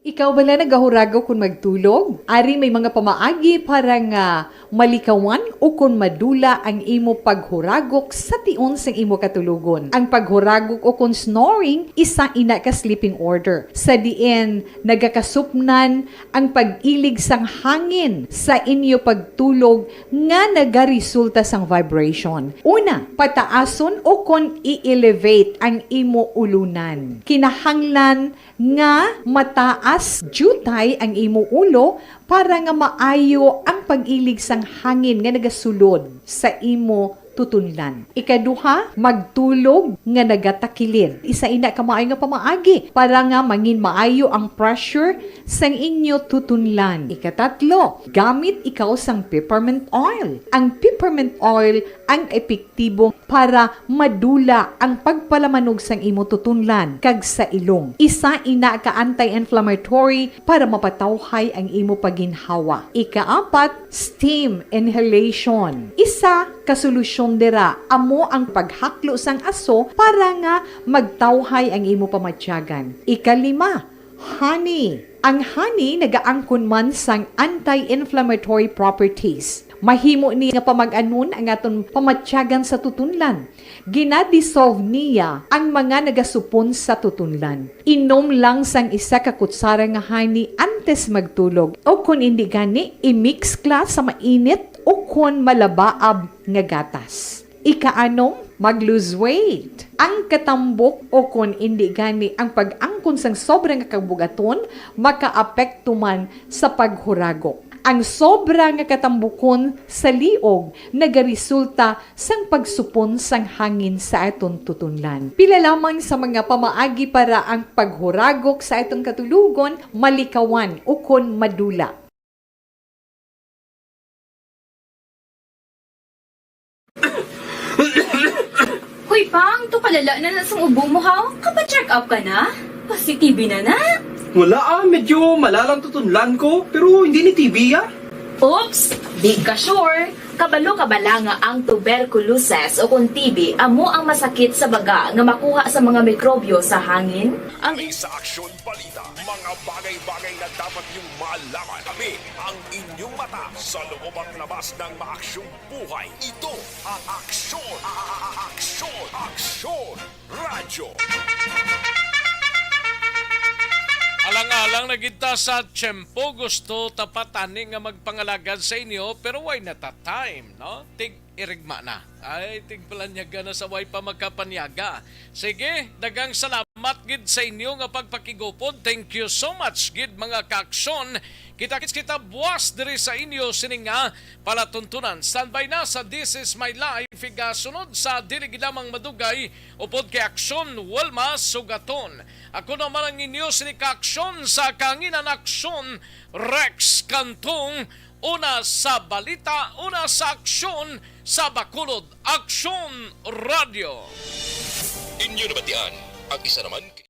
Ikaw bala nagahurago kung magtulog? Ari may mga pamaagi para nga malikawan o kung madula ang imo paghuragok sa tion sang imo katulugon. Ang paghuragok o kung snoring, isa ina ka sleeping order. Sa diin, nagakasupnan ang pag-ilig sang hangin sa inyo pagtulog nga nagaresulta sang vibration. Una, pataason o kung i-elevate ang imo ulunan. Kinahanglan nga mataas jutay ang imo ulo para nga maayo ang pag-ilig sang hangin nga nagasulod sa imo tutunlan. Ikaduha, magtulog nga nagatakilid. Isa ina ka maayo nga pamaagi para nga mangin maayo ang pressure sang inyo tutunlan. Ikatatlo, gamit ikaw sang peppermint oil. Ang peppermint oil ang epektibo para madula ang pagpalamanog sang imo tutunlan kag sa ilong. Isa ina ka anti-inflammatory para mapatawhay ang imo paginhawa. Ikaapat, steam inhalation. Isa ka solusyon dira amo ang paghaklo sang aso para nga magtawhay ang imo pamatyagan. Ikalima, honey. Ang honey nagaangkon man sang anti-inflammatory properties. Mahimo ni nga pamag-anon ang aton pamatyagan sa tutunlan. Ginadissolve niya ang mga nagasupon sa tutunlan. Inom lang sang isa ka kutsara nga honey antes magtulog. O kung hindi gani, i-mix kla sa mainit o kung malabaab nga gatas. Ikaanom, mag-lose weight. Ang katambok o kung hindi gani ang pag-angkon sang sobrang nga kabugaton, makaapekto man sa paghuragok. Ang sobra nga katambukon sa liog nagaresulta sang pagsupon sang hangin sa aton tutunlan. Pila lamang sa mga pamaagi para ang paghuragok sa atong katulugon malikawan o kon madula. Hoy pang, to palala na sang ubo mo ha? Kapa-check up ka na? Positibe na na? Wala medyo malalang tutunlan ko, pero hindi ni TB Oops! Di ka sure. Kabalo-kabala nga ang tuberculosis o kung TB amo ang masakit sa baga nga makuha sa mga mikrobyo sa hangin. Kami sa Aksyon Balita, mga bagay-bagay na dapat niyong malaman. Kami ang inyong mata sa loob at labas ng maaksyong buhay. Ito ang Aksyon! Aksyon! Aksyon! Radyo! Alang-alang na kita sa tiyempo, gusto tapatani nga magpangalagad sa inyo, pero why not a time, no? Tig-irigma na. Ay, tig-palanyaga na sa way pa magkapanyaga. Sige, dagang salamat gid sa inyo nga pagpakigupod. Thank you so much gid mga kaaksyon. Kita-kits kita buwas diri sa inyo sininga palatuntunan. Standby na sa This Is My Life. Sunod sa dili gid lamang madugay upod kay Aksyon Walma Sugaton. Ako naman ang inyo sinikaaksyon sa Kanginan Aksyon Rex Cantong. Una sa balita, una sa aksyon sa Bacolod Aksyon Radio. Inyo naman diyan, ang isa naman